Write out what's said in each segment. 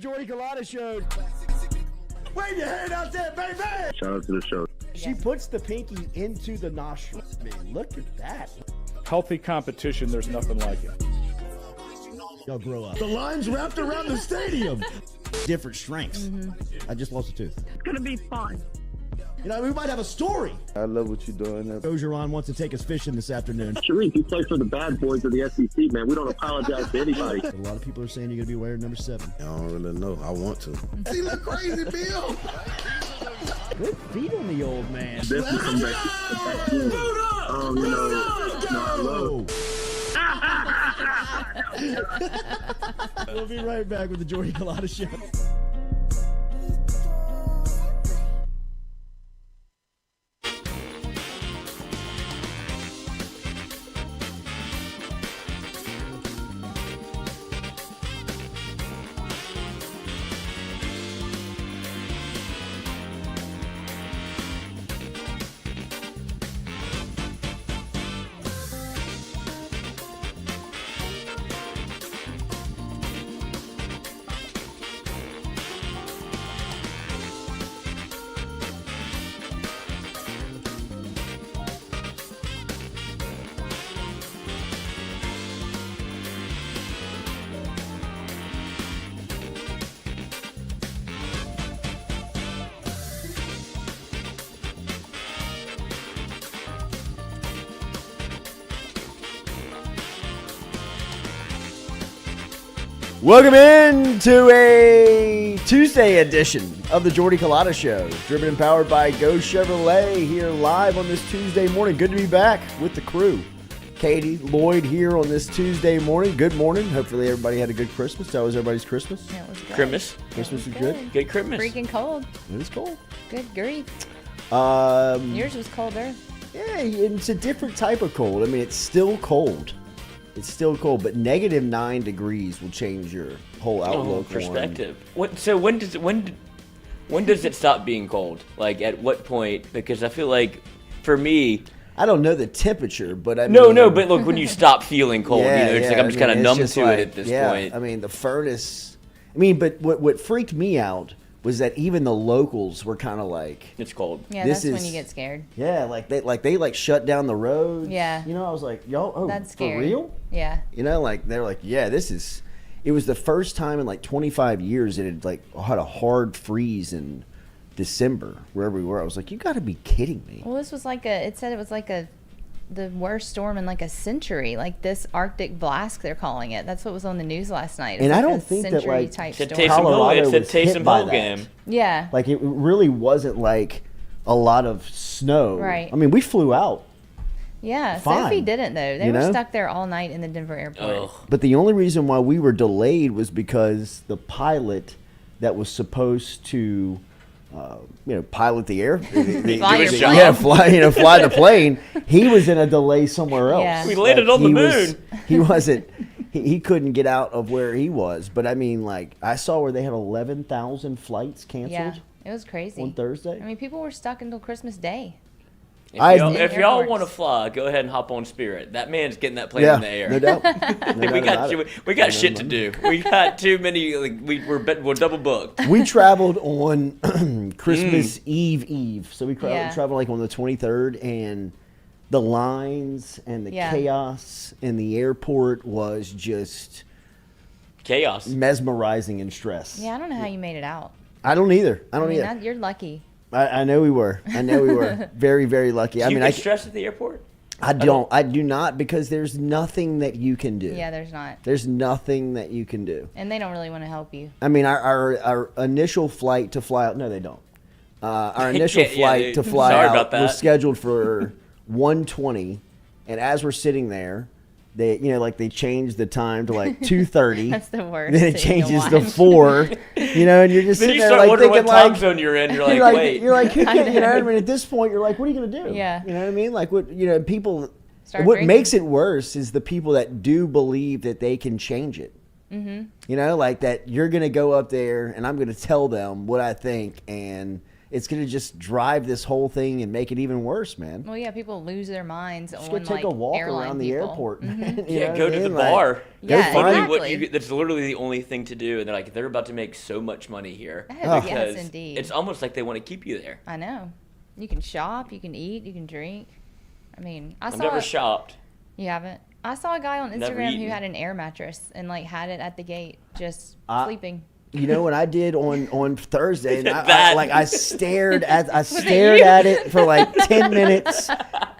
Jordy Colada Show. Wave your hand out there, baby! Shout out to the show. She puts the pinky into the nostril. Man, look at that. Healthy competition, there's nothing like it. Y'all grow up. The line's wrapped around the stadium. Different strengths. I just lost a tooth. It's going to be fun. You know, we might have a story. I love what you're doing. Ogeron wants to take us fishing this afternoon. Sharif, you play for the bad boys of the SEC, man. We don't apologize to anybody. A lot of people are saying you're going to be wearing number 7. I don't really know. I want to. He look crazy, Bill. Good feet on the old man. Definitely come back to you. I love. We'll be right back with the Jordy Colada Show. Welcome into a Tuesday edition of the Jordy Colada Show, driven and powered by Go Chevrolet, here live on this Tuesday morning. Good to be back with the crew. Katie, Lloyd here on this Tuesday morning. Good morning. Hopefully everybody had a good Christmas. How was everybody's Christmas? It was good. Christmas was good. Good Christmas. Freaking cold. It was cold. Good grief. Yours was colder. Yeah, it's a different type of cold. I mean, it's still cold. It's still cold, but -9 degrees will change your whole outlook. Perspective. When does it stop being cold? Like at what point? Because I feel like for me, I don't know the temperature, but I no, mean, but look, when you stop feeling cold, it's like I'm just kind of numb to it at this point. I mean, the furnace. I mean, but what freaked me out was that even the locals were kind of like, it's cold. Yeah, that's when you get scared. Yeah, they shut down the roads. Yeah. You know, I was like, y'all, that's for scary. real? Yeah. You know, like they're like, yeah, it was the first time in like 25 years it had like had a hard freeze in December wherever we were. I was like, you got to be kidding me. Well, this was it said it was like the worst storm in like a century, like this Arctic blast they're calling it. That's what was on the news last night. And I don't think that like Colorado was hit by that. Game. Yeah. Like it really wasn't like a lot of snow. Right. I mean, we flew out. Yeah, fine. Sophie didn't though. They were stuck there all night in the Denver airport. Ugh. But the only reason why we were delayed was because the pilot that was supposed to pilot the air, fly the plane. He was in a delay somewhere else. Yeah. We landed on the moon. He wasn't. He couldn't get out of where he was. But I mean, like I saw where they had 11,000 flights canceled. Yeah, it was crazy on Thursday. I mean, people were stuck until Christmas Day. If y'all want to fly, go ahead and hop on Spirit. That man's getting that plane in the air. No doubt. We got shit to do. We got too many. We're double booked. We traveled on Christmas Eve, so we traveled like on the 23rd, and the lines and the chaos in the airport was just chaos, mesmerizing and stress. Yeah, I don't know how you made it out. I don't either. I mean, you're lucky. I know we were. Very, very lucky. Do you get stressed at the airport? I do not, because there's nothing that you can do. Yeah, there's not. There's nothing that you can do. And they don't really want to help you. I mean, our initial flight to fly out. No, they don't. Our initial flight to fly out was scheduled for 1:20, and as we're sitting there, they changed the time to like 2:30. That's the worst. Then it changes to 4. And you're just sitting there like thinking what time zone you're in. You're like, wait. You're like, I mean, at this point, you're like, what are you gonna do? Yeah. You know what I mean? Like, what people. Start what drinking. makes it worse is the people that do believe that they can change it. Mm-hmm. Like that you're gonna go up there and I'm gonna tell them what I think, and it's going to just drive this whole thing and make it even worse, man. Well, yeah, people lose their minds Just on go take like a walk airline around the people. airport. Mhm. Man. You know Yeah, what go I to the mean? Like, bar. Yeah, find- exactly. That's literally the only thing to do, and they're like, they're about to make so much money here Oh, because yes, indeed. it's almost like they want to keep you there. I know. You can shop, you can eat, you can drink. I mean, I've never shopped. You haven't? I saw a guy on Never Instagram who eaten. had an air mattress and like had it at the gate, just sleeping. You know what I did on Thursday? And That. I stared at it for like 10 minutes.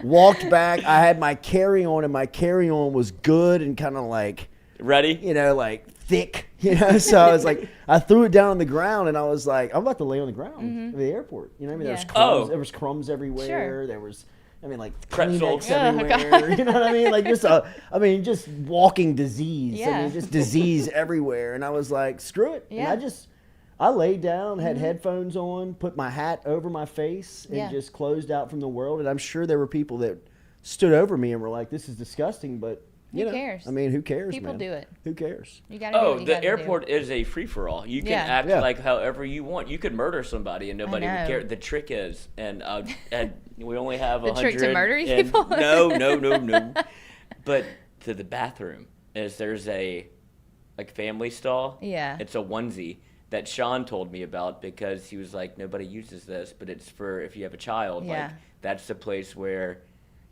Walked back. I had my carry-on, and my carry-on was good and kind of like, Ready? you know, like thick. You know, so I was like, I threw it down on the ground, and I was like, I'm about to lay on the ground at the airport. You know what I mean? Yeah. There's crumbs. Oh. There was crumbs everywhere. Sure. There was. I mean, like Pretzels. Kleenex Oh, everywhere. You know what I mean? Like just walking disease. I Yeah. mean, just disease everywhere. And I was like, screw it. Yeah. And I laid down, had headphones on, put my hat over my face, and Yeah. just closed out from the world. And I'm sure there were people that stood over me and were like, "This is disgusting," but you Who know, cares? I mean, who cares? People man? do it. Who cares? You gotta do Oh, what you the gotta airport do. is a free for all. You can Yeah. act Yeah. like however you want. You could murder somebody and nobody would know. care. The trick is, and we only have The 100. trick to murdering and- people? No. But to the bathroom is there's a family stall. Yeah. It's a onesie that Sean told me about because he was like, nobody uses this, but it's for if you have a child. Yeah. Like that's the place where,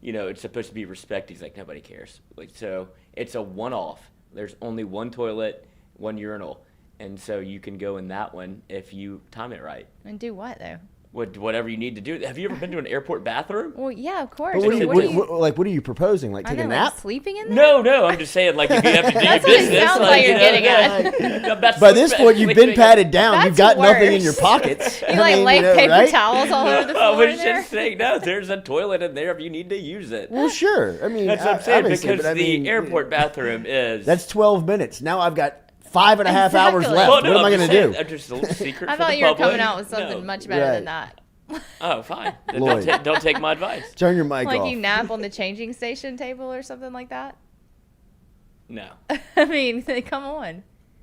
it's supposed to be respected. He's like, nobody cares. Like so, it's a one-off. There's only one toilet, one urinal, and so you can go in that one if you time it right. And do what though? Whatever you need to do. Have you ever been to an airport bathroom? Well, yeah, of course. But what What are you proposing? Like I take know, a like nap? sleeping in there? No. I'm just saying, like if you have to do your That's what it business, sounds like you're getting at. By this point, you've been patted down. You've That's got nothing in worse. your pockets. You like lay paper right? towels all over the I floor was there? just saying, no, there's a toilet in there if you need to use it. Well, sure. I mean, That's what I'm saying, obviously, because but I mean, the airport bathroom is... That's 12 minutes. Now I've got 5.5 hours Exactly. left. Well, What am I going to do? Just a little secret I for thought the you were public. coming out with something No. much better than Right. that. Oh, fine. Then Lloyd. don't take my advice. Turn your mic Like off. you nap on the changing station table or something like that? No. I mean, come on.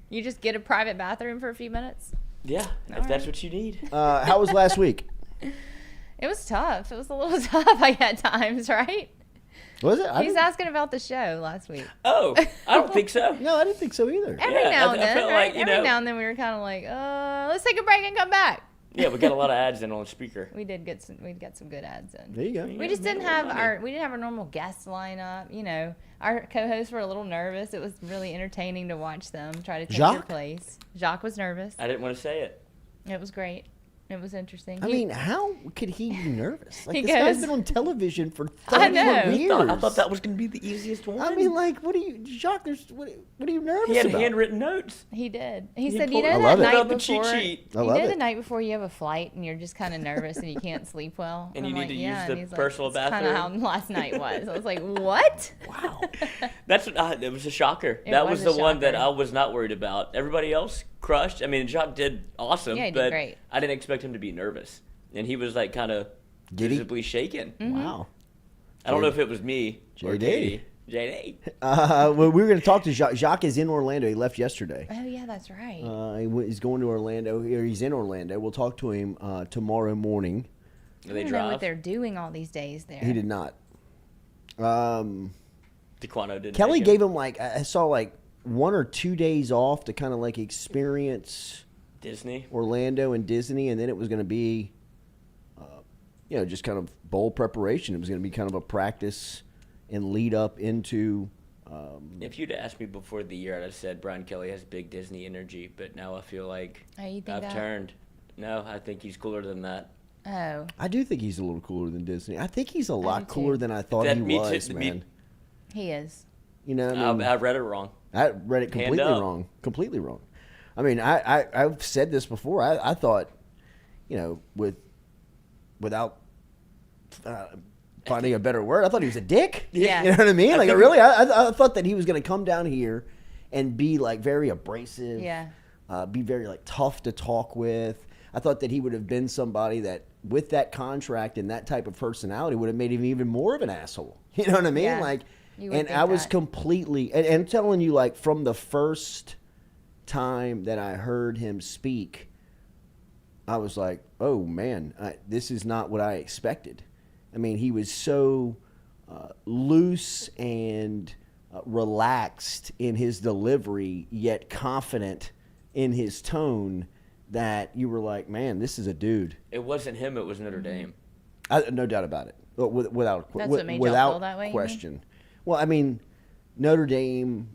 You just get a private bathroom for a few minutes? Yeah, if that's what you need. How was last week? It was tough. It was a little tough at times, right? Was it? He's asking about the show last week. Oh, I don't think so. No, I didn't think so either. Every Yeah, now I and then, felt right? like, you Every know- now and then we were kind of like, let's take a break and come back. Yeah, we got a lot of ads in on the speaker. We got some good ads in. There you go. We just didn't have our normal guest lineup. Our co-hosts were a little nervous. It was really entertaining to watch them try to take their Jacques? place. Jacques was nervous. I didn't want to say it. It was great. It was interesting. I mean, how could he be nervous? Like, He this guy's goes- been on television for I 30 know. years. I thought that was going to be the easiest one. I mean, like, Jacques, what are you nervous he had about? handwritten notes. He did. He You said, pulled- you I know love that it. night About the cheat before. sheet. I You love know the it. night before you have a flight and you're just kind of nervous and you can't sleep well. And I'm you need like, to use yeah. the And he's like, personal That's kind of how bathroom. last night was. I was like, what? Wow. That's it was a shocker. It That was was a the one that shocker. I was not worried about. Everybody else crushed. I mean, Jacques did awesome, Yeah, he did but great. I didn't expect him to be nervous. And he was like kind of Giddy? visibly shaken. Mm-hmm. Wow. I don't know if it was me or JD. Katie. JD. Well, we were going to talk to Jacques. Jacques is in Orlando. He left yesterday. Oh, yeah, that's right. He's going to Orlando. He's in Orlando. We'll talk to him tomorrow morning. Did I they don't know what drive? they're doing all these days there. He did not. DeQuano didn't. Kelly take him. gave him I saw 1 or 2 days off to kind of experience Disney. Orlando and Disney, and then it was going to be, just kind of bowl preparation. It was going to be kind of a practice and lead up into. If you'd asked me before the year, I'd have said Brian Kelly has big Disney energy, but now I feel like Oh, you think I've that? turned. No, I think he's cooler than that. Oh, I do think he's a little cooler than Disney. I think he's a lot do cooler too. than I thought That he me too- was, me- man. he is. You know, I mean, I read it wrong. I read it completely up. wrong. Completely wrong. I mean, I've said this before. I thought, without finding a better word, I thought he was a dick. Yeah. You know what I mean? I Like, think- really, I thought that he was going to come down here and be very abrasive. Yeah. Be very tough to talk with. I thought that he would have been somebody that, with that contract and that type of personality, would have made him even more of an asshole. You know what I mean? Yeah. You would And think I was that. completely, and I'm telling you, from the first time that I heard him speak, I was like, oh, man, this is not what I expected. I mean, he was so loose and relaxed in his delivery, yet confident in his tone that you were like, man, this is a dude. It wasn't him. It was Notre Dame. No doubt about it. Without That's what made y'all feel that way, you question. Well, I mean, Notre Dame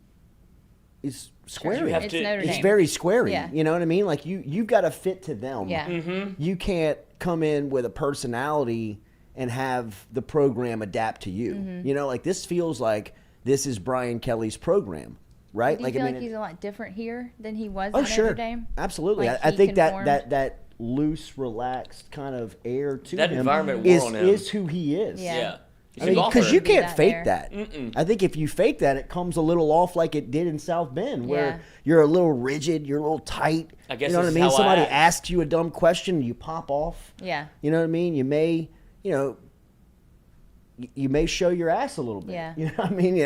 is squarey. It's Notre Dame. It's very squarey. Yeah. You know what I mean? Like you've got to fit to them. Yeah. You can't come in with a personality and have the program adapt to you. You know, like this feels like this is Brian Kelly's program, right? Do you feel like he's a lot different here than he was at Notre Dame? Absolutely. Like I he think conformed? that loose, relaxed kind of air to That him environment wore on him. is who he is. Yeah. He's I a mean, golfer. because you can't that fake there. that. I think if you fake that, it comes a little off like it did in South Bend, where Yeah. you're a little rigid, you're a little tight. I guess you know what I this is mean. how I Somebody act. asks you a dumb question, you pop off. Yeah. You know what I mean. You may, you may show your ass a little bit. Yeah. You know what I mean.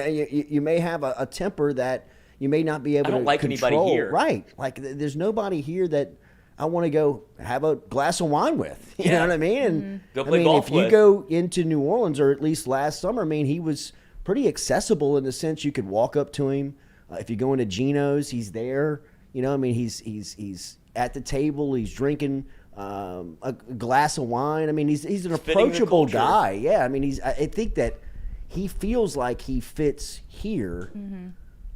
You may have a temper that you may not be able I don't to like anybody control. here. Right. Like there's nobody here that I want to go have a glass of wine with. You know what I mean? And Go play I mean, golf if you with. go into New Orleans, or at least last summer, I mean, he was pretty accessible in the sense you could walk up to him. If you go into Geno's, he's there. You know, I mean, he's at the table. He's drinking a glass of wine. I mean, he's an Fitting the approachable culture. guy. Yeah, I mean, I think that he feels like he fits here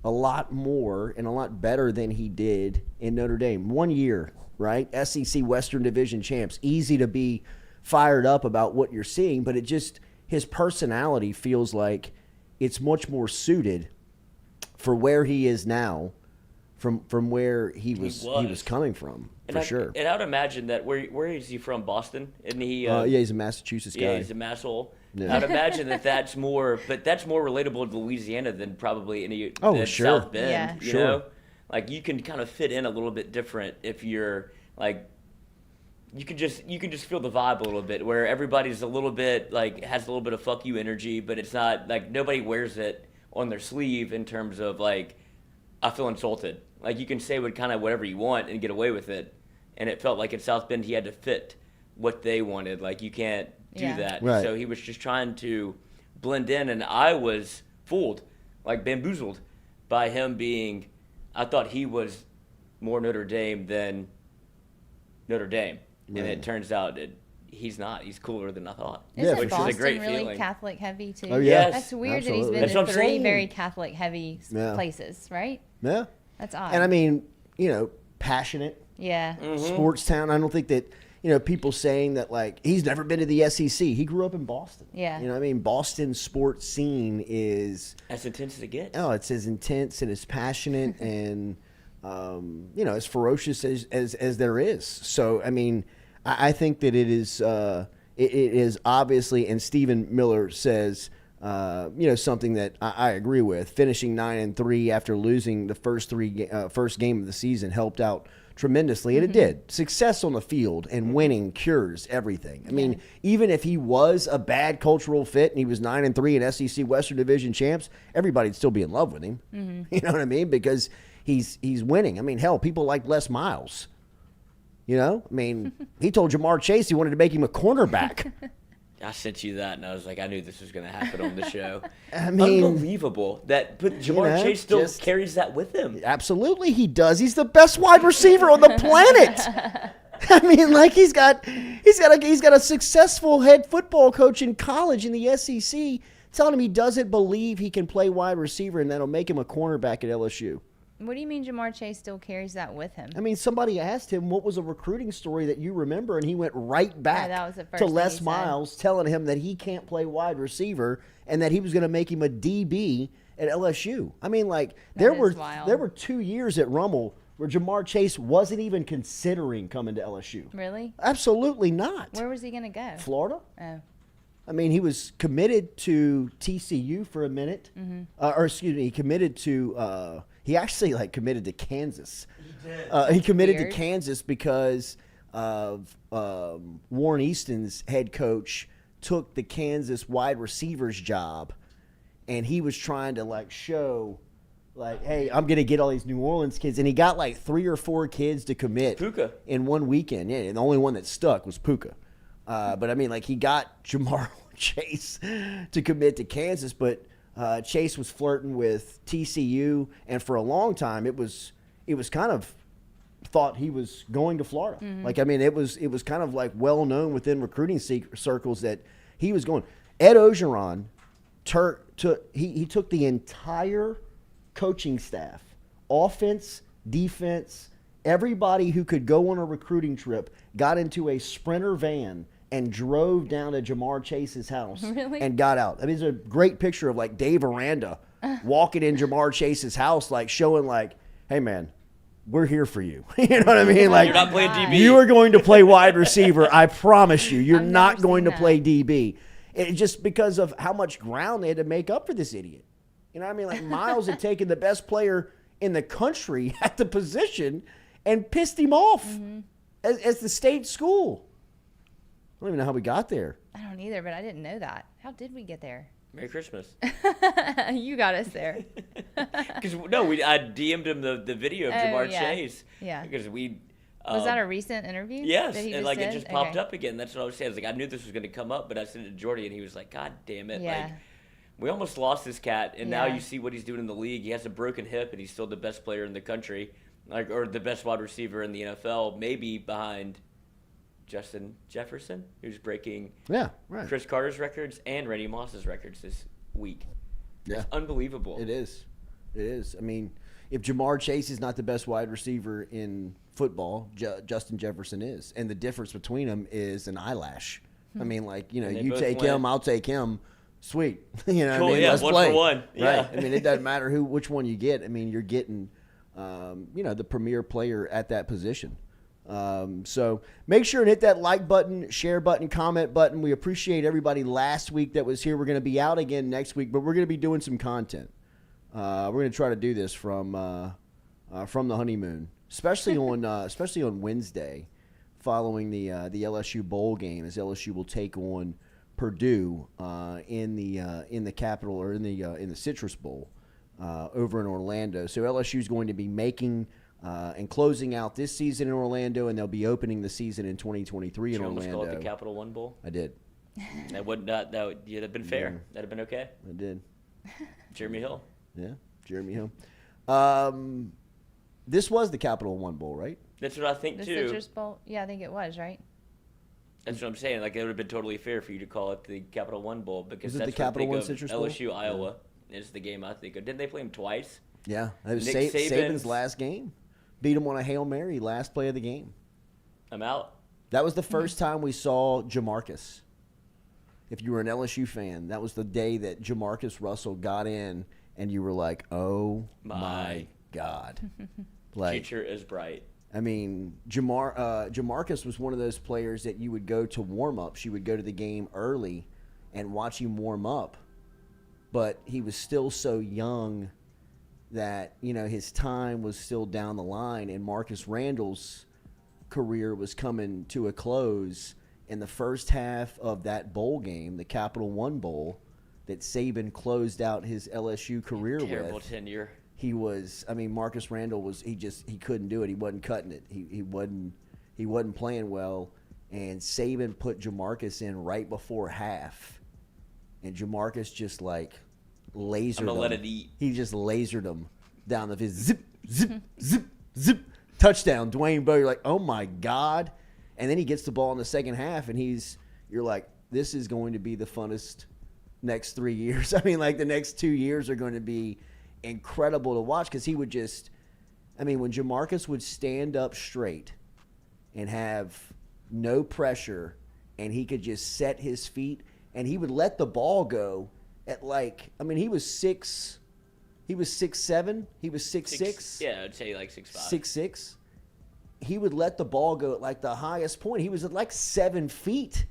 a lot more and a lot better than he did in Notre Dame. 1 year, right? SEC Western Division champs. Easy to be fired up about what you're seeing, but his personality feels like it's much more suited for where he is now from where he was coming from, for sure. And I would imagine that where is he from? Boston? Isn't he? Yeah, he's a Massachusetts guy. Yeah, he's a masshole. Yeah. I'd imagine that's more relatable to Louisiana than probably any Oh, sure. South Bend. Yeah. You Sure. know, like you can kind of fit in a little bit different if you're like. You can just feel the vibe a little bit where everybody's a little bit like has a little bit of fuck you energy, but it's not like nobody wears it on their sleeve in terms of like I feel insulted. Like you can say whatever you want and get away with it, and it felt like in South Bend he had to fit what they wanted. Like you can't do Yeah. that. Right. So he was just trying to blend in, and I was fooled, like bamboozled by him being. I thought he was more Notre Dame than Notre Dame. And it turns out he's not. He's cooler than I thought. Isn't which Boston is a great really feeling. Catholic heavy too? Oh, yeah. Yes. That's weird Absolutely. that That's he's what been I'm to three saying. very Catholic heavy Yeah. places, right? Yeah. That's odd. And I mean, passionate. yeah. Sports town. I don't think that people saying that like he's never been to the SEC. He grew up in Boston. Yeah. You know what I mean? Boston's sports scene is As intense as it gets. it's as intense and as passionate and as ferocious as there is. So I mean, I think that it is obviously, and Stephen Miller says something that I agree with. Finishing 9-3 after losing the first game of the season helped out tremendously, and it did. Success on the field and winning cures everything. I mean, even if he was a bad cultural fit and he was 9-3 and SEC Western Division champs, everybody'd still be in love with him. You know what I mean? Because he's winning. I mean, hell, people like Les Miles. You know, I mean, he told Jamar Chase he wanted to make him a cornerback. I sent you that, and I was like, I knew this was going to happen on the show. I mean, Unbelievable but Jamar Chase still carries that with him. Absolutely, he does. He's the best wide receiver on the planet. I mean, like he's got a successful head football coach in college in the SEC telling him he doesn't believe he can play wide receiver, and that'll make him a cornerback at LSU. What do you mean Jamar Chase still carries that with him? I mean, somebody asked him what was a recruiting story that you remember, and he went right back that was the first to thing Les he said. Miles telling him that he can't play wide receiver and that he was going to make him a DB at LSU. I mean, like there is wild. were 2 years at Rummel where Jamar Chase wasn't even considering coming to LSU. Really? Absolutely not. Where was he going to go? Florida? Oh. I mean, he was committed to TCU for a minute. He committed to he actually committed to Kansas. He did. He committed Weird. to Kansas because of Warren Easton's head coach took the Kansas wide receivers job, and he was trying to show Like, hey, I'm going to get all these New Orleans kids. And he got like 3 or 4 kids to commit Puka. in one weekend. Yeah, and the only one that stuck was Puka. But, I mean, like, he got Jamar Chase to commit to Kansas, but Chase was flirting with TCU. And for a long time, it was kind of thought he was going to Florida. Like, I mean, it was kind of like well known within recruiting circles that he was going. Ed Ogeron he took the entire coaching staff, offense, defense, everybody who could go on a recruiting trip, got into a Sprinter van and drove down to Jamar Chase's house and got out. I mean, there's a great picture of like Dave Aranda walking in Jamar Chase's house, like showing like, hey man, we're here for you. You know what I mean? Like, You're not playing DB. You are going to play wide receiver. I promise you. You're I've not never going to seen play DB. It, just because of how much ground they had to make up for this idiot. You know what I mean? Like, Miles had taken the best player in the country at the position and pissed him off as the state school. I don't even know how we got there. I don't either, but I didn't know that. How did we get there? Merry Christmas. You got us there. Because I DM'd him the video of Jamar Chase. Yeah. Because we. Was that a recent interview? Yes, that he and just it did? just popped Okay. up again. That's what I was saying. I was like, I knew this was going to come up, but I sent it to Jordy, and he was like, God damn it! Yeah. Like, we almost lost this cat, and now Yeah. you see what he's doing in the league. He has a broken hip, and he's still the best player in the country, or the best wide receiver in the NFL, maybe behind Justin Jefferson, who's breaking Yeah, right. Chris Carter's records and Randy Moss's records this week. Yeah. It's unbelievable. It is. It is. I mean, if Jamar Chase is not the best wide receiver in football, Justin Jefferson is. And the difference between them is an eyelash. I mean, like, you know, And they you both take win. him, I'll take him. Sweet. You know what Cool, I mean? yeah, Let's one play. for one. Right. Yeah. I mean, it doesn't matter which one you get. I mean, you're getting, you know, the premier player at that position. So make sure and hit that like button, share button, comment button. We appreciate everybody last week that was here. We're going to be out again next week, but we're going to be doing some content. We're going to try to do this from the honeymoon, especially on Wednesday, following the LSU bowl game, as LSU will take on Purdue in the Capital, or in the Citrus Bowl over in Orlando. So LSU is going to be making and closing out this season in Orlando, and they'll be opening the season in 2023 in You almost Orlando. call it the Capital One Bowl. I did. That would not. That would have been fair. Yeah. That'd have been okay. I did. Jeremy Hill. Yeah, Jeremy Hill. This was the Capital One Bowl, right? That's what I think The too. Citrus Bowl? Yeah, I think it was, right? That's what I'm saying. Like, it would have been totally fair for you to call it the Capital One Bowl, because Was it that's the Capital what I One think Citrus of Bowl? LSU Iowa is the game I think of. Didn't they play him twice? Yeah, that was Nick Saban's Saban's- last game. Beat him on a Hail Mary, last play of the game. I'm out. That was the first time we saw Jamarcus. If you were an LSU fan, that was the day that Jamarcus Russell got in, and you were like, "Oh my God!" Like, Future is bright. I mean, Jamarcus was one of those players that you would go to warm-ups. You would go to the game early and watch him warm up. But he was still so young that, you know, his time was still down the line. And Marcus Randall's career was coming to a close. In the first half of that bowl game, the Capital One Bowl, that Saban closed out his LSU career Terrible with. tenure. He was, I mean, Marcus Randall was, he couldn't do it. He wasn't cutting it. He wasn't playing well. And Saban put Jamarcus in right before half. And Jamarcus just like lasered I'm gonna him. let it eat. He just lasered him down the field. Zip, zip, zip, zip. Touchdown. Dwayne Bowe, you're like, oh my God. And then he gets the ball in the second half, and you're like, this is going to be the funnest next 3 years. I mean, like, the next 2 years are going to be incredible to watch, because he would just, I mean, when Jamarcus would stand up straight and have no pressure, and he could just set his feet, and he would let the ball go at, like, I mean, he was 6'7", he was 6'6". Yeah, I'd say like 6'5". 6'6". He would let the ball go at like the highest point. He was at like 7 feet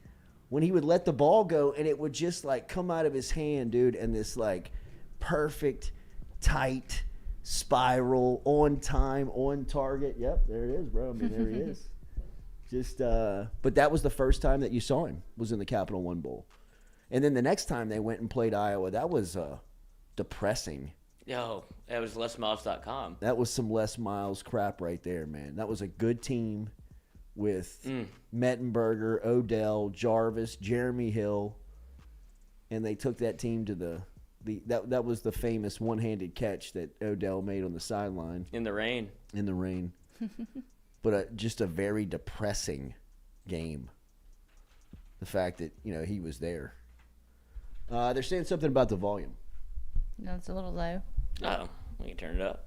when he would let the ball go, and it would just like come out of his hand, dude, and this like perfect, tight spiral, on time, on target. Yep, there it is, bro. I mean, there he is. Just, but that was the first time that you saw him, was in the Capital One Bowl. And then the next time they went and played Iowa, that was depressing. No, that was lessmiles.com. That was some Les Miles crap right there, man. That was a good team with Mettenberger, Odell, Jarvis, Jeremy Hill, and they took that team to that was the famous one-handed catch that Odell made on the sideline. In the rain. But just a very depressing game. The fact that, he was there. They're saying something about the volume. No, it's a little low. Oh, we can turn it up.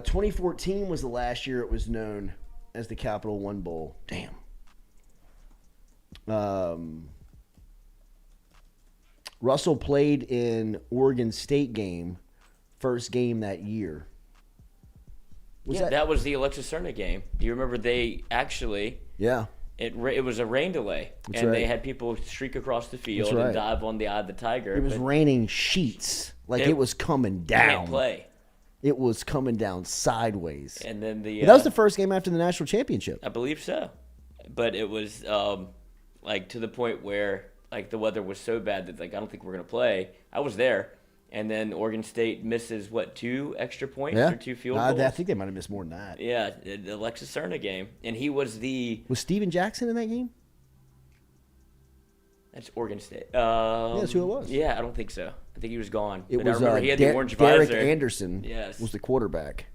2014 was the last year it was known as the Capital One Bowl. Damn. Russell played in Oregon State game, first game that year. That was the Alexis Cerna game. Do you remember they actually? Yeah. It was a rain delay, and they had people streak across the field and dive on the eye of the tiger. It was raining sheets, like it was coming down. Can't play. It was coming down sideways. And then that was the first game after the national championship. I believe so, but it was to the point where the weather was so bad that I don't think we're gonna play. I was there. And then Oregon State misses, 2 extra points or 2 field goals? I think they might have missed more than that. Yeah, the Alexis Cerna game. And he was Was Steven Jackson in that game? That's Oregon State. Yeah, that's who it was. Yeah, I don't think so. I think he was gone. It but was I remember he had the orange Derek visor. Anderson Yes. was the quarterback.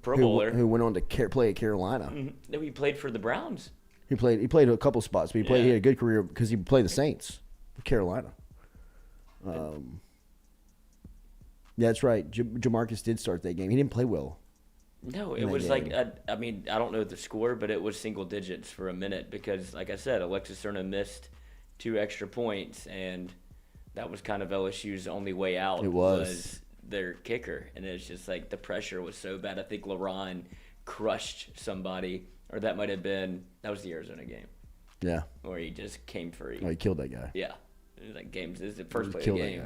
Pro Bowler. Who went on to play at Carolina. Mm-hmm. No, he played for the Browns. He played a couple spots, but he had a good career because he played the Saints for Carolina. Yeah, that's right. Jamarcus did start that game. He didn't play well. No, it was I don't know the score, but it was single digits for a minute because, like I said, Alexis Cerna missed 2 extra points, and that was kind of LSU's only way out. It was their kicker, and it's just the pressure was so bad. I think LaRon crushed somebody, or that was the Arizona game. Yeah. Where he just came free. Oh, he killed that guy. Yeah. It was games. This is the first play of the game.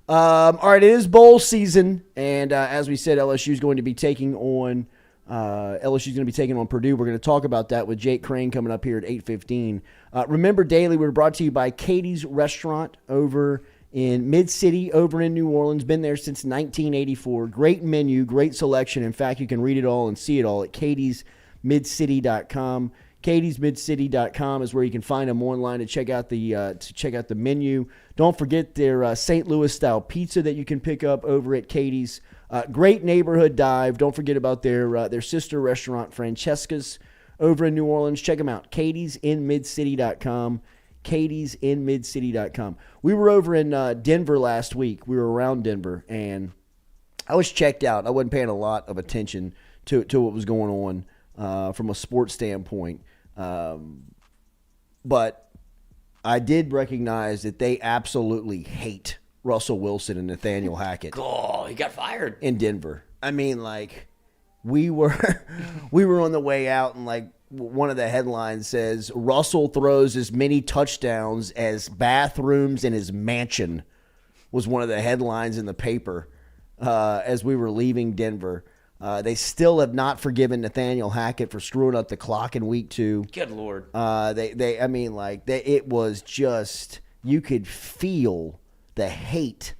All right, it is bowl season, and as we said, LSU is going to be taking on Purdue. We're going to talk about that with Jake Crain coming up here at 8:15. Remember, Daily, we're brought to you by Katie's Restaurant over in Mid-City, over in New Orleans. Been there since 1984. Great menu, great selection. In fact, you can read it all and see it all at katiesmidcity.com. katiesmidcity.com is where you can find them online to check out the menu. Don't forget their St. Louis style pizza that you can pick up over at Katie's. Great neighborhood dive. Don't forget about their sister restaurant, Francesca's, over in New Orleans. Check them out. katiesmidcity.com. katiesmidcity.com. We were over in Denver last week. We were around Denver, and I was checked out. I wasn't paying a lot of attention to what was going on from a sports standpoint. But I did recognize that they absolutely hate Russell Wilson and Nathaniel Hackett. Oh, he got fired in Denver. I mean, we were on the way out, and one of the headlines says Russell throws as many touchdowns as bathrooms in his mansion, was one of the headlines in the paper as we were leaving Denver. They still have not forgiven Nathaniel Hackett for screwing up the clock in week 2. Good Lord. It was just, you could feel the hate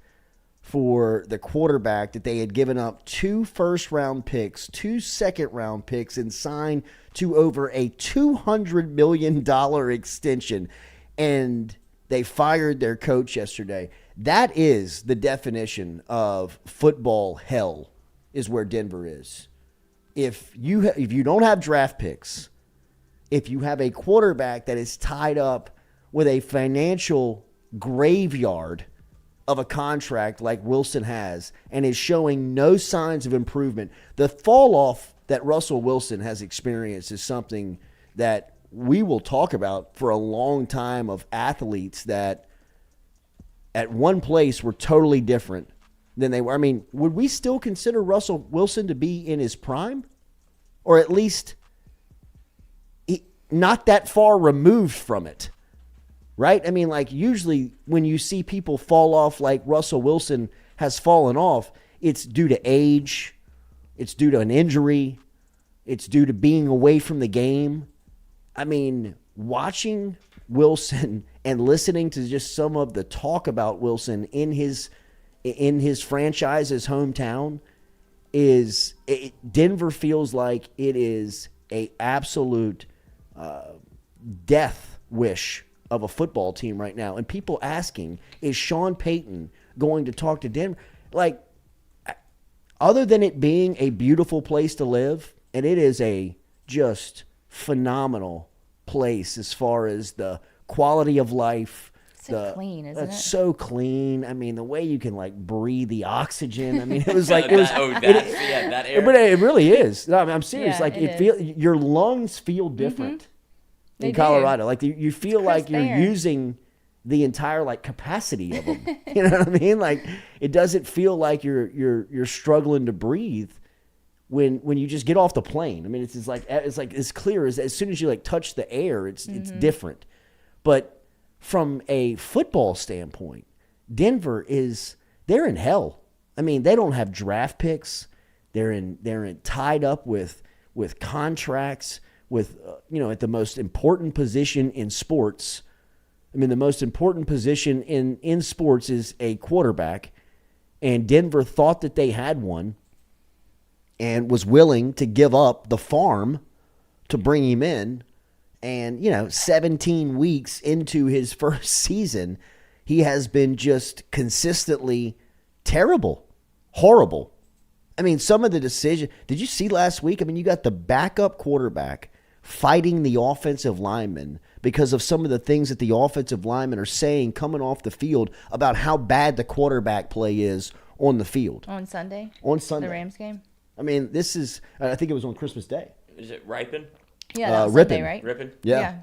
for the quarterback that they had given up 2 first-round picks, 2 second-round picks, and signed to over a $200 million extension. And they fired their coach yesterday. That is the definition of football hell. Is where Denver is. If you don't have draft picks, if you have a quarterback that is tied up with a financial graveyard of a contract like Wilson has and is showing no signs of improvement, the fall off that Russell Wilson has experienced is something that we will talk about for a long time, of athletes that at one place were totally different than they were. I mean, would we still consider Russell Wilson to be in his prime? Or at least not that far removed from it, right? I mean, usually when you see people fall off like Russell Wilson has fallen off, it's due to age, it's due to an injury, it's due to being away from the game. I mean, watching Wilson and listening to just some of the talk about Wilson in his in his franchise's hometown Denver feels like it is a absolute death wish of a football team right now. And people asking, is Sean Payton going to talk to Denver? Like, other than it being a beautiful place to live, and it is a just phenomenal place as far as the quality of life. So clean, isn't it? It's so clean. I mean, the way you can like breathe the oxygen. I mean, it was like that air. But it really is. No, I mean, I'm serious. Yeah, like it your lungs feel different They in do. Colorado. Like you feel like you're air. using the entire like capacity of them. You know what I mean? Like it doesn't feel like you're struggling to breathe when you just get off the plane. I mean, it's like as clear as soon as you like touch the air, it's different. But from a football standpoint, Denver they're in hell. I mean, they don't have draft picks. They're tied up with contracts with at the most important position in sports. I mean, the most important position in sports is a quarterback, and Denver thought that they had one and was willing to give up the farm to bring him in. And, 17 weeks into his first season, he has been just consistently terrible, horrible. I mean, some of the decisions, did you see last week? I mean, you got the backup quarterback fighting the offensive lineman because of some of the things that the offensive linemen are saying coming off the field about how bad the quarterback play is on the field. On Sunday? On Sunday. The Rams game? I mean, this is, I think it was on Christmas Day. Is it Ripon? Yeah, that was Rippin'. Sunday, right? Ripon? Yeah.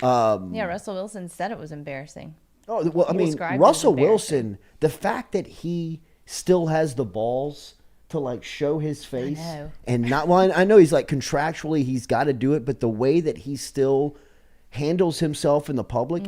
Yeah, Russell Wilson said it was embarrassing. Oh, well, I He mean, described it as Russell embarrassing. Wilson, the fact that he still has the balls to like show his face know. and not, well, I know he's like contractually he's got to do it, but the way that he still handles himself in the public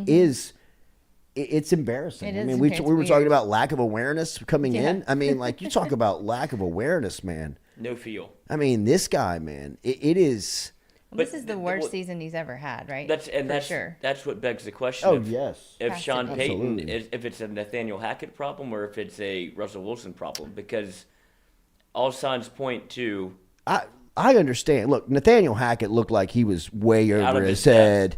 it's embarrassing. It I is. mean, we It's were weird. talking about lack of awareness coming Yeah. in. I mean, like you talk about lack of awareness, man. No feel. I mean, this guy, man, it is. Well, this But is the the- worst what- season he's ever had, right? That's sure. That's what begs the question. Oh, of yes. If Has to Sean be. Payton, Absolutely. if it's a Nathaniel Hackett problem or if it's a Russell Wilson problem, because all signs point to I understand. Look, Nathaniel Hackett looked like he was way Out over of his his head.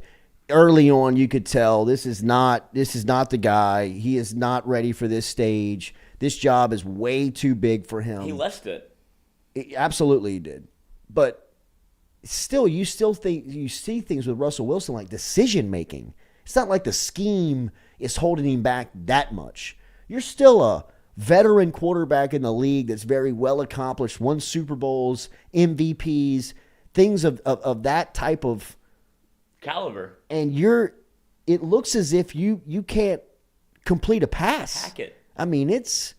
Early on, you could tell this is not the guy. He is not ready for this stage. This job is way too big for him. he left it. Absolutely, he did. But still, you see things with Russell Wilson like decision making. It's not like the scheme is holding him back that much. You're still a veteran quarterback in the league that's very well accomplished, won Super Bowls, MVPs, things of that type of Caliber. and it looks as if you can't complete a pass. Hackett. I mean, it's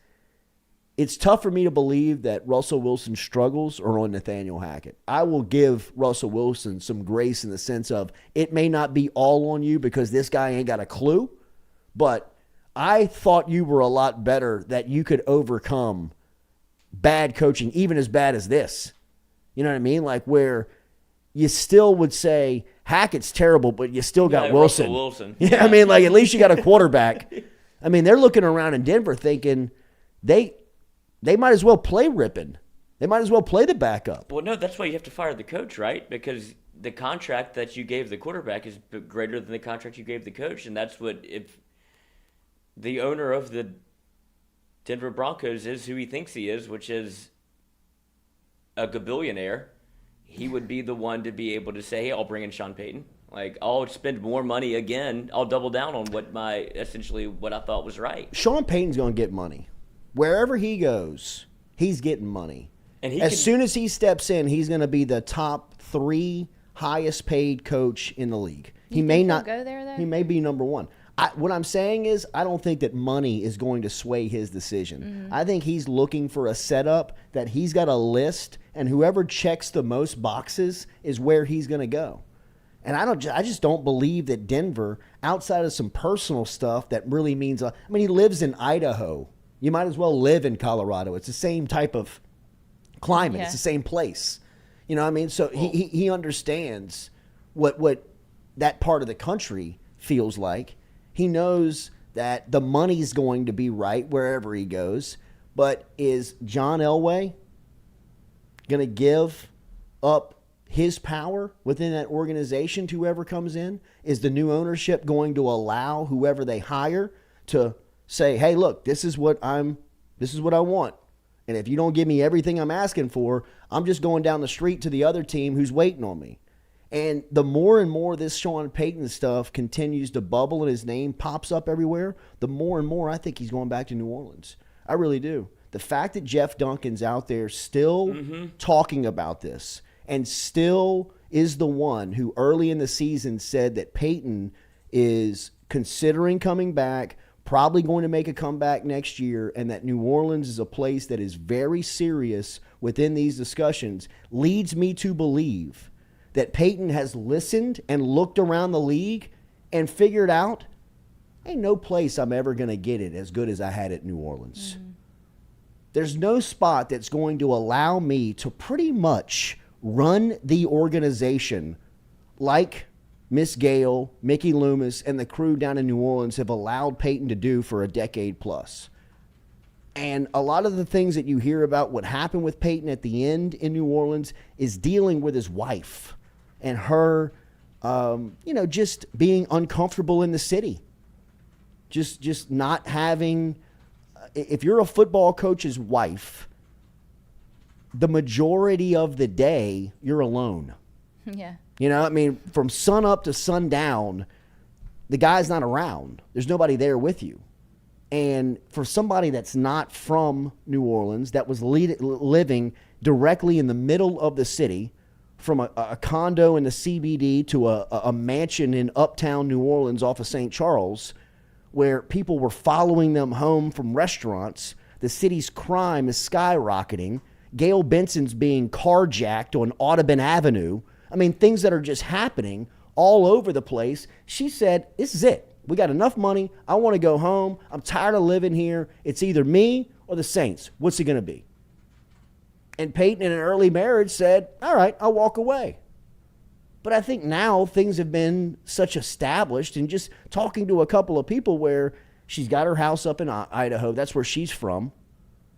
tough for me to believe that Russell Wilson's struggles are on Nathaniel Hackett. I will give Russell Wilson some grace in the sense of it may not be all on you because this guy ain't got a clue, but I thought you were a lot better, that you could overcome bad coaching, even as bad as this. You know what I mean? Like where you still would say Hackett's terrible, but you still got Yeah, Wilson. Russell Wilson. Yeah, I mean, like at least you got a quarterback. I mean, they're looking around in Denver thinking they might as well play Rippon. They might as well play the backup. Well, no, that's why you have to fire the coach, right? Because the contract that you gave the quarterback is greater than the contract you gave the coach, and that's what if the owner of the Denver Broncos is who he thinks he is, which is a gabillionaire, he would be the one to be able to say, hey, I'll bring in Sean Payton. Like, I'll spend more money again. I'll double down on what I thought was right. Sean Payton's going to get money. Wherever he goes, he's getting money. And Soon as he steps in, he's going to be the top 3 highest paid coach in the league. He You may think he'll not go there, though? He may be number 1. What I'm saying is I don't think that money is going to sway his decision. I think he's looking for a setup that he's got a list, and whoever checks the most boxes is where he's going to go. And I just don't believe that Denver, outside of some personal stuff that really means, I mean, he lives in Idaho. You might as well live in Colorado. It's the same type of climate. Yeah. It's the same place. You know what I mean? So he understands what that part of the country feels like. He knows that the money's going to be right wherever he goes. But is John Elway going to give up his power within that organization to whoever comes in? Is the new ownership going to allow whoever they hire to say, hey, look, this is what I want. And if you don't give me everything I'm asking for, I'm just going down the street to the other team who's waiting on me. And the more and more this Sean Payton stuff continues to bubble and his name pops up everywhere, the more and more I think he's going back to New Orleans. I really do. The fact that Jeff Duncan's out there still talking about this and still is the one who early in the season said that Payton is considering coming back, probably going to make a comeback next year, and that New Orleans is a place that is very serious within these discussions, leads me to believe that Payton has listened and looked around the league and figured out, ain't no place I'm ever going to get it as good as I had at New Orleans. There's no spot that's going to allow me to pretty much run the organization like Miss Gale, Mickey Loomis, and the crew down in New Orleans have allowed Payton to do for a decade plus. And a lot of the things that you hear about what happened with Payton at the end in New Orleans is dealing with his wife and her, just being uncomfortable in the city. Just not having, if you're a football coach's wife, the majority of the day you're alone. Yeah. From sun up to sundown, the guy's not around. There's nobody there with you. And for somebody that's not from New Orleans, that was living directly in the middle of the city, from a condo in the CBD to a mansion in uptown New Orleans off of St. Charles, where people were following them home from restaurants, the city's crime is skyrocketing, Gail Benson's being carjacked on Audubon Avenue, things that are just happening all over the place. She said, this is it. We got enough money. I want to go home. I'm tired of living here. It's either me or the Saints. What's it going to be? And Payton, in an early marriage, said, all right, I'll walk away. But I think now things have been such established, and just talking to a couple of people where she's got her house up in Idaho. That's where she's from.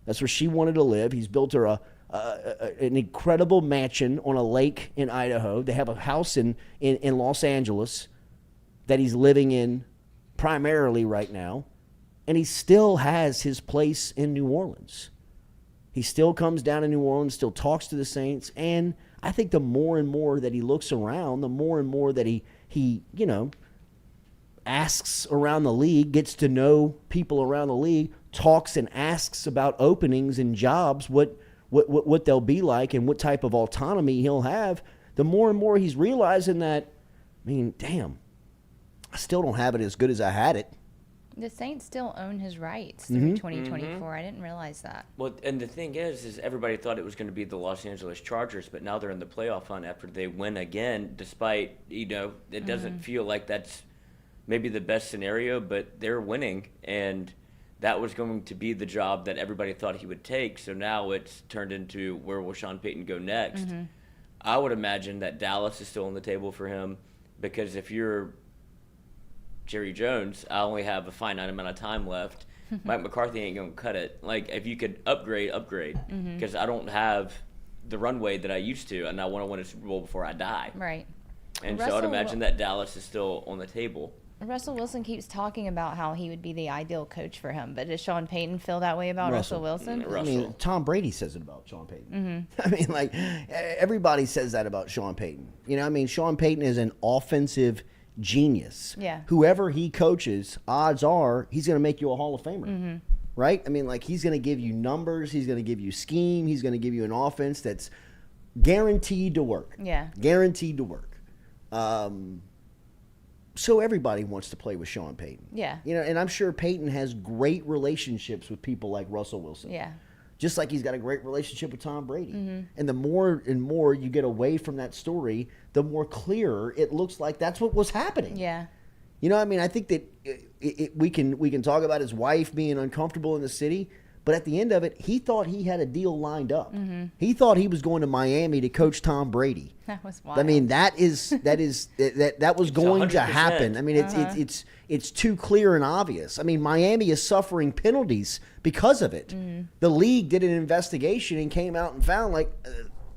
That's where she wanted to live. He's built her an incredible mansion on a lake in Idaho. They have a house in Los Angeles that he's living in primarily right now. And he still has his place in New Orleans. He still comes down to New Orleans, still talks to the Saints. And I think the more and more that he looks around, the more and more that he asks around the league, gets to know people around the league, talks and asks about openings and jobs, what they'll be like and what type of autonomy he'll have, the more and more he's realizing that, damn, I still don't have it as good as I had it. The Saints still own his rights through 2024. I didn't realize that. Well, and the thing is everybody thought it was going to be the Los Angeles Chargers, but now they're in the playoff hunt after they win again, despite, it doesn't feel like that's maybe the best scenario, but they're winning, and that was going to be the job that everybody thought he would take. So now it's turned into, where will Sean Payton go next? I would imagine that Dallas is still on the table for him, because if you're Jerry Jones, I only have a finite amount of time left. Mike McCarthy ain't going to cut it. Like, if you could upgrade, because I don't have the runway that I used to, and I want to win a Super Bowl before I die. Right. And so I'd imagine that Dallas is still on the table. Russell Wilson keeps talking about how he would be the ideal coach for him, but does Sean Payton feel that way about Russell Wilson? Tom Brady says it about Sean Payton. Everybody says that about Sean Payton. Sean Payton is an offensive genius. Yeah. Whoever he coaches, odds are he's going to make you a Hall of Famer. Right? He's going to give you numbers. He's going to give you scheme. He's going to give you an offense that's guaranteed to work. Yeah. Guaranteed to work. So everybody wants to play with Sean Payton. Yeah. And I'm sure Payton has great relationships with people like Russell Wilson. Yeah. Just like he's got a great relationship with Tom Brady. And the more and more you get away from that story, the more clearer it looks like that's what was happening. Yeah. I think that we can talk about his wife being uncomfortable in the city, But at the end of it, he thought he had a deal lined up. He thought he was going to Miami to coach Tom Brady. That was wild. I mean, that was going to 100%. happen. I mean, it's too clear and obvious. I mean, Miami is suffering penalties because of it. The league did an investigation and came out and found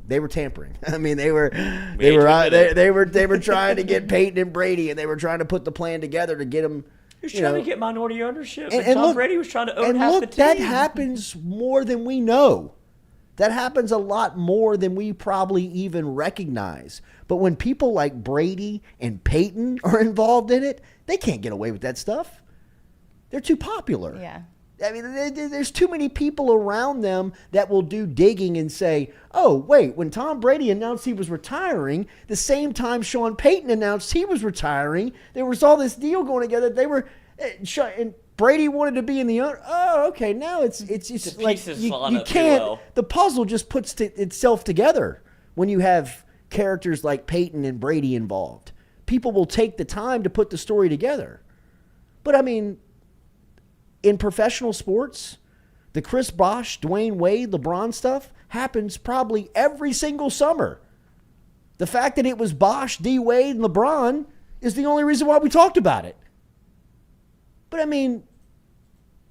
they were tampering. I mean, they were trying to get Peyton and Brady, and they were trying to put the plan together to get them. He was trying to get minority ownership, and and Tom Brady was trying to own half the team. That happens more than we know. That happens a lot more than we probably even recognize. But when people like Brady and Peyton are involved in it, they can't get away with that stuff. They're too popular. Yeah. I mean, there's too many people around them that will do digging and say, oh, wait, when Tom Brady announced he was retiring, the same time Sean Payton announced he was retiring, there was all this deal going together. They were and Brady wanted to be in the owner. Oh, okay, now it's The like pieces you line up too can't. well. The puzzle just puts itself together when you have characters like Peyton and Brady involved. People will take the time to put the story together. But, I mean, in professional sports, the Chris Bosh, Dwayne Wade, LeBron stuff happens probably every single summer. The fact that it was Bosh, D. Wade, and LeBron is the only reason why we talked about it. But, I mean,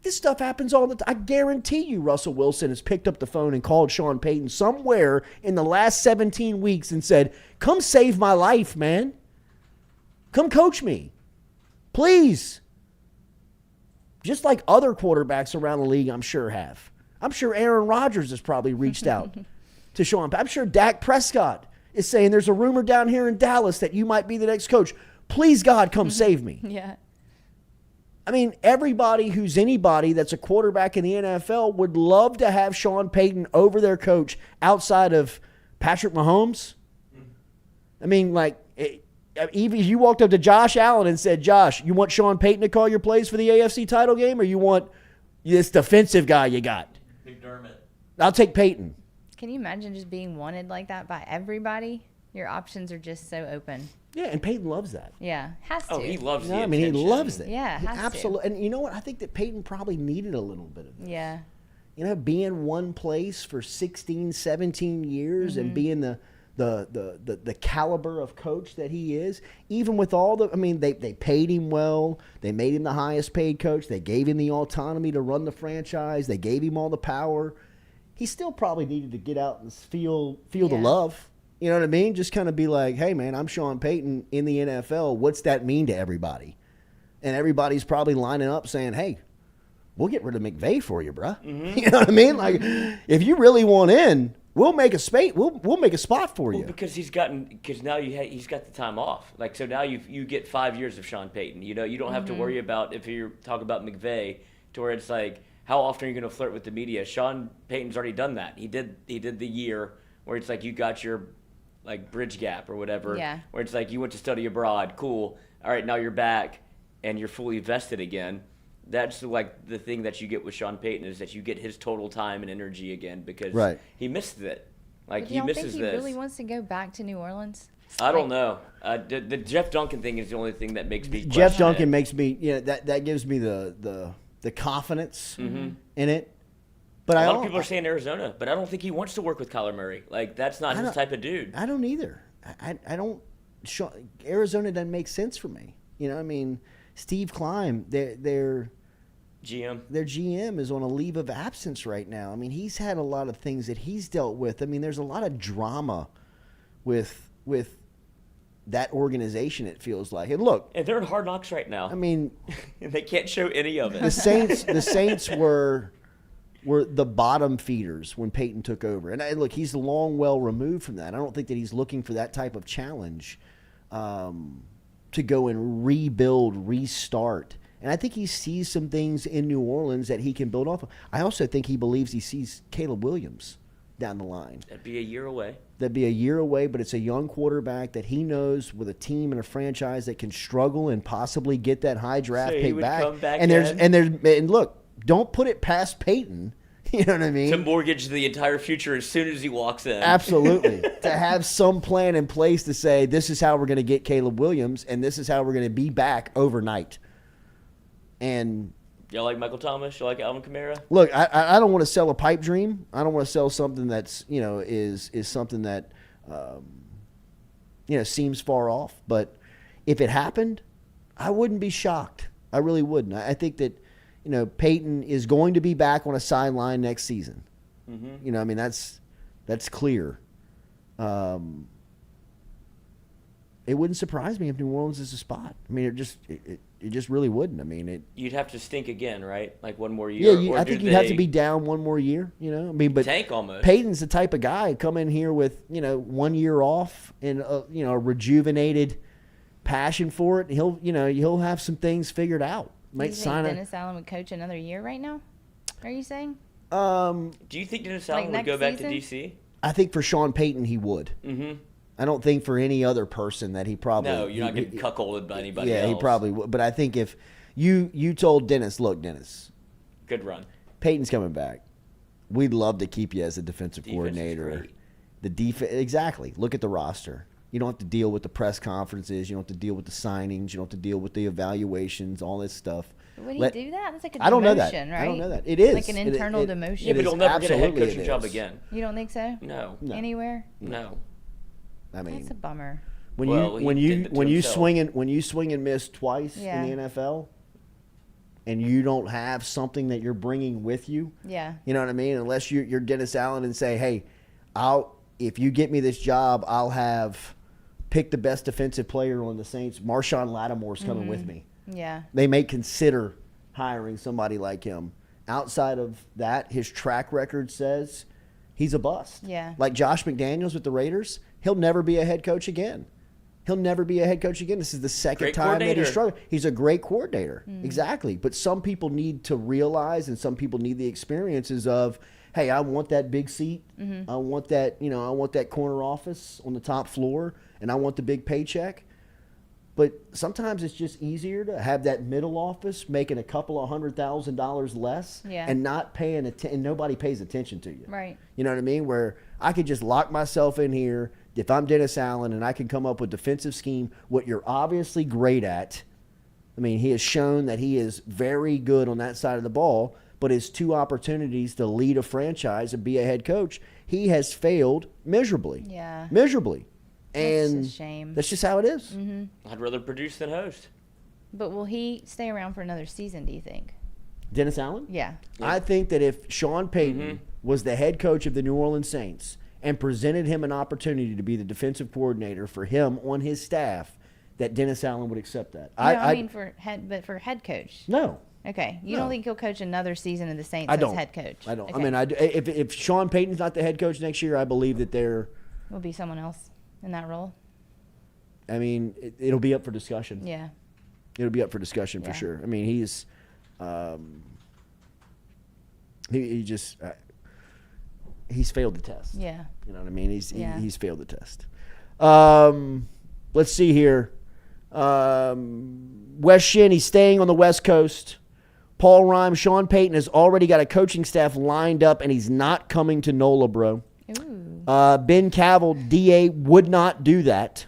this stuff happens all the time. I guarantee you Russell Wilson has picked up the phone and called Sean Payton somewhere in the last 17 weeks and said, come save my life, man. Come coach me. Please. Just like other quarterbacks around the league, I'm sure have. I'm sure Aaron Rodgers has probably reached out to Sean. I'm sure Dak Prescott is saying there's a rumor down here in Dallas that you might be the next coach. Please, God, come save me. Yeah. I mean, everybody who's anybody that's a quarterback in the NFL would love to have Sean Payton over their coach outside of Patrick Mahomes. I mean, like, even if you walked up to Josh Allen and said, Josh, you want Sean Payton to call your plays for the AFC title game, or you want this defensive guy you got? McDermott. I'll take Payton. Can you imagine just being wanted like that by everybody? Your options are just so open. Yeah, and Peyton loves that. Yeah, has to. Oh, he loves You know, the I mean, he attention. loves it. Yeah, has to. absolutely. And you know what? I think that Peyton probably needed a little bit of this. Yeah. You know, being one place for 16, 17 years and being the caliber of coach that he is, even with all the, I mean, they paid him well. They made him the highest paid coach. They gave him the autonomy to run the franchise. They gave him all the power. He still probably needed to get out and feel the love. You know what I mean? Just kind of be like, hey, man, I'm Sean Payton in the NFL. What's that mean to everybody? And everybody's probably lining up saying, hey, we'll get rid of McVay for you, bruh. You know what I mean? Like, if you really want in, we'll make a space. We'll make a spot for you. Well, because now he's got the time off. Like, so now you get 5 years of Sean Payton. You know, you don't have to worry about, if you're talking about McVay, to where it's like, how often are you going to flirt with the media? Sean Payton's already done that. He did the year where it's like you got your like bridge gap or whatever. Yeah. Where it's like you went to study abroad. Cool. All right, now you're back and you're fully vested again. That's like the thing that you get with Sean Payton, is that you get his total time and energy again, because he missed it. Like, But he you don't misses think he this. really wants to go back to New Orleans? I don't know. The Jeff Duncan thing is the only thing that makes me Jeff question Duncan it. makes me, that gives me the confidence in it. But A lot of people are saying Arizona, but I don't think he wants to work with Kyler Murray. Like, that's not his type of dude. I don't either. I don't. Arizona doesn't make sense for me. You know, I mean, Steve Klein, their GM is on a leave of absence right now. I mean, he's had a lot of things that he's dealt with. I mean, there's a lot of drama with that organization, it feels like. And look, And they're in Hard Knocks right now. I mean, and they can't show any of it. the Saints were the bottom feeders when Peyton took over. And look, he's long well removed from that. I don't think that he's looking for that type of challenge to go and rebuild, restart. And I think he sees some things in New Orleans that he can build off of. I also think he believes he sees Caleb Williams down the line. That'd be a year away. That'd be a year away, but it's a young quarterback that he knows with a team and a franchise that can struggle and possibly get that high draft So he pick would back. come back And look, don't put it past Peyton. You know what I mean? To mortgage the entire future as soon as he walks in. Absolutely. To have some plan in place to say, this is how we're going to get Caleb Williams, and this is how we're going to be back overnight. And Y'all like Michael Thomas? You like Alvin Kamara? Look, I don't want to sell a pipe dream. I don't want to sell something that's is something that seems far off. But if it happened, I wouldn't be shocked. I really wouldn't. I think that Peyton is going to be back on a sideline next season. Mm-hmm. I mean that's clear. It wouldn't surprise me if New Orleans is a spot. I mean, it just really wouldn't. I mean, you'd have to stink again, right? Like one more year. Yeah, I think you'd have to be down one more year. I mean, but tank almost. Peyton's the type of guy come in here with 1 year off and a rejuvenated passion for it. He'll have some things figured out. Do you think Dennis Allen would coach another year right now? Are you saying? Do you think Dennis Allen would go back to DC? I think for Sean Payton he would. Mm-hmm. I don't think for any other person that he probably. No, you're not getting cuckolded by anybody else. Yeah, he probably would. But I think if you told Dennis, look, Dennis, good run. Peyton's coming back. We'd love to keep you as a defensive coordinator. The defense, exactly. Look at the roster. You don't have to deal with the press conferences. You don't have to deal with the signings. You don't have to deal with the evaluations, all this stuff. Would he do that? That's like a demotion, I don't know that. right? I don't know that. It is. Like an internal demotion. Yeah, but he'll never get a head coaching job again. You don't think so? No. Anywhere? No. I mean, that's a bummer. When you swing and miss twice in the NFL, and you don't have something that you're bringing with you, you know what I mean. Unless you're Dennis Allen and say, hey, if you get me this job, I'll have picked the best defensive player on the Saints. Marshawn Lattimore's coming with me. Yeah, they may consider hiring somebody like him. Outside of that, his track record says he's a bust. Yeah, like Josh McDaniels with the Raiders. He'll never be a head coach again. This is the second time that he's struggled. He's a great coordinator. Exactly. But some people need to realize, and some people need the experiences of, hey, I want that big seat. I want that, I want that corner office on the top floor, and I want the big paycheck. But sometimes it's just easier to have that middle office making a couple of $100,000 less and not paying and nobody pays attention to you. Right. You know what I mean? Where I could just lock myself in here if I'm Dennis Allen and I can come up with defensive scheme, what you're obviously great at. I mean, he has shown that he is very good on that side of the ball, but his two opportunities to lead a franchise and be a head coach, he has failed miserably. Yeah. Miserably. And that's a shame. That's just how it is. Mm-hmm. I'd rather produce than host. But will he stay around for another season, do you think? Dennis Allen? Yeah. I think that if Sean Payton was the head coach of the New Orleans Saints and presented him an opportunity to be the defensive coordinator for him on his staff, that Dennis Allen would accept that. For head coach. No. Okay. You don't think he'll coach another season of the Saints as head coach? I don't. Okay. I mean, if Sean Payton's not the head coach next year, I believe that will be someone else in that role. I mean, it'll be up for discussion. Yeah. It'll be up for discussion for sure. I mean, he's he's failed the test. Yeah. You know what I mean? He's failed the test. Let's see here. Wes Shin, he's staying on the West Coast. Paul Rhyme, Sean Payton has already got a coaching staff lined up, and he's not coming to NOLA, bro. Ooh. Ben Cavill, DA, would not do that.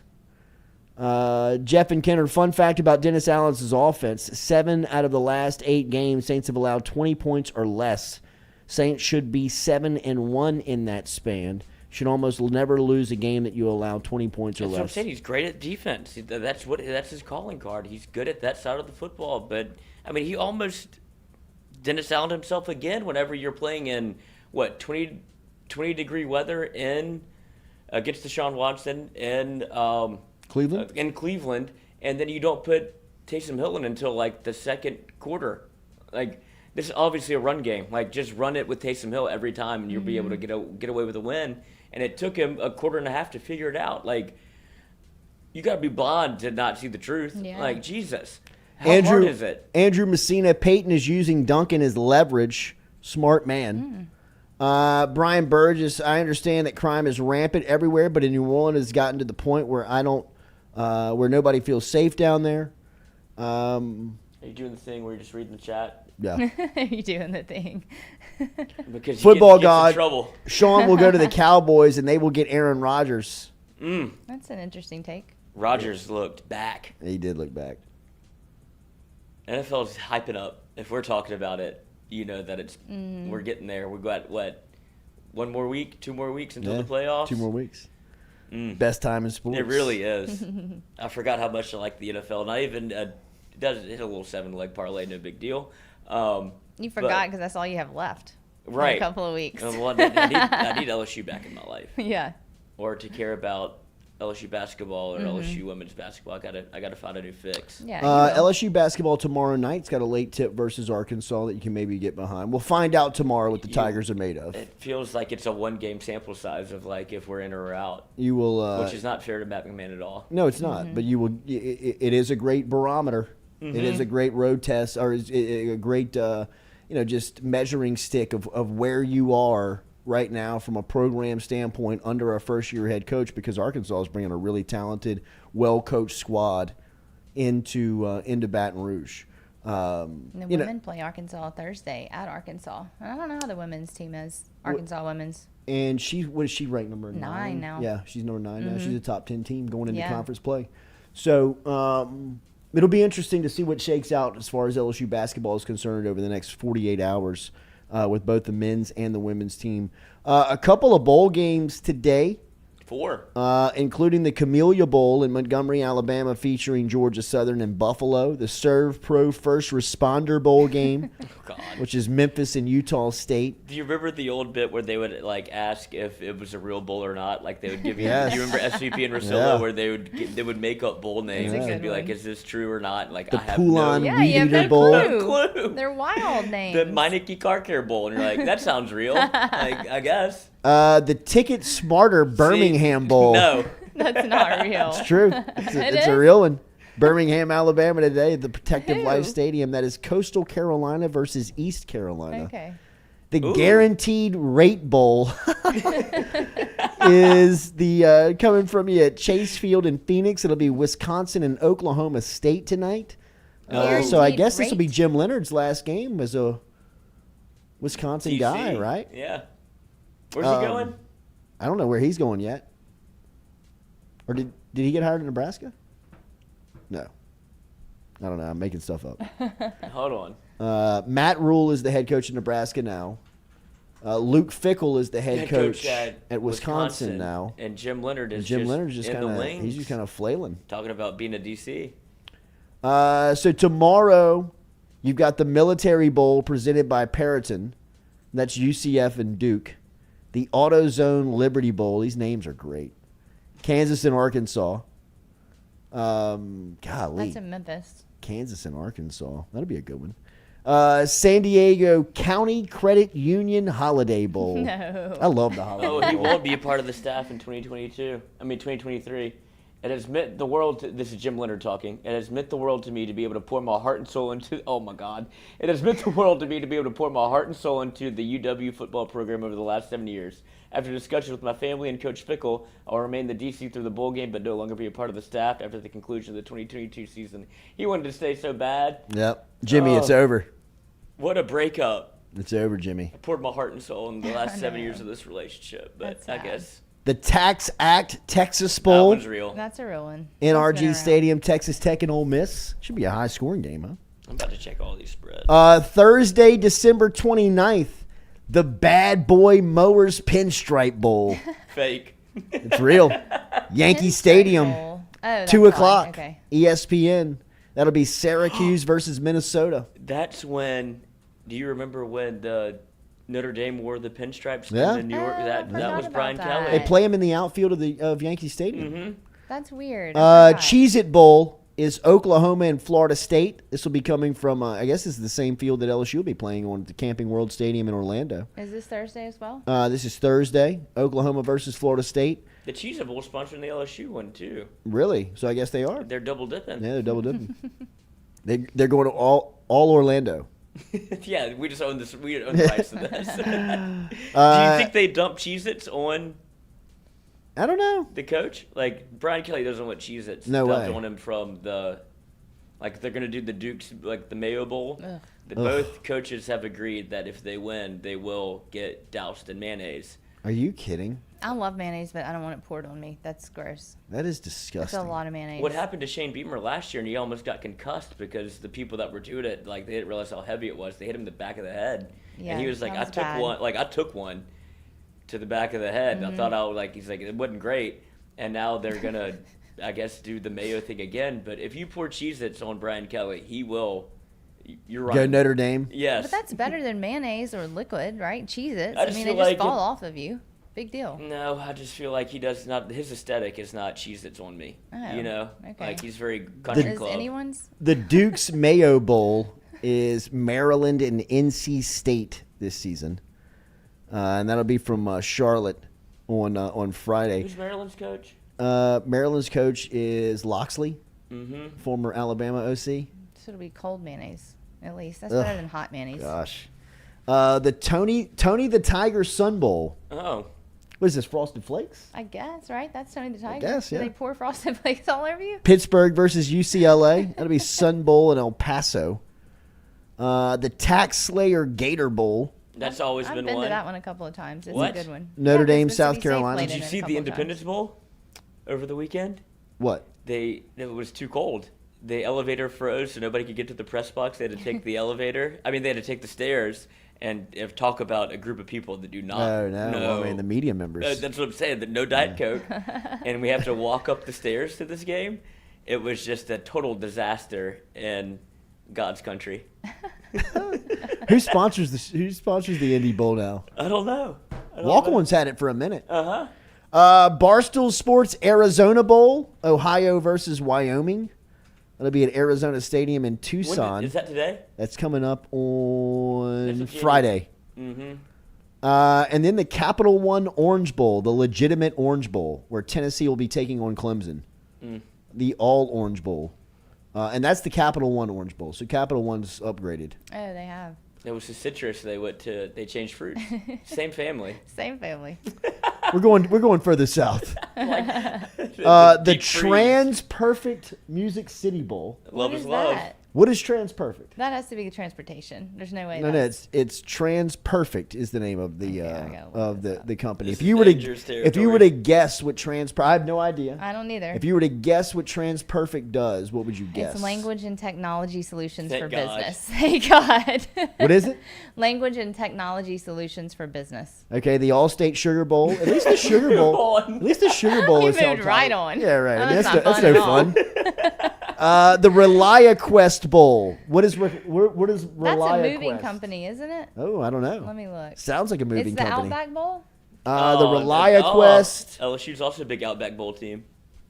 Jeff and Kennard, fun fact about Dennis Allen's offense. 7 out of the last 8 games, Saints have allowed 20 points or less. Saints should be 7-1 in that span. Should almost never lose a game that you allow 20 points or less. That's what I'm saying. He's great at defense. That's his calling card. He's good at that side of the football. But, I mean, he almost Dennis Allen himself again whenever you're playing in, 20-degree weather against Deshaun Watson in Cleveland? In Cleveland, and then you don't put Taysom Hill in until, the second quarter. This is obviously a run game. Just run it with Taysom Hill every time, and you'll be able to get away with a win. And it took him a quarter and a half to figure it out. You got to be blind to not see the truth. Yeah. Jesus. How hard is it? Andrew Messina, Peyton is using Duncan as leverage. Smart man. Brian Burgess, I understand that crime is rampant everywhere, but in New Orleans has gotten to the point where where nobody feels safe down there. Are you doing the thing where you're just reading the chat? Yeah. Are you doing the thing? Because Football you get God, in trouble. Sean will go to the Cowboys and they will get Aaron Rodgers. That's an interesting take. Rodgers looked back. He did look back. NFL is hyping up if we're talking about it, you know that it's we're getting there. We've got, what, 1 more week, 2 more weeks until the playoffs? 2 more weeks. Best time in sports. It really is. I forgot how much I like the NFL. Not even it does hit a little 7-leg parlay, no big deal. You forgot because that's all you have left. Right. In a couple of weeks. Well, I need LSU back in my life. Yeah. Or to care about LSU basketball or LSU women's basketball. I gotta find a new fix. Yeah. LSU basketball tomorrow night's got a late tip versus Arkansas that you can maybe get behind. We'll find out tomorrow what the Tigers are made of. It feels like it's a 1-game sample size of like if we're in or out. You will, which is not fair to Matt McMahon at all. No, it's not. But you will. It is a great barometer. It is a great road test, or a great, just measuring stick of where you are right now from a program standpoint under a first-year head coach, because Arkansas is bringing a really talented, well-coached squad into Baton Rouge. The women play Arkansas Thursday at Arkansas. I don't know how the women's team is. Arkansas women's. And what is she ranked, number 9 now? Yeah, she's number 9 now. She's a top 10 team going into conference play. So it'll be interesting to see what shakes out as far as LSU basketball is concerned over the next 48 hours with both the men's and the women's team. A couple of bowl games today. 4. Including the Camellia Bowl in Montgomery, Alabama, featuring Georgia Southern and Buffalo. The Serve Pro First Responder Bowl game, which is Memphis and Utah State. Do you remember the old bit where they would like ask if it was a real bowl or not? Like they would give you. Yes. Do you remember SVP and Rosillo where they would make up bowl names and be like, "Is this true or not?" Like The I have Poulon no. Weed Eater Bowl. Clue. They're wild names. The Meineke Car Care Bowl, and you're like, that sounds real. Like, I guess. The Ticket Smarter Birmingham Bowl. No. That's not real. It's true. It's a real one. Birmingham, Alabama today at the Protective Life Stadium. That is Coastal Carolina versus East Carolina. Okay. The Guaranteed Rate Bowl is the coming from you at Chase Field in Phoenix. It'll be Wisconsin and Oklahoma State tonight. So I guess this will be Jim Leonard's last game as a Wisconsin DC. guy, right? Yeah. Where's he going? I don't know where he's going yet. Or did he get hired in Nebraska? No. I don't know. I'm making stuff up. Hold on. Matt Rule is the head coach in Nebraska now. Luke Fickell is the head coach at Wisconsin now. And Jim Leonard is just in kind the of wings. he's just kind of flailing. Talking about being a DC. So tomorrow you've got the Military Bowl presented by Periton. That's UCF and Duke. The AutoZone Liberty Bowl. These names are great. Kansas and Arkansas. Golly. That's in Memphis. Kansas and Arkansas. That'll be a good one. San Diego County Credit Union Holiday Bowl. No. I love the Holiday Bowl. Oh, he won't be a part of the staff in 2023. It has meant the world to, this is Jim Leonard talking. It has meant the world to me to be able to pour my heart and soul into, oh my God. It has meant the world to me to be able to pour my heart and soul into the UW football program over the last 7 years. After discussions with my family and Coach Fickell, I'll remain the DC through the bowl game, but no longer be a part of the staff after the conclusion of the 2022 season. He wanted to stay so bad. Yep. Jimmy, it's over. What a breakup. It's over, Jimmy. I poured my heart and soul in the last 7 years of this relationship, but I guess. The Tax Act Texas That Bowl. one's real. That's a real one. NRG Stadium, Texas Tech and Ole Miss. Should be a high-scoring game, huh? I'm about to check all these spreads. Thursday, December 29th, the Bad Boy Mowers Pinstripe Bowl. Fake. It's real. Yankee Stadium, Oh, that's 2 o'clock, Okay. ESPN. That'll be Syracuse versus Minnesota. That's when, do you remember when the Notre Dame wore the pinstripes Yeah. in New York? That forgot was about Brian that. Kelly. They play him in the outfield of Yankee Stadium. Mm-hmm. That's weird. I forgot. Cheez-It Bowl is Oklahoma and Florida State. This will be coming from, I guess this is the same field that LSU will be playing on at the Camping World Stadium in Orlando. Is this Thursday as well? This is Thursday, Oklahoma versus Florida State. The Cheez-It Bowl sponsoring the LSU one, too. Really? So I guess they are. They're double dipping. Yeah, they're double dipping. They're going to all Orlando. Yeah, we just own this. We own the rights to this. Do you think they dump Cheez-Its on I don't know. the coach? Like, Brian Kelly doesn't want Cheez-Its No dumped way. on him from the, like, they're going to do the Dukes, like, the Mayo Bowl. Ugh. Both coaches have agreed that if they win, they will get doused in mayonnaise. Are you kidding? I love mayonnaise, but I don't want it poured on me. That's gross. That is That's disgusting. a lot of mayonnaise. What happened to Shane Beamer last year, and he almost got concussed because the people that were doing it, like, they didn't realize how heavy it was. They hit him in the back of the head. Yeah, and he was like, that was bad. I took one to the back of the head. And I thought he's like, it wasn't great. And now they're going to, I guess, do the mayo thing again. But if you pour Cheez-Its on Brian Kelly, he will. You're right. Go Notre Dame. Yes. But that's better than mayonnaise or liquid, right? Cheez-Its. I I just mean, feel they just like fall off of you. Big deal. No, I just feel like he does not. His aesthetic is not Cheez-Its on me. Oh, you know, okay. like he's very country Is club. anyone's? The Duke's Mayo Bowl is Maryland and NC State this season, and that'll be from Charlotte on Friday. Who's Maryland's coach? Maryland's coach is Loxley, former Alabama OC. So it'll be cold mayonnaise, at least. That's better than hot mayonnaise. Gosh, the Tony the Tiger Sun Bowl. Oh, What is this, Frosted Flakes? I guess, right? That's Tony the Tiger. guess, yeah. Do they pour Frosted Flakes all over you? Pittsburgh versus UCLA. That'll be Sun Bowl in El Paso. The Tax Slayer Gator Bowl. that's always I've been been one. to that one a couple of times. It's What? a good one. Notre Dame, Mississippi South State Carolina. played Did you in it a see the couple of Independence times. Bowl over the weekend? What? It was too cold. The elevator froze, so nobody could get to the press box. They had to take the elevator. I mean, they had to take the stairs and talk about a group of people that do not. No. know. I mean, the media members. That's what I'm saying. No Diet Coke, and we have to walk up the stairs to this game. It was just a total disaster in God's country. Who sponsors the Indy Bowl now? I don't know. Walk-On's had it for a minute. Uh-huh. Barstool Sports Arizona Bowl, Ohio versus Wyoming. That'll be at Arizona Stadium in Tucson. Is that today? That's coming up on That's a Friday. Mm-hmm. And then the Capital One Orange Bowl, the legitimate Orange Bowl, where Tennessee will be taking on Clemson. The All Orange Bowl. And that's the Capital One Orange Bowl. So Capital One's upgraded. Oh, they have. It was the citrus. They changed fruits. Same family. Same family. We're going further south. The Deep freeze. Trans Perfect Music City Bowl. Love What is is love. that? What is Trans Perfect? That has to be transportation. There's no way. No, that's... it's Trans Perfect is the name of the Okay, I gotta look of this up. the company. This If is you were to dangerous if you were to territory. guess what I have no idea. I don't either. If you were to guess what Trans Perfect does, what would you guess? It's language and technology solutions Thank for God. business. Thank God. What is it? Language and technology solutions for business. Okay, the All-State Sugar Bowl. At least the Sugar Bowl. on. At least the Sugar Bowl You is held moved right tight. on. Yeah, right. Oh, I mean, that's that's not no fun at fun. The Relia Quest Bowl. What is Relia That's a moving Quest? company, isn't it? Oh, I don't know. Let me look. Sounds like a moving It's the company. Outback Bowl? The Oh, Relia oh, Quest. LSU's also a big Outback Bowl team.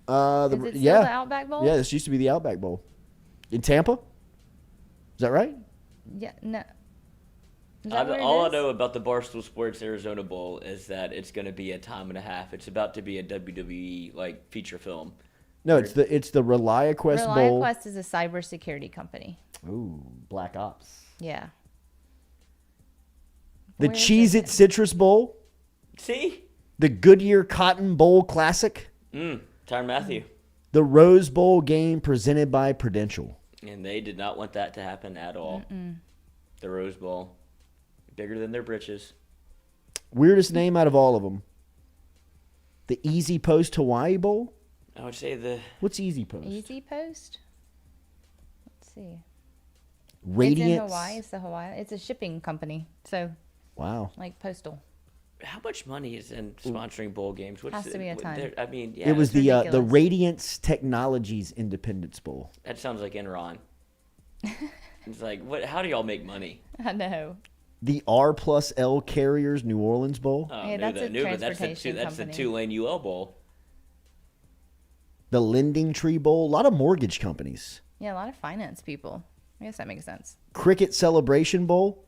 The, Is it still yeah. the Outback Bowl? Yeah, this used to be the Outback Bowl. In Tampa? Is that right? Yeah, no. Is that what it All I is? know about the Barstool Sports Arizona Bowl is that it's going to be a time and a half. It's about to be a WWE feature film. No, it's the Relia Quest Relia Bowl. Quest is a cybersecurity company. Ooh, Black Ops. Yeah. The Where is Cheez-It it? Citrus Bowl. See? The Goodyear Cotton Bowl Classic. Tyron Matthew. The Rose Bowl game presented by Prudential. And they did not want that to happen at all. The Rose Bowl. Bigger than their britches. Weirdest name out of all of them. The Easy Post Hawaii Bowl. I would say the... What's Easy Post? Easy Post? Let's see. Radiance. It's in Hawaii. It's the Hawaii. It's a shipping company. So, Wow. like postal. How much money is in sponsoring bowl games? What's Has to be a ton. I mean, yeah. It was it's the ridiculous. Radiance Technologies Independence Bowl. That sounds like Enron. It's like, what? How do y'all make money? I know. The R+L Carriers New Orleans Bowl. Oh, Hey, no, that's a but that's the transportation that's the company. Tulane UL Bowl. The Lending Tree Bowl. A lot of mortgage companies. Yeah, a lot of finance people. I guess that makes sense. Cricket Celebration Bowl.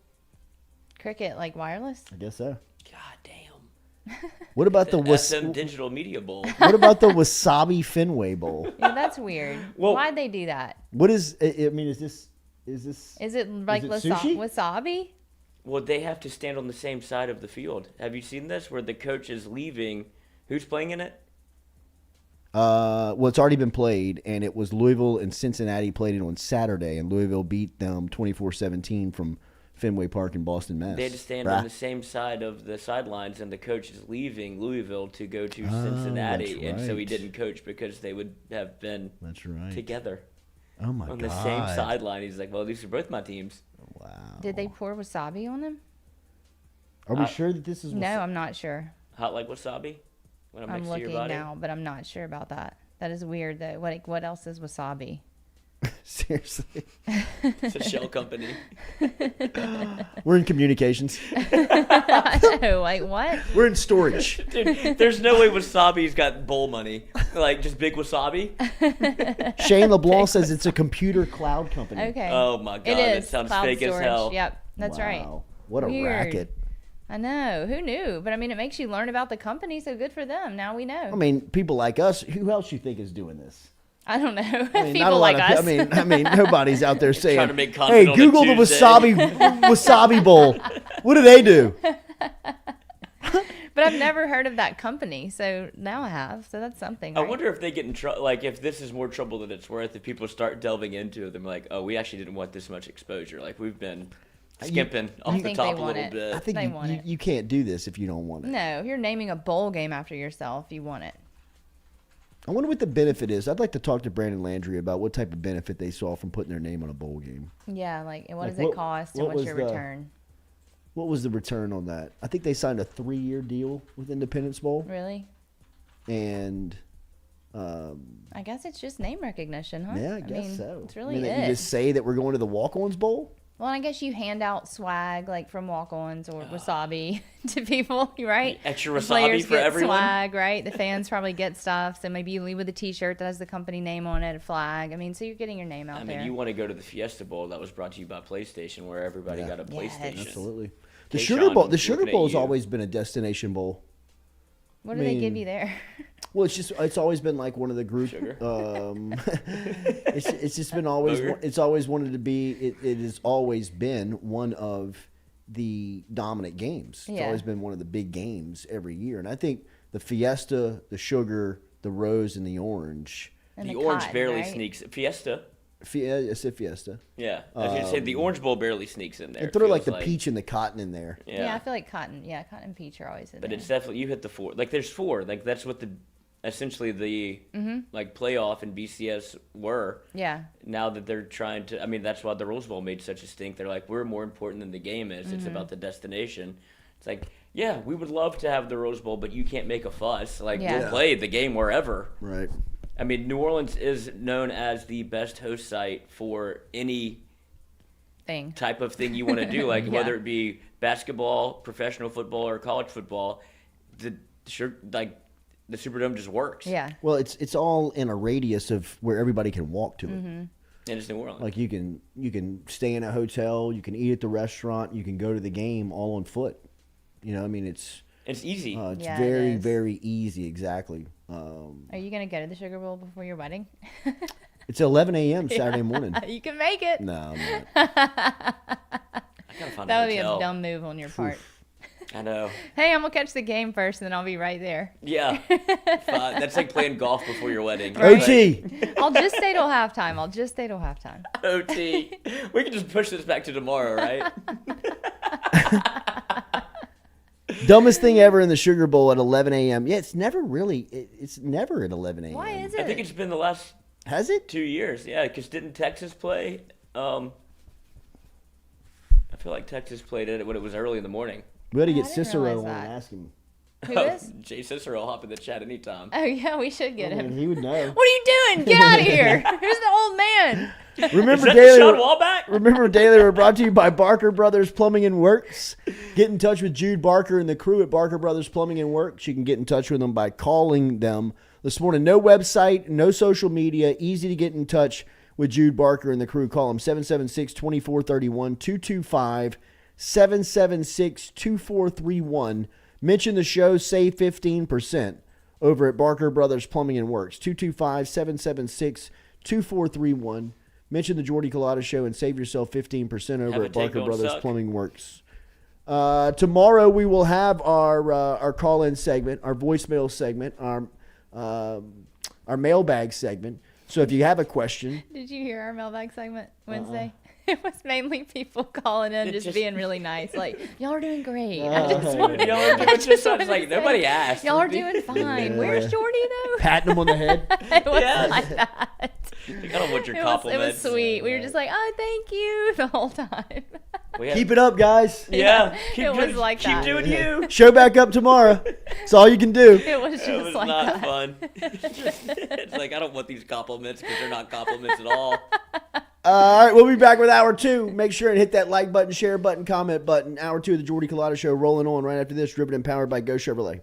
Cricket, like wireless? I guess so. God damn. What about the SM Digital Media Bowl. What about the Wasabi Fenway Bowl? Yeah, that's weird. Well- Why'd they do that? What is? I mean, is this? Is it like it sushi? wasabi? Well, they have to stand on the same side of the field. Have you seen this? Where the coach is leaving. Who's playing in it? Well, it's already been played, and it was Louisville and Cincinnati played it on Saturday, and Louisville beat them 24-17 from Fenway Park in Boston, Mass. They had to stand on the same side of the sidelines, and the coach is leaving Louisville to go to Cincinnati, that's and so he right. didn't coach because they would have been That's right. together Oh my on God. the same sideline. He's like, well, these are both my teams. Wow. Did they pour wasabi on them? Are we sure that this is? No, I'm not sure. Hot like wasabi when I'm I'm next to your looking body. now, but I'm not sure about that. That is weird. Though. What else is wasabi? Seriously. It's a shell company. We're in communications. No, like what? We're in storage. Dude, there's no way wasabi's got bowl money. Like, just big wasabi? Shane LeBlanc says it's a computer cloud company. Okay. Oh, my God. It is. That sounds Cloud fake storage. as hell. Yep, that's right. Wow. What a Weird. racket. I know. Who knew? But I mean, it makes you learn about the company, so good for them. Now we know. I mean, people like us, who else you think is doing this? I don't know. I mean, People not a like lot of, us. I mean, nobody's out there saying, Trying to make content "Hey, on a Google the Tuesday." wasabi bowl." What do they do? But I've never heard of that company, so now I have. So that's something. I Right? wonder if they get in trouble. Like, if this is more trouble than it's worth, if people start delving into it, they're like, oh, we actually didn't want this much exposure. Like, we've been skimping off the think top they a want little it. bit. I think They want it. you can't do this if you don't want it. No, if you're naming a bowl game after yourself, you want it. I wonder what the benefit is. I'd like to talk to Brandon Landry about what type of benefit they saw from putting their name on a bowl game. Yeah, like what Like, does it cost and what what's was your the- return? What was the return on that? I think they signed a 3-year deal with Independence Bowl, Really? and I guess it's just name recognition, huh? yeah, I guess mean, so. It's really I mean, it. you just say that we're going to the Walk-Ons Bowl. Well, I guess you hand out swag like from walk-ons or wasabi to people, right? Extra The wasabi players for get everyone? swag, right? The fans probably get stuff. So maybe you leave with a T-shirt that has the company name on it, a flag. I mean, so you're getting your name out I there. mean, you want to go to the Fiesta Bowl that was brought to you by PlayStation, where everybody Yeah. got a Yes. PlayStation. Absolutely. The Kayshawn Sugar Bowl. The was Sugar looking at Bowl's you. always been a destination bowl. What do they give mean, you there? Well, it's always been like one of the group. Sugar. It's just been always. Booger. It's always wanted to be. It has always been one of the dominant games. It's Yeah. always been one of the big games every year, and I think the Fiesta, the Sugar, the Rose, and the Orange. And The the orange cotton, barely right? sneaks. Fiesta. I said Fiesta. Yeah. I was going to say, the Orange Bowl barely sneaks in there. And it throw like feels the peach and the cotton in there. Yeah, I feel like cotton. Yeah, cotton and peach are always in But there. it's definitely, you hit the 4. Like, there's 4. Like, that's what essentially the, like, playoff and BCS were. Yeah. Now that they're trying to, I mean, that's why the Rose Bowl made such a stink. They're like, we're more important than the game is. It's about the destination. It's like, yeah, we would love to have the Rose Bowl, but you can't make a fuss. Like, Yeah. we'll play the game wherever. Right. I mean, New Orleans is known as the best host site for any Thing. type of thing you want to do, like Yeah. whether it be basketball, professional football, or college football. The Superdome just works. Yeah. Well, it's all in a radius of where everybody can walk to it. And it's New Orleans. Like you can stay in a hotel, you can eat at the restaurant, you can go to the game all on foot. You know, I mean, it's easy. it's Yeah, it very is. very easy. Exactly. Are you gonna go to the Sugar Bowl before your wedding? It's 11 a.m. Saturday morning. You can make it. No, I'm not. I gotta find That a would be a hotel. dumb move on your part. I know. Hey, I'm gonna catch the game first, and then I'll be right there. Yeah. That's like playing golf before your wedding. OT. I'll just stay till halftime. OT. We can just push this back to tomorrow, right? Dumbest thing ever in the Sugar Bowl at 11 a.m. Yeah, it's never really. It's never at 11 a.m. Why is it? I think it's been the last Has it? 2 years. Yeah, because didn't Texas play? I feel like Texas played it when it was early in the morning. We got to Oh, get I didn't Cicero realize on and that. ask him. Who is? Jay Cicero will hop in the chat anytime. Oh yeah, we should get I mean, him. he would know. What are you doing? Get out of here! Who's the old man? Remember Is that Deshaun Daily? Wallback? Remember Daily were brought to you by Barker Brothers Plumbing and Works. Get in touch with Jude Barker and the crew at Barker Brothers Plumbing and Works. You can get in touch with them by calling them this morning. No website, no social media. Easy to get in touch with Jude Barker and the crew. Call them 776-2431, 225-776-2431. Mention the show, save 15% over at Barker Brothers Plumbing and Works. 225-776-2431. Mention the Jordy Colada Show and save yourself 15% over Have a at take, Barker don't Brothers suck. Plumbing Works. Tomorrow we will have our call-in segment, our voicemail segment, our mailbag segment. So if you have a question, Did you hear our mailbag segment Wednesday? It was mainly people calling in, just being really nice. Like, y'all are doing great. Y'all are doing just it's like nobody asked. Y'all are doing fine. Where's Jordy, though? Patting him on the head. It was like that. I don't want your It compliments. was sweet. We were just like, oh, thank you the whole time. Keep it up, guys. Yeah. It was like that. Keep doing you. Show back up tomorrow. That's all you can do. It was just It was like not that. fun. It's like, I don't want these compliments because they're not compliments at all. All right, we'll be back with Hour 2. Make sure and hit that like button, share button, comment button. Hour 2 of the Jordy Colada Show rolling on right after this. Driven and powered by Go Chevrolet.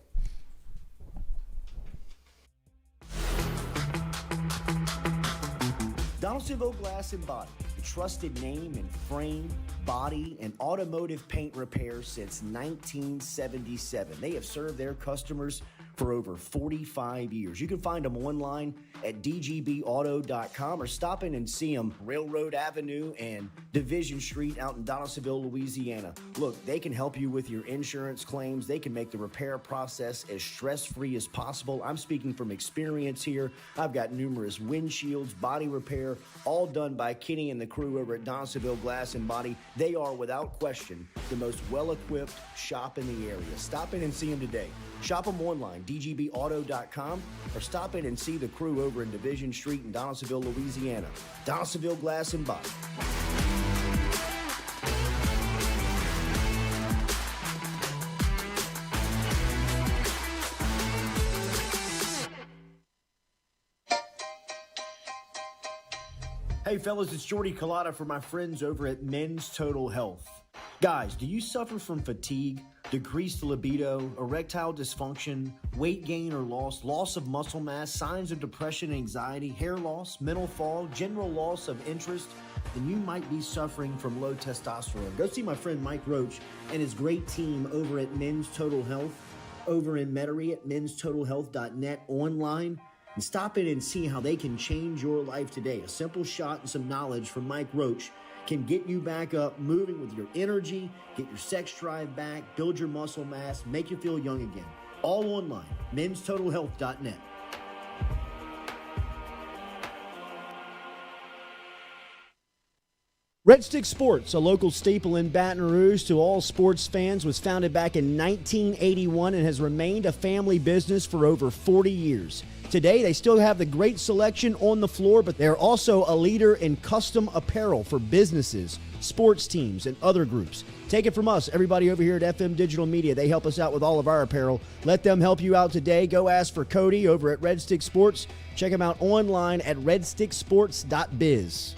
Donaldsonville Glass and Body, a trusted name in frame, body, and automotive paint repair since 1977. They have served their customers for over 45 years. You can find them online at dgbauto.com or stop in and see them Railroad Avenue and Division Street out in Donaldsonville, Louisiana. Look, they can help you with your insurance claims. They can make the repair process as stress-free as possible. I'm speaking from experience here. I've got numerous windshields, body repair, all done by Kenny and the crew over at Donaldsonville Glass and Body. They are, without question, the most well-equipped shop in the area. Stop in and see them today. Shop them online, dgbauto.com, or stop in and see the crew over in Division Street in Donaldsonville, Louisiana. Donaldsonville Glass and Body. Hey fellas, it's Jordy Culotta for my friends over at Men's Total Health. Guys, do you suffer from fatigue, decreased libido, erectile dysfunction, weight gain or loss of muscle mass, signs of depression, anxiety, hair loss, mental fog, general loss of interest? Then you might be suffering from low testosterone. Go see my friend Mike Roach and his great team over at Men's Total Health, over in Metairie at menstotalhealth.net online. And stop in and see how they can change your life today. A simple shot and some knowledge from Mike Roach can get you back up, moving with your energy, get your sex drive back, build your muscle mass, make you feel young again. All online, menstotalhealth.net. Red Stick Sports, a local staple in Baton Rouge to all sports fans, was founded back in 1981 and has remained a family business for over 40 years. Today, they still have the great selection on the floor, but they're also a leader in custom apparel for businesses, sports teams, and other groups. Take it from us, everybody over here at FM Digital Media. They help us out with all of our apparel. Let them help you out today. Go ask for Cody over at Red Stick Sports. Check him out online at redsticksports.biz.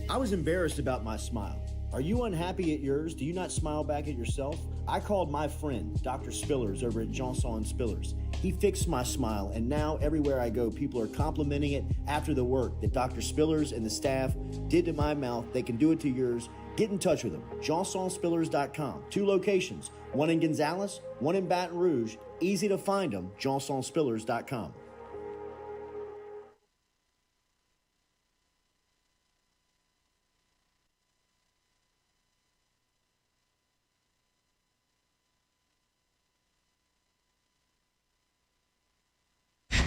I was embarrassed about my smile. Are you unhappy at yours? Do you not smile back at yourself? I called my friend, Dr. Spillers, over at Johnson Spillers. He fixed my smile, and now everywhere I go, people are complimenting it after the work that Dr. Spillers and the staff did to my mouth. They can do it to yours. Get in touch with them. JohnsonSpillers.com. 2 locations, one in Gonzales, one in Baton Rouge. Easy to find them, JohnsonSpillers.com.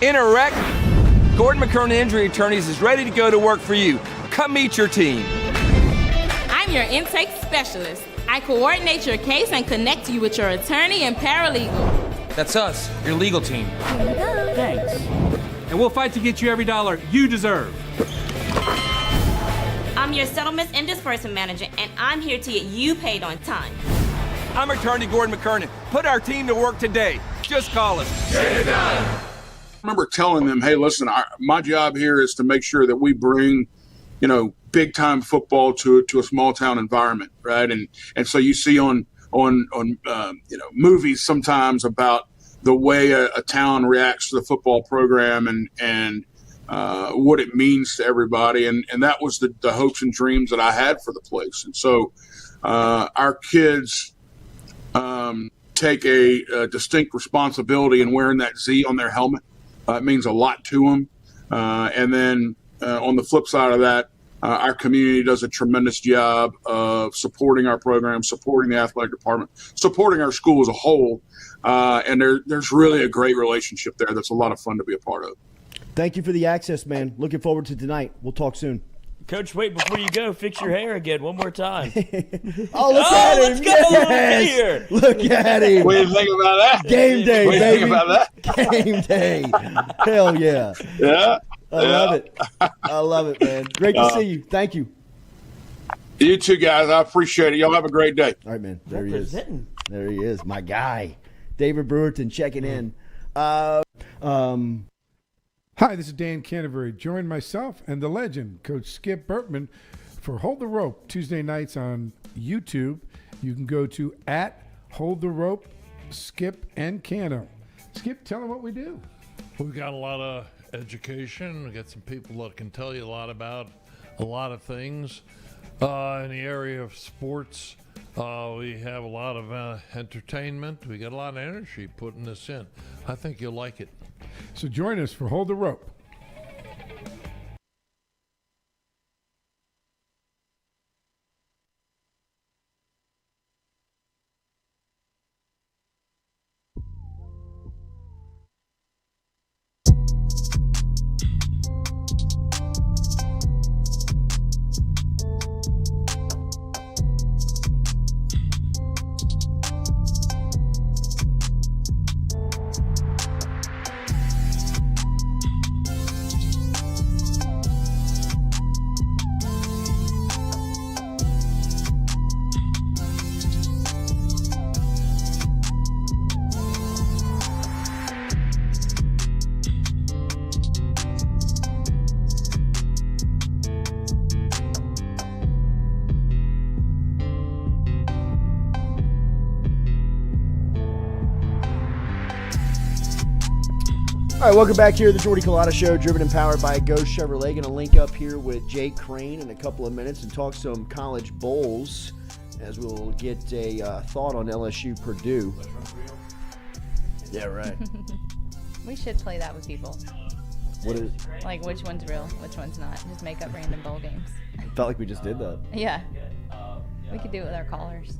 In a wreck, Gordon McKernan Injury Attorneys is ready to go to work for you. Come meet your team. I'm your intake specialist. I coordinate your case and connect you with your attorney and paralegal. That's us, your legal team. Here you go. Thanks. And we'll fight to get you every dollar you deserve. I'm your settlements and disbursement manager, and I'm here to get you paid on time. I'm attorney Gordon McKernan. Put our team to work today. Just call us. Get it done. I remember telling them, hey, listen, my job here is to make sure that we bring, big time football to a small town environment, right? And so you see on movies sometimes about the way a town reacts to the football program and what it means to everybody, and that was the hopes and dreams that I had for the place. And so our kids take a distinct responsibility in wearing that Z on their helmet. It means a lot to them. And then on the flip side of that, our community does a tremendous job of supporting our program, supporting the athletic department, supporting our school as a whole. And there's really a great relationship there that's a lot of fun to be a part of. Thank you for the access, man. Looking forward to tonight. We'll talk soon. Coach, wait, before you go, fix your hair again one more time. Oh, look at him. Let's go. Yes. Here. Look at him. What do you think about that? Game day, What do you baby. think about that? Game day. Hell yeah. Yeah. I love it. I love it, man. Great to see you. Thank you. You too, guys. I appreciate it. Y'all have a great day. All right, man. There he is. There he is. My guy. David Brewerton checking in. Hi, this is Dan Canterbury. Join myself and the legend, Coach Skip Burtman, for Hold the Rope Tuesday nights on YouTube. You can go to @Hold the Rope, Skip and Cano. Skip, tell them what we do. We've got a lot of education. We've got some people that can tell you a lot about a lot of things. In the area of sports, we have a lot of entertainment. We got a lot of energy putting this in. I think you'll like it. So join us for Hold the Rope. All right, welcome back here to the Jordy Colada Show, driven and powered by Ghost Chevrolet. Going to link up here with Jake Crain in a couple of minutes and talk some college bowls as we'll get a thought on LSU Purdue. Yeah, right. We should play that with people. What is? Like, which one's real, which one's not. Just make up random bowl games. Felt like we just did that. Yeah. We could do it with our callers.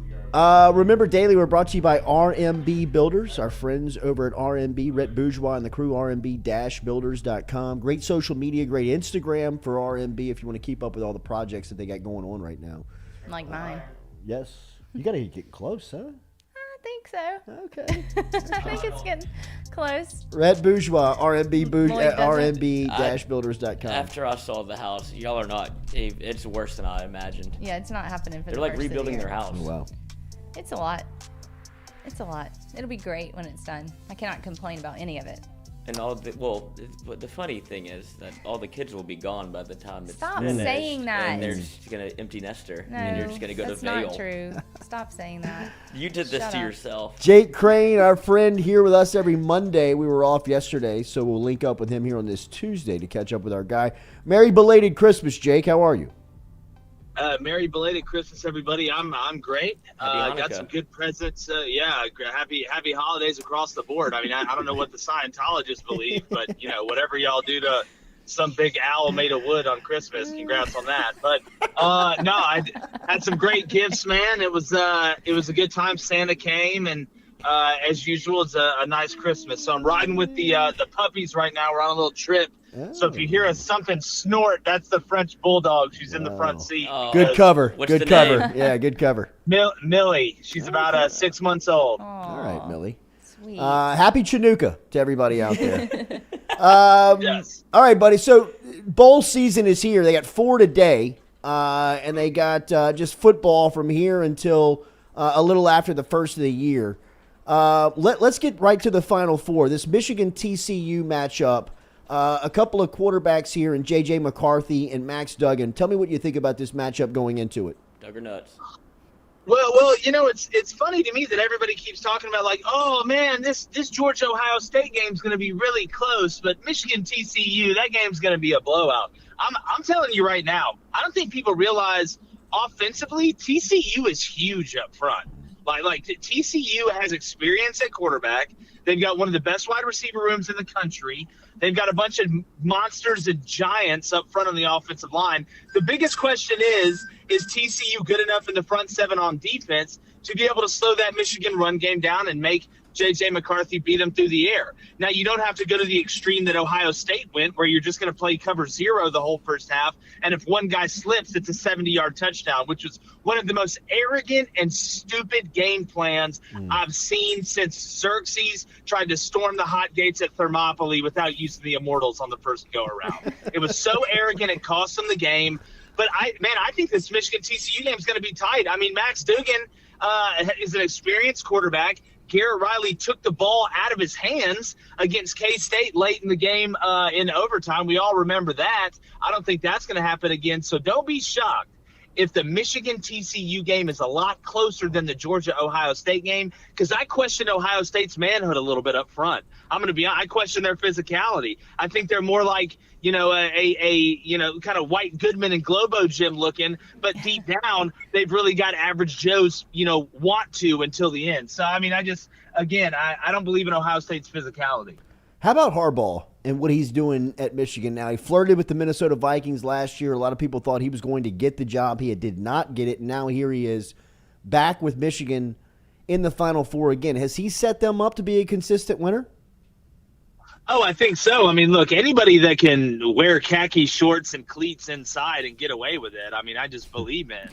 Remember, Daily, we're brought to you by RMB Builders, our friends over at RMB, Rhett Bourgeois and the crew, rmb-builders.com. Great social media, great Instagram for RMB if you want to keep up with all the projects that they got going on right now. Like mine. Yes. You got to get close, huh? I think so. Okay. I think it's getting close. Rhett Bourgeois, rmb-builders.com. After I saw the house, y'all are not. It's worse than I imagined. Yeah, it's not happening for They're the like first of the rebuilding year. their house. Oh, wow. It's a lot. It's a lot. It'll be great when it's done. I cannot complain about any of it. And the funny thing is that all the kids will be gone by the time it's Stop finished, saying that. and they're just gonna empty nester, No, and you're just gonna go to that's Vail. not true. Stop saying that. You did this Shut to up. yourself. Jake Crain, our friend here with us every Monday. We were off yesterday, so we'll link up with him here on this Tuesday to catch up with our guy. Merry belated Christmas, Jake. How are you? Merry belated Christmas, everybody. I'm great. Got some good presents. Happy holidays across the board. I mean, I don't know what the Scientologists believe, but whatever y'all do to some big owl made of wood on Christmas, congrats on that. But no, I had some great gifts, man. It was a good time. Santa came, and as usual, it's a nice Christmas. So I'm riding with the puppies right now. We're on a little trip. So if you hear something snort, that's the French bulldog. She's in the front seat. Good cover. What's Good the cover. name? Yeah, good cover. Millie. She's about 6 months old. All right, Millie. Sweet. Happy Chinooka to everybody out there. Yes. All right, buddy. So bowl season is here. They got 4 today, and they got just football from here until a little after the first of the year. Let's get right to the Final Four. This Michigan-TCU matchup. A couple of quarterbacks here in J.J. McCarthy and Max Duggan. Tell me what you think about this matchup going into it. Duggar nuts. Well, it's funny to me that everybody keeps talking about like, oh man, this Georgia Ohio State game's going to be really close, but Michigan TCU, that game's going to be a blowout. I'm telling you right now, I don't think people realize offensively TCU is huge up front. Like TCU has experience at quarterback. They've got one of the best wide receiver rooms in the country. They've got a bunch of monsters and giants up front on the offensive line. The biggest question is TCU good enough in the front seven on defense to be able to slow that Michigan run game down and make J.J. McCarthy beat them through the air. Now, you don't have to go to the extreme that Ohio State went, where you're just going to play cover zero the whole first half, and if one guy slips, it's a 70-yard touchdown, which was one of the most arrogant and stupid game plans I've seen since Xerxes tried to storm the hot gates at Thermopylae without using the Immortals on the first go-around. It was so arrogant, it cost them the game. But, I think this Michigan-TCU game is going to be tight. I mean, Max Duggan is an experienced quarterback. Garrett Riley took the ball out of his hands against K-State late in the game in overtime. We all remember that. I don't think that's going to happen again. So don't be shocked if the Michigan-TCU game is a lot closer than the Georgia-Ohio State game, because I question Ohio State's manhood a little bit up front. I'm going to be honest. I question their physicality. I think they're more like, kind of White Goodman and Globo Gym looking, but deep down, they've really got average Joe's, want to until the end. So, I don't believe in Ohio State's physicality. How about Harbaugh and what he's doing at Michigan now? He flirted with the Minnesota Vikings last year. A lot of people thought he was going to get the job. He did not get it. Now here he is back with Michigan in the Final Four again. Has he set them up to be a consistent winner? Oh, I think so. I mean, look, anybody that can wear khaki shorts and cleats inside and get away with it, I just believe in.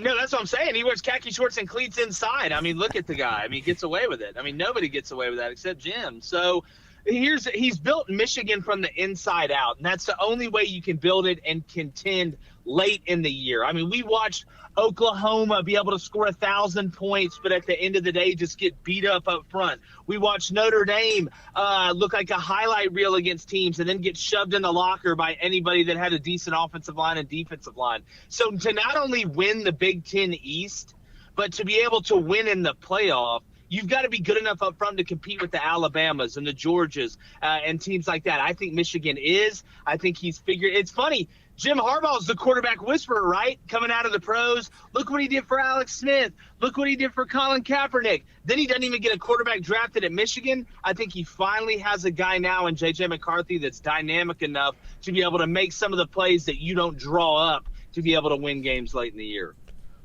No, that's what I'm saying. He wears khaki shorts and cleats inside. Look at the guy. He gets away with it. Nobody gets away with that except Jim. So he's built Michigan from the inside out, and that's the only way you can build it and contend late in the year. We watched Oklahoma be able to score 1,000 points, but at the end of the day, just get beat up front. We watched Notre Dame look like a highlight reel against teams and then get shoved in the locker by anybody that had a decent offensive line and defensive line. So to not only win the Big Ten East, but to be able to win in the playoff, you've got to be good enough up front to compete with the Alabamas and the Georgias and teams like that. I think Michigan is. I think he's figured. It's funny. Jim Harbaugh is the quarterback whisperer, right? Coming out of the pros. Look what he did for Alex Smith. Look what he did for Colin Kaepernick. Then he doesn't even get a quarterback drafted at Michigan. I think he finally has a guy now in J.J. McCarthy that's dynamic enough to be able to make some of the plays that you don't draw up to be able to win games late in the year.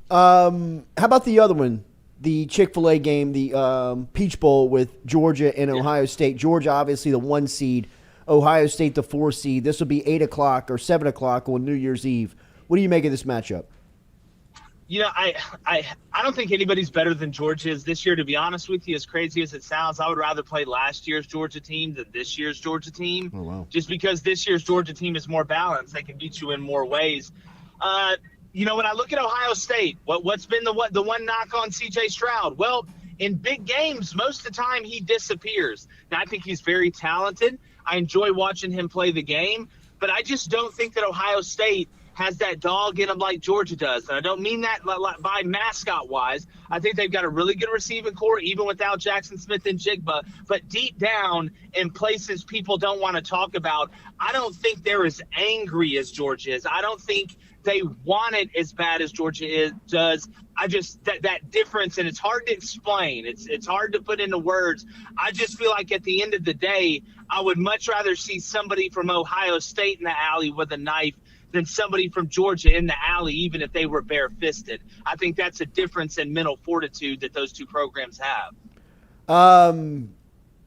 How about the other one? The Chick-fil-A game, the Peach Bowl with Georgia and Ohio State. Georgia, obviously, the 1 seed. Ohio State, the 4 seed. This will be 8 o'clock or 7 o'clock on New Year's Eve. What do you make of this matchup? I don't think anybody's better than Georgia is this year, to be honest with you. As crazy as it sounds, I would rather play last year's Georgia team than this year's Georgia team. Oh, wow. Just because this year's Georgia team is more balanced. They can beat you in more ways. When I look at Ohio State, what's been the one knock on C.J. Stroud? Well, in big games, most of the time he disappears. Now, I think he's very talented. I enjoy watching him play the game, but I just don't think that Ohio State has that dog in them like Georgia does. And I don't mean that by mascot-wise. I think they've got a really good receiving core, even without Jackson Smith and Jigba. But deep down, in places people don't want to talk about, I don't think they're as angry as Georgia is. I don't think they want it as bad as Georgia does. I just that difference, and it's hard to explain. It's hard to put into words. I just feel like at the end of the day, I would much rather see somebody from Ohio State in the alley with a knife than somebody from Georgia in the alley, even if they were bare-fisted. I think that's a difference in mental fortitude that those two programs have.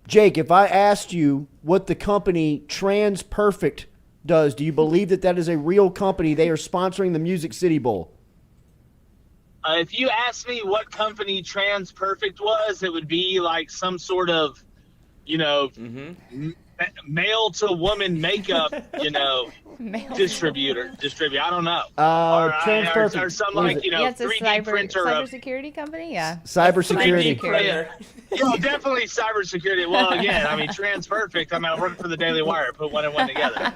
Jake, if I asked you what the company Trans Perfect does, do you believe that is a real company? They are sponsoring the Music City Bowl. If you asked me what company Trans Perfect was, it would be like some sort of, male to woman makeup, distributor. I don't know. Trans Perfect. Or some like, it's a 3D printer. Cybersecurity company, yeah. Cybersecurity. Definitely cybersecurity. Well, again, Trans Perfect. I work for the Daily Wire. Put one and one together.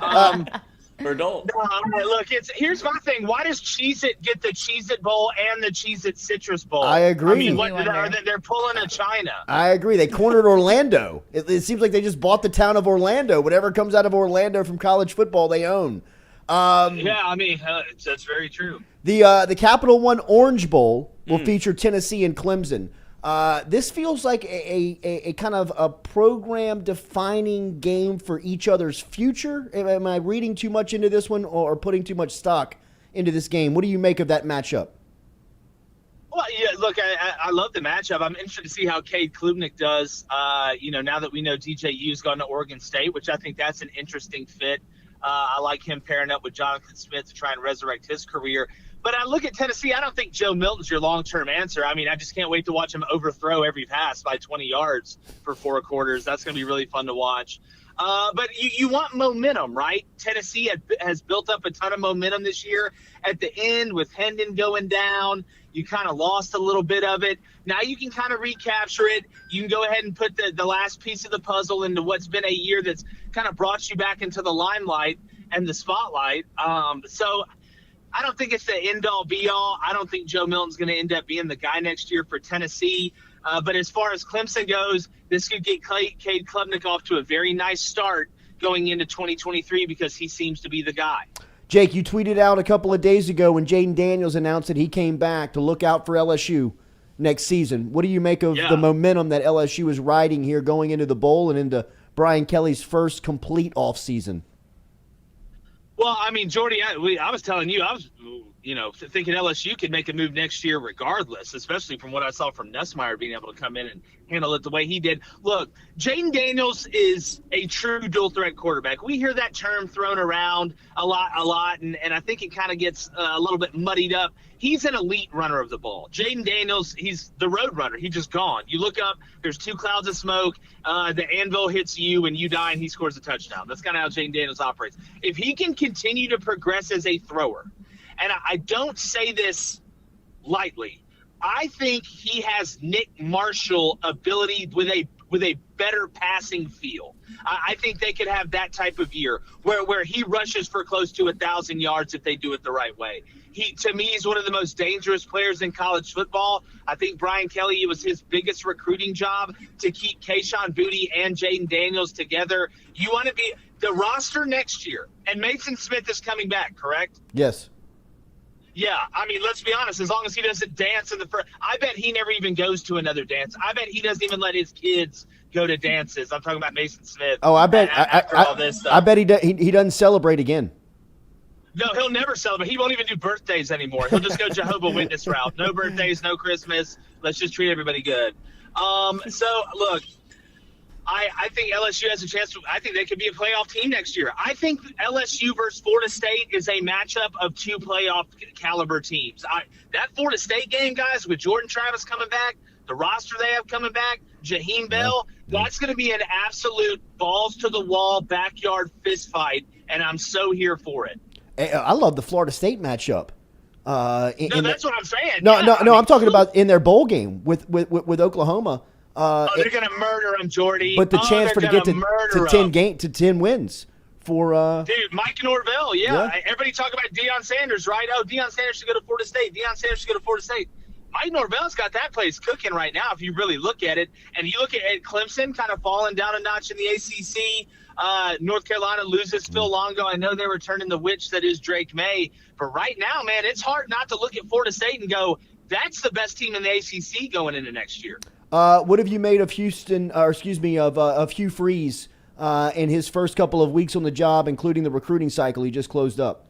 For adults. Look, here's my thing. Why does Cheez-It get the Cheez-It Bowl and the Cheez-It Citrus Bowl? I agree. They're pulling a China. I agree. They cornered Orlando. It seems like they just bought the town of Orlando. Whatever comes out of Orlando from college football, they own. That's very true. The Capital One Orange Bowl will feature Tennessee and Clemson. This feels like a kind of a program-defining game for each other's future. Am I reading too much into this one or putting too much stock into this game? What do you make of that matchup? Well, yeah, look, I love the matchup. I'm interested to see how Cade Klubnik does, now that we know DJU's gone to Oregon State, which I think that's an interesting fit. I like him pairing up with Jonathan Smith to try and resurrect his career. But I look at Tennessee, I don't think Joe Milton's your long-term answer. I mean, I just can't wait to watch him overthrow every pass by 20 yards for 4 quarters. That's going to be really fun to watch. But you want momentum, right? Tennessee has built up a ton of momentum this year. At the end, with Hendon going down, you kind of lost a little bit of it. Now you can kind of recapture it. You can go ahead and put the last piece of the puzzle into what's been a year that's kind of brought you back into the limelight and the spotlight. So I don't think it's the end-all, be-all. I don't think Joe Milton's going to end up being the guy next year for Tennessee. But as far as Clemson goes, this could get Cade Klubnik off to a very nice start going into 2023 because he seems to be the guy. Jake, you tweeted out a couple of days ago when Jaden Daniels announced that he came back to look out for LSU next season. What do you make of the momentum that LSU is riding here going into the bowl and into Brian Kelly's first complete offseason? Well, I mean, Jordy, I was telling you, I was thinking LSU could make a move next year regardless, especially from what I saw from Nussmeier being able to come in and handle it the way he did. Look, Jaden Daniels is a true dual-threat quarterback. We hear that term thrown around a lot, and I think it kind of gets a little bit muddied up. He's an elite runner of the ball. Jaden Daniels, he's the road runner. He's just gone. You look up, there's 2 clouds of smoke, the anvil hits you, and you die, and he scores a touchdown. That's kind of how Jaden Daniels operates. If he can continue to progress as a thrower, and I don't say this lightly, I think he has Nick Marshall ability with a better passing feel. I think they could have that type of year where he rushes for close to 1,000 yards if they do it the right way. To me, he's one of the most dangerous players in college football. I think Brian Kelly, it was his biggest recruiting job to keep Kayshon Boutte and Jaden Daniels together. You want to be the roster next year, and Mason Smith is coming back, correct? Yes. Yeah, I mean, let's be honest. As long as he doesn't dance in the first, I bet he never even goes to another dance. I bet he doesn't even let his kids go to dances. I'm talking about Mason Smith. Oh, I bet. All this stuff. I bet he doesn't celebrate again. No, he'll never celebrate. He won't even do birthdays anymore. He'll just go Jehovah's Witness route. No birthdays, no Christmas. Let's just treat everybody good. So look, I think LSU has a chance. I think they could be a playoff team next year. I think LSU versus Florida State is a matchup of 2 playoff caliber teams. That Florida State game, guys, with Jordan Travis coming back, the roster they have coming back, Jaheim Bell, that's going to be an absolute balls-to-the-wall backyard fist fight, and I'm so here for it. I love the Florida State matchup. That's what I'm saying. No, I'm talking about in their bowl game with Oklahoma. They're going to murder him, Jordy. But the chance for to get to 10 wins for dude, Mike Norvell. Yeah. Everybody talk about Deion Sanders, right? Oh, Deion Sanders should go to Florida State. Deion Sanders should go to Florida State. Mike Norvell's got that place cooking right now if you really look at it. And you look at Clemson kind of falling down a notch in the ACC. North Carolina loses Phil Longo. I know they're returning the witch that is Drake May. But right now, man, it's hard not to look at Florida State and go, that's the best team in the ACC going into next year. What have you made of of Hugh Freeze in his first couple of weeks on the job, including the recruiting cycle he just closed up?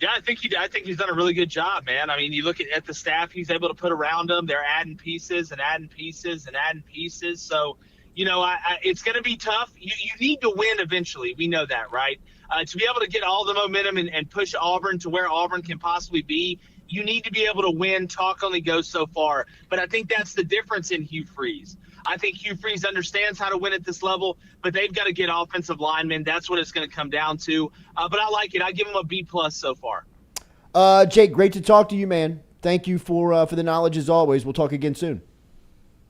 Yeah, I think he's done a really good job, man. I mean, you look at the staff he's able to put around them. They're adding pieces and adding pieces and adding pieces. So, it's going to be tough. You need to win eventually. We know that, right? To be able to get all the momentum and push Auburn to where Auburn can possibly be, you need to be able to win. Talk only goes so far. But I think that's the difference in Hugh Freeze. I think Hugh Freeze understands how to win at this level, but they've got to get offensive linemen. That's what it's going to come down to. But I like it. I give him a B+ so far. Jake, great to talk to you, man. Thank you for the knowledge as always. We'll talk again soon.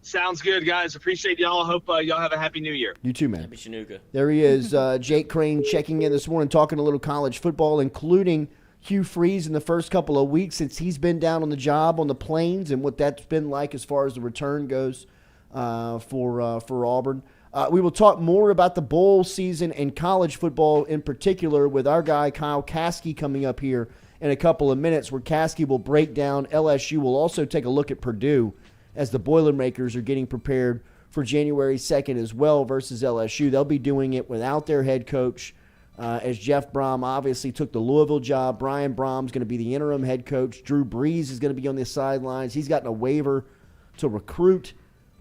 Sounds good, guys. Appreciate y'all. Hope y'all have a happy New Year. You too, man. Happy Chinooka. There he is, Jake Crain, checking in this morning, talking a little college football, including Hugh Freeze in the first couple of weeks since he's been down on the job on the Plains and what that's been like as far as the return goes for Auburn. We will talk more about the bowl season and college football in particular with our guy Kyle Caskey coming up here in a couple of minutes, where Caskey will break down LSU. We'll also take a look at Purdue as the Boilermakers are getting prepared for January 2nd as well versus LSU. They'll be doing it without their head coach as Jeff Brom obviously took the Louisville job. Brian Brom's going to be the interim head coach. Drew Brees is going to be on the sidelines. He's gotten a waiver to recruit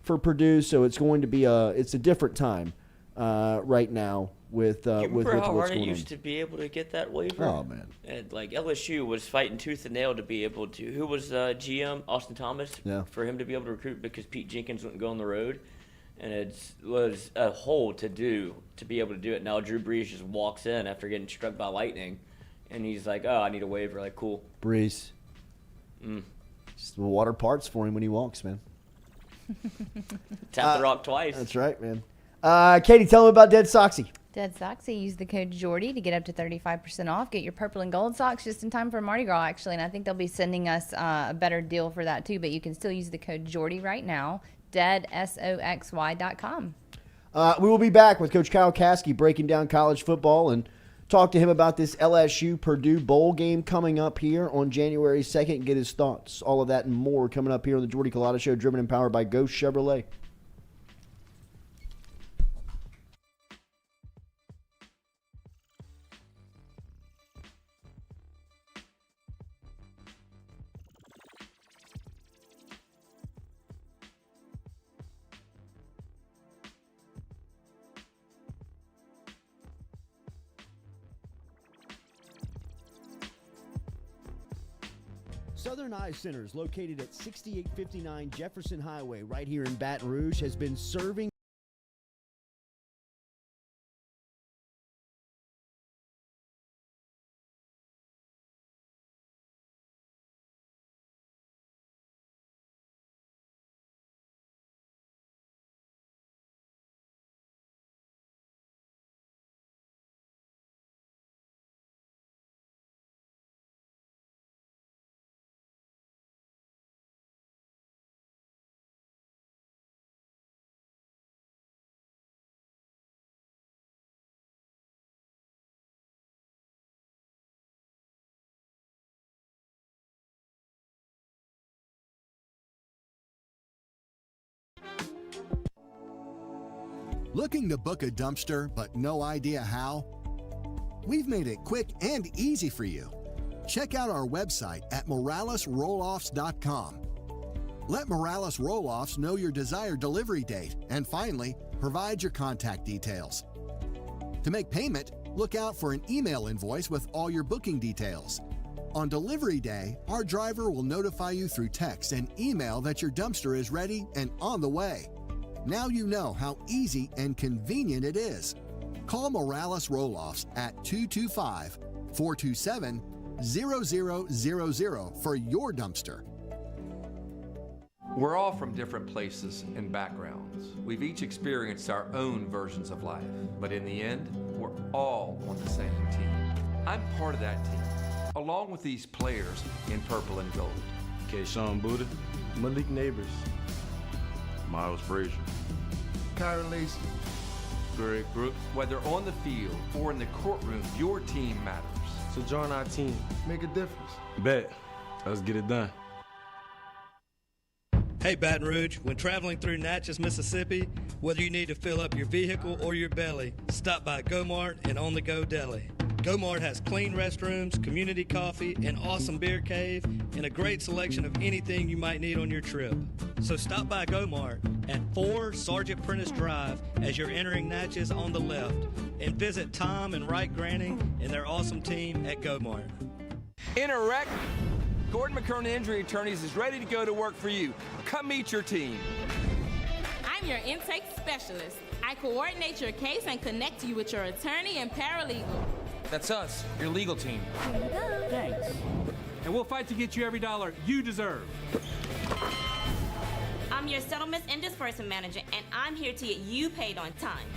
for Purdue, so it's going to be a different time right now with You remember what's how hard it going used on. to be able to get that waiver? Oh, man. And like LSU was fighting tooth and nail to be able to. Who was GM? Austin Thomas. Yeah. For him to be able to recruit because Pete Jenkins wouldn't go on the road, and it was a whole to do to be able to do it. Now Drew Brees just walks in after getting struck by lightning, and he's like, "Oh, I need a waiver." Like, cool. Brees. Just the water parts for him when he walks, man. Tap the rock twice. That's right, man. Katie, tell them about Dead Soxy. Dead Soxy, use the code Jordy to get up to 35% off. Get your purple and gold socks just in time for Mardi Gras, actually. And I think they'll be sending us a better deal for that, too. But you can still use the code Jordy right now. deadsoxy.com. We will be back with Coach Kyle Caskey breaking down college football and talk to him about this LSU Purdue bowl game coming up here on January 2nd. Get his thoughts. All of that and more coming up here on the Jordy Colada Show, driven and powered by Ghost Chevrolet. Southern Eye Centers, located at 6859 Jefferson Highway right here in Baton Rouge, has been serving Looking to book a dumpster but no idea how? We've made it quick and easy for you. Check out our website at moralesrolloffs.com. Let Morales Rolloffs know your desired delivery date, and finally, provide your contact details. To make payment, look out for an email invoice with all your booking details. On delivery day, our driver will notify you through text and email that your dumpster is ready and on the way. Now you know how easy and convenient it is. Call Morales Rolloffs at 225-427-0000 for your dumpster. We're all from different places and backgrounds. We've each experienced our own versions of life, but in the end, we're all on the same team. I'm part of that team, along with these players in purple and gold. Kayshawn Buddha, Malik Neighbors, Miles Frazier, Kyron Lacey, Greg Brooks. Whether on the field or in the courtroom, your team matters. So join our team. make a difference. Bet. Let's get it done. Hey Baton Rouge, when traveling through Natchez, Mississippi, whether you need to fill up your vehicle or your belly, stop by Go-Mart and On The Go Deli. Go-Mart has clean restrooms, community coffee, an awesome beer cave, and a great selection of anything you might need on your trip. So stop by Go-Mart at 4 Sergeant Prentice Drive as you're entering Natchez on the left, and visit Tom and Wright Granning and their awesome team at Go-Mart. In a wreck, Gordon McKernan Injury Attorneys is ready to go to work for you. Come meet your team. I'm your intake specialist. I coordinate your case and connect you with your attorney and paralegal. That's us, your legal team. Here you go. Thanks. And we'll fight to get you every dollar you deserve. I'm your settlements and disbursement manager, and I'm here to get you paid on time.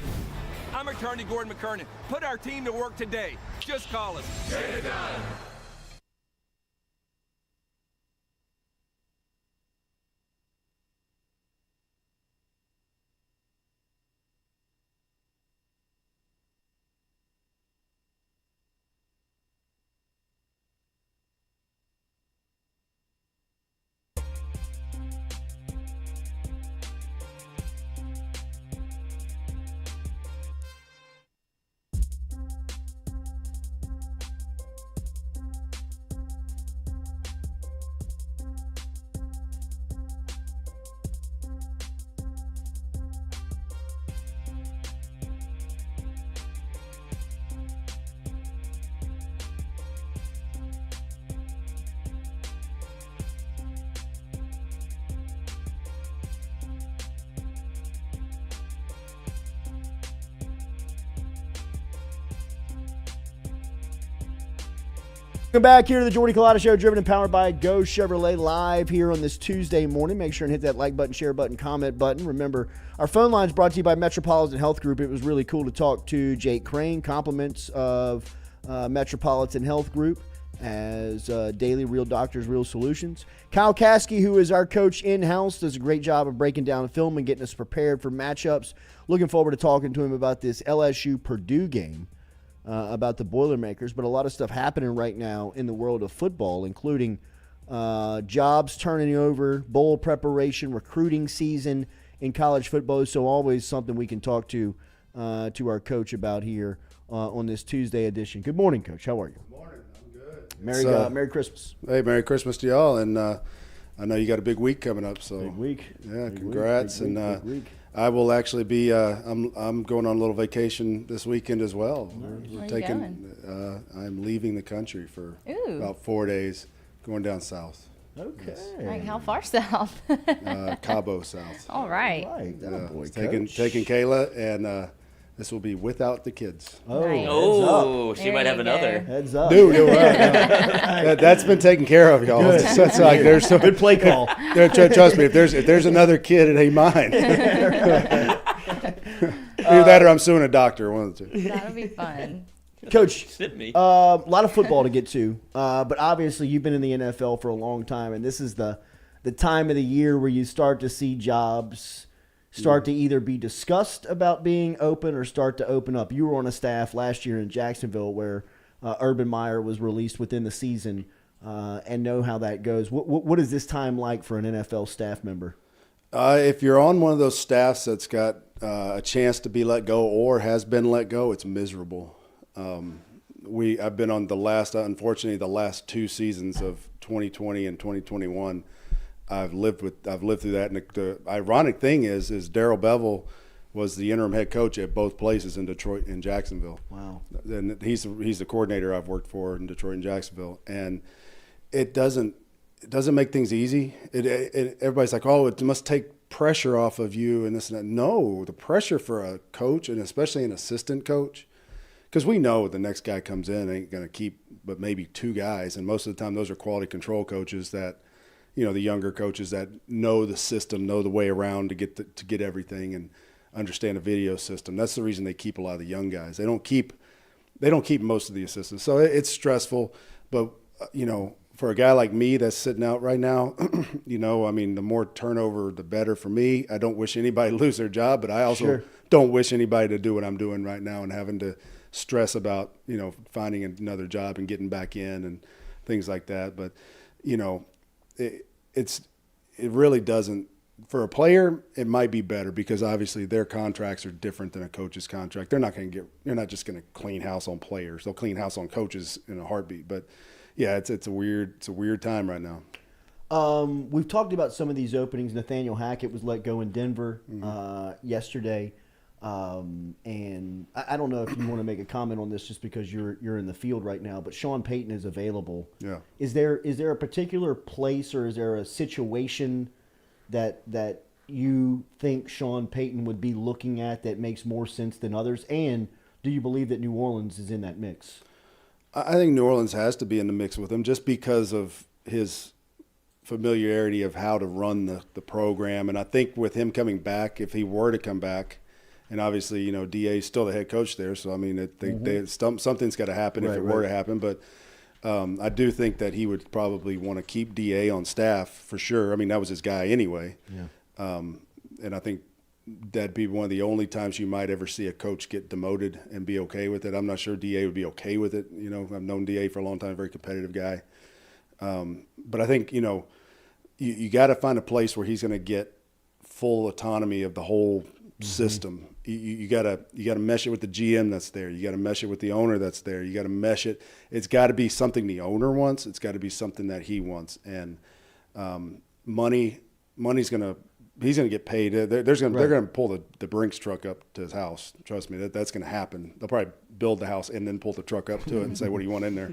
I'm attorney Gordon McKernan. Put our team to work today. Just call us. Get it done. Welcome back here to the Jordy Colada Show, driven and powered by Go Chevrolet, live here on this Tuesday morning. Make sure and hit that like button, share button, comment button. Remember, our phone line is brought to you by Metropolitan Health Group. It was really cool to talk to Jake Crain, compliments of Metropolitan Health Group as daily real doctors, real solutions. Kyle Caskey, who is our coach in-house, does a great job of breaking down film and getting us prepared for matchups. Looking forward to talking to him about this LSU Purdue game. About the Boilermakers, but a lot of stuff happening right now in the world of football, including jobs turning over, bowl preparation, recruiting season in college football. So always something we can talk to our coach about here on this Tuesday edition. Good morning, Coach. How are you? Good morning. I'm good. Merry Christmas. Hey, Merry Christmas to y'all. And I know you got a big week coming up. So big week. Yeah, big congrats. Week, big week. I will actually be. I'm going on a little vacation this weekend as well. Where are you going? I'm leaving the country for about 4 days, going down south. Okay. Yes. All right, how far south? Cabo south. All right. Taking Kayla, and this will be without the kids. Oh, she might have another. Heads up. Dude, that's been taken care of, y'all. Good. That's like there's some good play call. Trust me, if there's another kid, it ain't mine. Either that or I'm suing a doctor. One of the two. That'll be fun. Coach, me. A lot of football to get to, but obviously you've been in the NFL for a long time, and this is the time of the year where you start to see jobs start to either be discussed about being open or start to open up. You were on a staff last year in Jacksonville where Urban Meyer was released within the season and know how that goes. What is this time like for an NFL staff member? If you're on one of those staffs that's got a chance to be let go or has been let go, it's miserable. I've been on unfortunately, the last 2 seasons of 2020 and 2021. I've lived through that, and the ironic thing is Darrell Bevell was the interim head coach at both places in Detroit and Jacksonville. Wow! And he's the coordinator I've worked for in Detroit and Jacksonville, and it doesn't make things easy. Everybody's like, oh, it must take pressure off of you and this and that. No, the pressure for a coach, and especially an assistant coach, because we know the next guy comes in ain't going to keep but maybe 2 guys, and most of the time those are quality control coaches that. You know, the younger coaches that know the system, know the way around to get everything and understand a video system. That's the reason they keep a lot of the young guys. They don't keep most of the assistants. So it's stressful. But, you know, for a guy like me that's sitting out right now, you know, I mean, the more turnover, the better for me. I don't wish anybody to lose their job, but I also don't wish anybody to do what I'm doing right now and having to stress about, you know, finding another job and getting back in and things like that. But, you know, it really doesn't. For a player, it might be better because obviously their contracts are different than a coach's contract. They're not just going to clean house on players. They'll clean house on coaches in a heartbeat. But yeah, it's a weird time right now. We've talked about some of these openings. Nathaniel Hackett was let go in Denver yesterday. And I don't know if you want to make a comment on this just because you're in the field right now, but Sean Payton is available. Yeah. Is there a particular place or is there a situation that you think Sean Payton would be looking at that makes more sense than others? And do you believe that New Orleans is in that mix? I think New Orleans has to be in the mix with him just because of his familiarity of how to run the program. And I think with him coming back, if he were to come back, and obviously, you know, DA is still the head coach there. So, I mean, something's got to happen if it were to happen. But I do think that he would probably want to keep DA on staff for sure. I mean, that was his guy anyway. Yeah. And I think that'd be one of the only times you might ever see a coach get demoted and be okay with it. I'm not sure DA would be okay with it. You know, I've known DA for a long time, very competitive guy. But I think, you know, you got to find a place where he's going to get full autonomy of the whole system. You gotta mesh it with the GM that's there. You gotta mesh it with the owner that's there. You gotta mesh it. It's got to be something the owner wants. It's got to be something that he wants. And money's he's gonna get paid. They're gonna pull the Brinks truck up to his house. Trust me, that's gonna happen. They'll probably build the house and then pull the truck up to it and say, "What do you want in there?"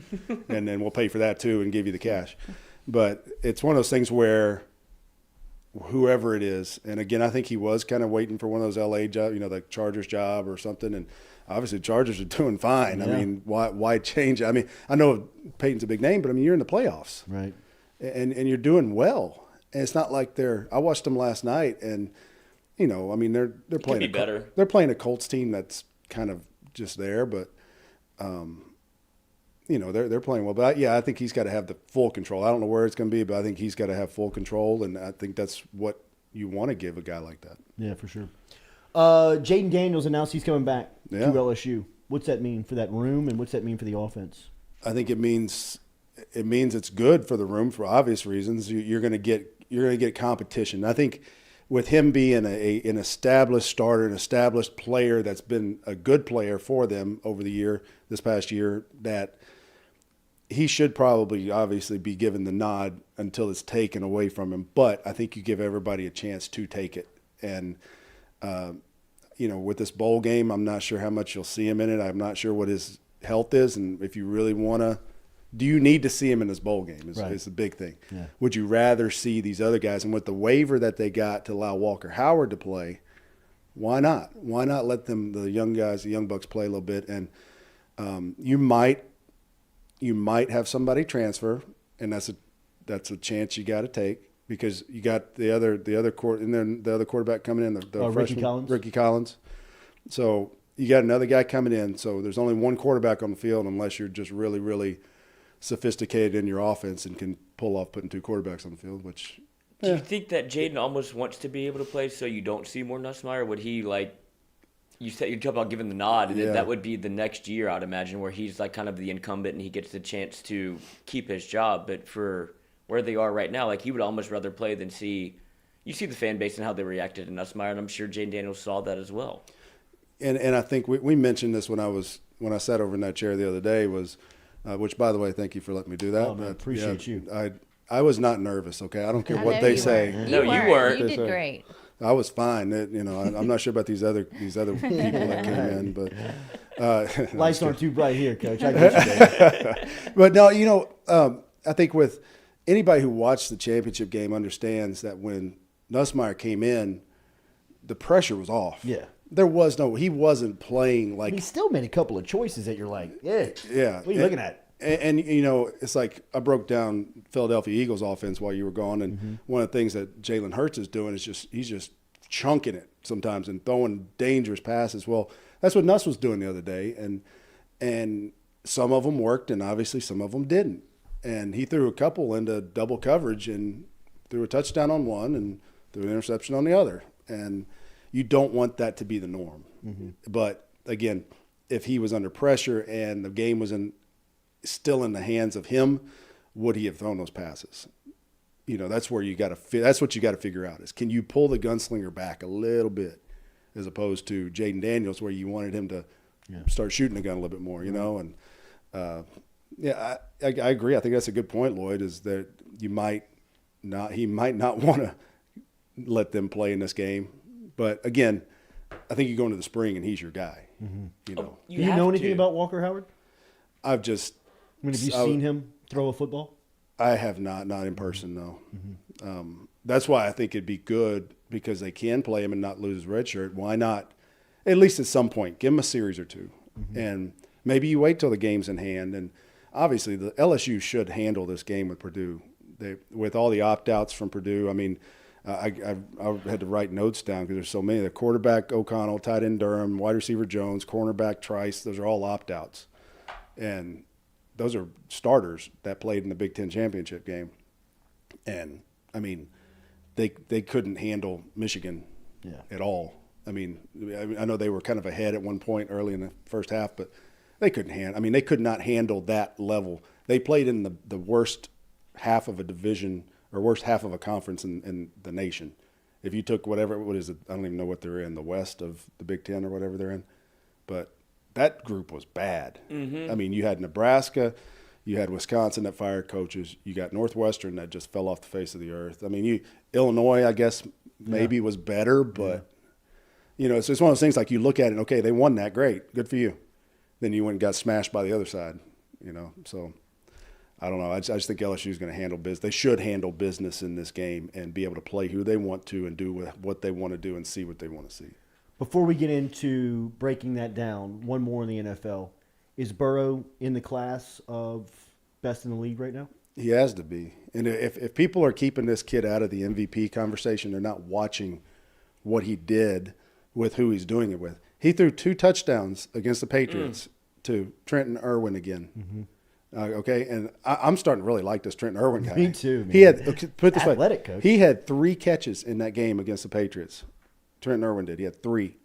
And then we'll pay for that too and give you the cash. But it's one of those things where whoever it is, and again, I think he was kind of waiting for one of those LA jobs, you know, the Chargers job or something. And obviously Chargers are doing fine. Yeah. I mean, why change it? I mean, I know Peyton's a big name, but I mean, you're in the playoffs. Right. And you're doing well. And it's not like I watched them last night, and, I mean, they're playing be better. They're playing a Colts team that's kind of just there, but, they're playing well. But, I think he's got to have the full control. I don't know where it's going to be, but I think he's got to have full control, and I think that's what you want to give a guy like that. Yeah, for sure. Jaden Daniels announced he's coming back to LSU. What's that mean for that room, and what's that mean for the offense? I think it means it's good for the room for obvious reasons. You're going to get competition. I think with him being an established starter, an established player that's been a good player for them over this past year, that he should probably obviously be given the nod until it's taken away from him. But I think you give everybody a chance to take it. And, with this bowl game, I'm not sure how much you'll see him in it. I'm not sure what his health is. And if you really want to, do you need to see him in this bowl game is the big thing. Yeah. Would you rather see these other guys? And with the waiver that they got to allow Walker Howard to play, why not? Why not let the young guys, the young bucks play a little bit? And you might have somebody transfer, and that's a chance you got to take, because you got the other quarterback coming in, the freshman, Ricky Collins. So you got another guy coming in. So there's only one quarterback on the field unless you're just really, really sophisticated in your offense and can pull off putting two quarterbacks on the field. Which do you think that Jaden almost wants to be able to play so you don't see more Nussmeier? Would he you talk about giving the nod, and that would be the next year, I'd imagine, where he's like kind of the incumbent and he gets the chance to keep his job. But for where they are right now, he would almost rather play than see. You see the fan base and how they reacted to Nussmeier, and I'm sure Jaden Daniels saw that as well. And I think we mentioned this when I sat over in that chair the other day, was which, by the way, thank you for letting me do that. Oh, man, appreciate you. I was not nervous. Okay, I don't care what they say. No, you weren't. You did great. I was fine. I'm not sure about these other people that came in, but lights aren't too bright here, Coach. I get you. But no, I think with anybody who watched the championship game understands that when Nussmeier came in, the pressure was off. Yeah. He wasn't playing like. He still made a couple of choices that you're like, yeah. What are you looking at? And it's like I broke down Philadelphia Eagles offense while you were gone, and one of the things that Jalen Hurts is doing is he's just chunking it sometimes and throwing dangerous passes. Well, that's what Nuss was doing the other day, and some of them worked, and obviously some of them didn't. And he threw a couple into double coverage and threw a touchdown on one and threw an interception on the other. And you don't want that to be the norm. But again, if he was under pressure and the game was still in the hands of him, would he have thrown those passes? That's where that's what you got to figure out, is can you pull the gunslinger back a little bit, as opposed to Jaden Daniels, where you wanted him to start shooting the gun a little bit more, And I agree. I think that's a good point, Lloyd, is that he might not want to let them play in this game. But again, I think you go into the spring and he's your guy. Do you know anything about Walker Howard? Have you seen him throw a football? I have not in person, no. That's why I think it'd be good, because they can play him and not lose his red shirt. Why not, at least at some point, give him a series or two. And maybe you wait till the game's in hand. And obviously the LSU should handle this game with Purdue. With all the opt-outs from Purdue, I mean, I had to write notes down because there's so many. The quarterback, O'Connell, tight end, Durham, wide receiver, Jones, cornerback, Trice, those are all opt-outs. And those are starters that played in the Big Ten championship game. And, I mean, they couldn't handle Michigan at all. I mean, I know they were kind of ahead at one point early in the first half, but they they could not handle that level. They played in the worst half of a division or worst half of a conference in the nation. If you took what is it? I don't even know what they're in, the west of the Big Ten or whatever they're in. But that group was bad. I mean, you had Nebraska, you had Wisconsin that fired coaches, you got Northwestern that just fell off the face of the earth. I mean, Illinois, I guess, maybe was better, but so it's one of those things, like you look at it, okay, they won that, great, good for you. Then you went and got smashed by the other side, so I don't know. I just think LSU is going to handle business. They should handle business in this game and be able to play who they want to and do what they want to do and see what they want to see. Before we get into breaking that down, one more in the NFL. Is Burrow in the class of best in the league right now? He has to be. And if people are keeping this kid out of the MVP conversation, they're not watching what he did with who he's doing it with. He threw 2 touchdowns against the Patriots to Trenton Irwin again. Mm-hmm. Okay, and I'm starting to really like this Trenton Irwin guy. Me too, man. He had, put it this Athletic way, coach. he had 3 catches in that game against the Patriots. Trenton Irwin did. He had 3.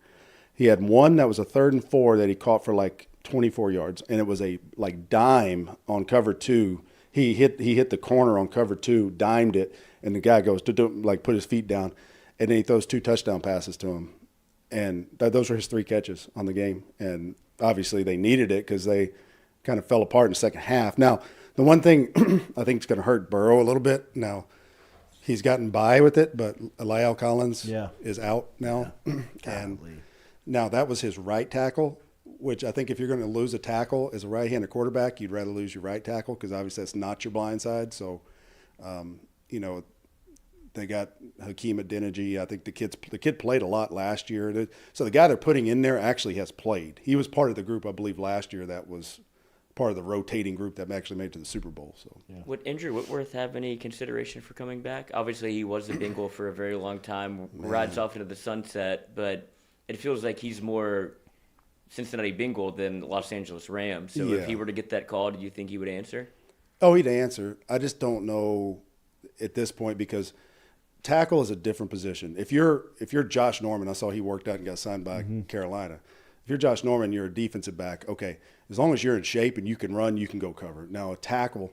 He had one that was a 3rd and 4 that he caught for like 24 yards, and it was a like dime on cover 2. He hit the corner on cover 2, dimed it, and the guy goes to like put his feet down, and then he throws 2 touchdown passes to him, and those were his 3 catches on the game. And obviously they needed it because they kind of fell apart in the second half. Now, the one thing I think is going to hurt Burrow a little bit. Now, he's gotten by with it, but La'el Collins is out now, and now that was his right tackle. Which I think if you're going to lose a tackle as a right-handed quarterback, you'd rather lose your right tackle because obviously that's not your blind side. So, they got Hakeem Adeniji. I think the kid played a lot last year. So the guy they're putting in there actually has played. He was part of the group, I believe, last year that was part of the rotating group that actually made it to the Super Bowl. So Would Andrew Whitworth have any consideration for coming back? Obviously, he was a Bengal for a very long time, rides off into the sunset, but it feels like he's more Cincinnati Bengal than Los Angeles Rams. So if he were to get that call, do you think he would answer? Oh, he'd answer. I just don't know at this point because tackle is a different position. If you're Josh Norman, I saw he worked out and got signed by Carolina. If you're Josh Norman, you're a defensive back. Okay, as long as you're in shape and you can run, you can go cover. Now a tackle,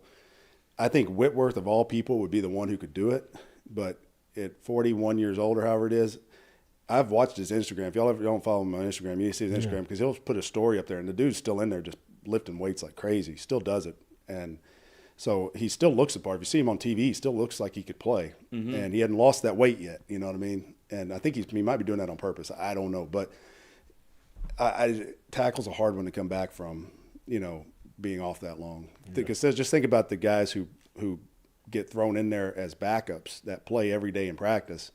I think Whitworth of all people would be the one who could do it. But at 41 years old or however it is, I've watched his Instagram. If y'all ever don't follow him on Instagram, you need to see his Instagram because he'll put a story up there, and the dude's still in there just lifting weights like crazy. He still does it. And so he still looks the part. If you see him on TV, he still looks like he could play. Mm-hmm. And he hadn't lost that weight yet, you know what I mean? And I think he might be doing that on purpose. I don't know. But tackle's a hard one to come back from, being off that long. Because just think about the guys who get thrown in there as backups that play every day in practice,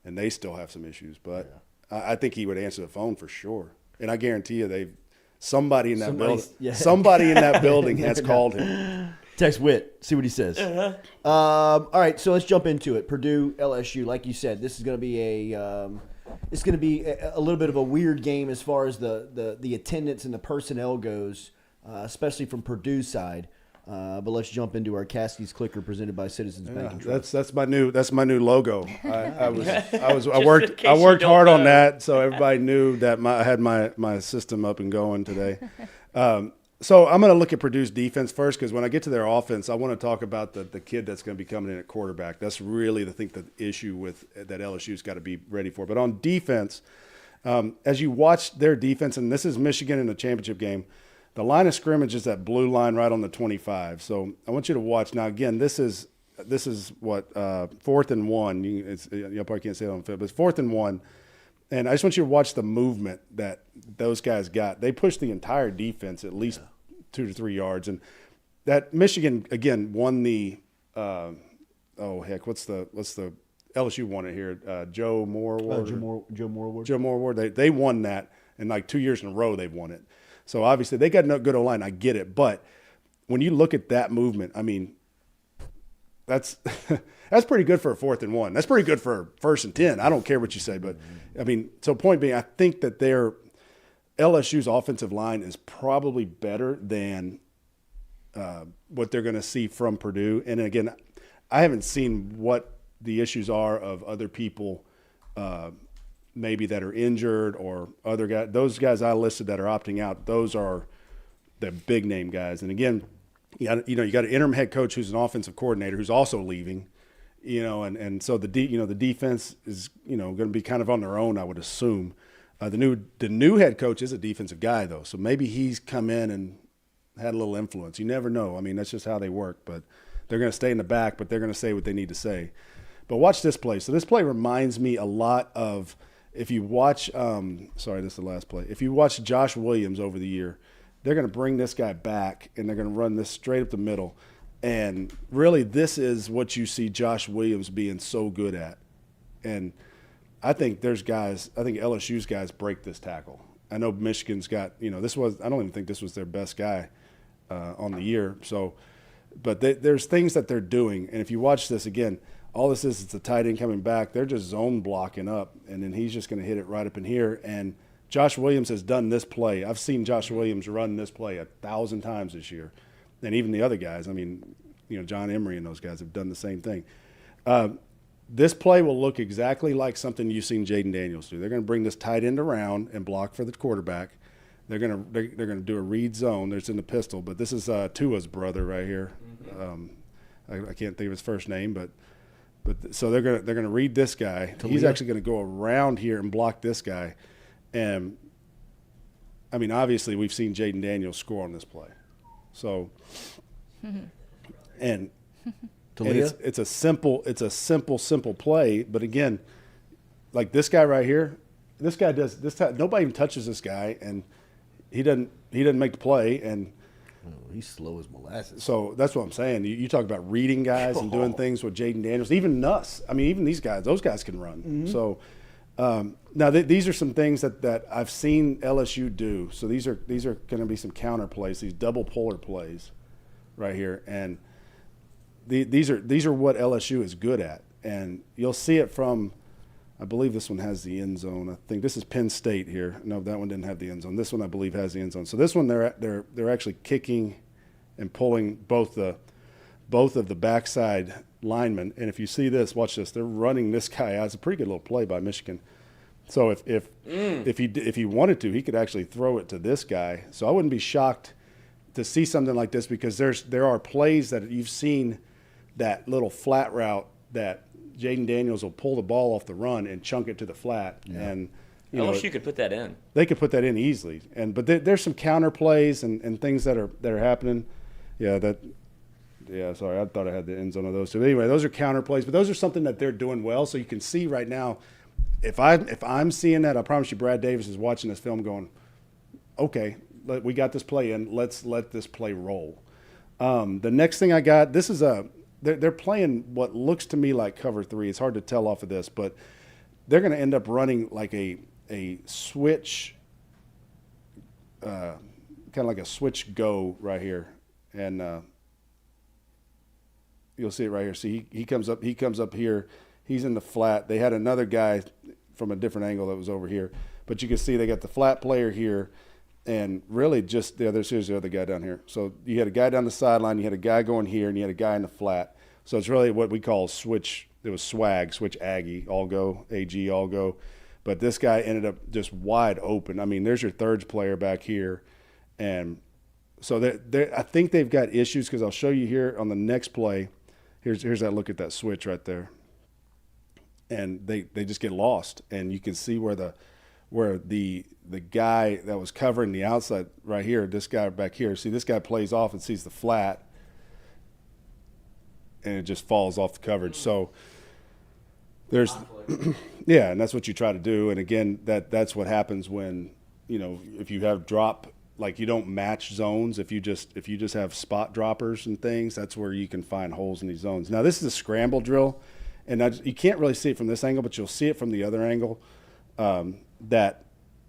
and they still have some issues. But I think he would answer the phone for sure. And I guarantee you somebody in that building has called him. Text Whit, see what he says. All right, so let's jump into it. Purdue, LSU, like you said, this is going to be a little bit of a weird game as far as the attendance and the personnel goes, especially from Purdue's side. But let's jump into our Caskey's Clicker presented by Citizens Bank and Trust. That's my new logo. I worked hard on that, so everybody knew that I had my system up and going today. So I'm going to look at Purdue's defense first because when I get to their offense, I want to talk about the kid that's going to be coming in at quarterback. That's really the issue with that LSU's got to be ready for. But on defense, as you watch their defense, and this is Michigan in the championship game, the line of scrimmage is that blue line right on the 25. So I want you to watch. Now, again, this is what, 4th and 1. You probably can't say it on film, but it's 4th and 1. And I just want you to watch the movement that those guys got. They pushed the entire defense at least 2 to 3 yards. And that Michigan, again, won the what's the LSU won it here? Joe Moore Award. Joe Moore Award. Joe Moore Award. They won that, and like 2 years in a row they've won it. So obviously they got no good O-line. I get it. But when you look at that movement, I mean, that's pretty good for a 4th and 1. That's pretty good for 1st and 10. I don't care what you say. But, I mean, so point being, I think that LSU's offensive line is probably better than what they're going to see from Purdue. And, again, I haven't seen what the issues are of other people maybe that are injured or other guys. Those guys I listed that are opting out, those are the big name guys. And again, you got an interim head coach who's an offensive coordinator who's also leaving, and so the defense is, going to be kind of on their own, I would assume. The new head coach is a defensive guy though. So maybe he's come in and had a little influence. You never know. I mean, that's just how they work, but they're going to stay in the back, but they're going to say what they need to say. But watch this play. So this play reminds me a lot of, if you watch, this is the last play. If you watch Josh Williams over the year, they're going to bring this guy back, and they're going to run this straight up the middle. And really, this is what you see Josh Williams being so good at. And I think LSU's guys break this tackle. I know Michigan's got, I don't even think this was their best guy on the year. So, but there's things that they're doing. And if you watch this again, all this is it's a tight end coming back. They're just zone blocking up, and then he's just going to hit it right up in here. And Josh Williams has done this play. I've seen Josh Williams run this play 1,000 times this year. And even the other guys, John Emery and those guys have done the same thing. This play will look exactly like something you've seen Jaden Daniels do. They're going to bring this tight end around and block for the quarterback. They're going to do a read zone. There's in the pistol, but this is Tua's brother right here. I can't think of his first name, but so they're going to read this guy. He's actually going to go around here and block this guy. And obviously we've seen Jaden Daniels score on this play. So, and it's a simple play. But again, like this guy right here, this guy does this. Nobody even touches this guy, and he doesn't make the play. And he's slow as molasses. So that's what I'm saying. You talk about reading guys and doing things with Jaden Daniels, even Nuss. Even these guys, those guys can run. Mm-hmm. So now these are some things that I've seen LSU do. So these are going to be some counter plays, these double polar plays right here, and these are what LSU is good at. And you'll see it from, I believe this one has the end zone. I think this is Penn State here. No, that one didn't have the end zone. This one I believe has the end zone. So this one they're actually kicking and pulling both of the backside linemen. And if you see this, watch this. They're running this guy out. It's a pretty good little play by Michigan. So if he wanted to, he could actually throw it to this guy. So I wouldn't be shocked to see something like this, because there are plays that you've seen, that little flat route that Jaden Daniels will pull the ball off the run and chunk it to the flat. Yeah. And LSU could put that in. They could put that in easily. But there's some counter plays and things that are happening. Sorry, I thought I had the end zone of those. So anyway, those are counter plays, but those are something that they're doing well. So you can see right now, if I'm seeing that, I promise you Brad Davis is watching this film going, okay, we got this play in. Let's let this play roll. The next thing I got, this is they're playing what looks to me like cover three. It's hard to tell off of this, but they're going to end up running like a switch, kind of like a switch go right here, and you'll see it right here. See, he comes up here. He's in the flat. They had another guy from a different angle that was over here, but you can see they got the flat player here. And really just here's the other guy down here. So you had a guy down the sideline, you had a guy going here, and you had a guy in the flat. So it's really what we call switch. It was swag, switch Aggie, all go, AG, all go. But this guy ended up just wide open. There's your third player back here. And so I think they've got issues, because I'll show you here on the next play. Here's that look at that switch right there. And they just get lost. And you can see where the guy that was covering the outside right here, this guy back here, see this guy plays off and sees the flat, and it just falls off the coverage. So there's and that's what you try to do. And again, that's what happens when, if you have drop, like you don't match zones, if you just have spot droppers and things, that's where you can find holes in these zones. Now this is a scramble drill, and you can't really see it from this angle, but you'll see it from the other angle. That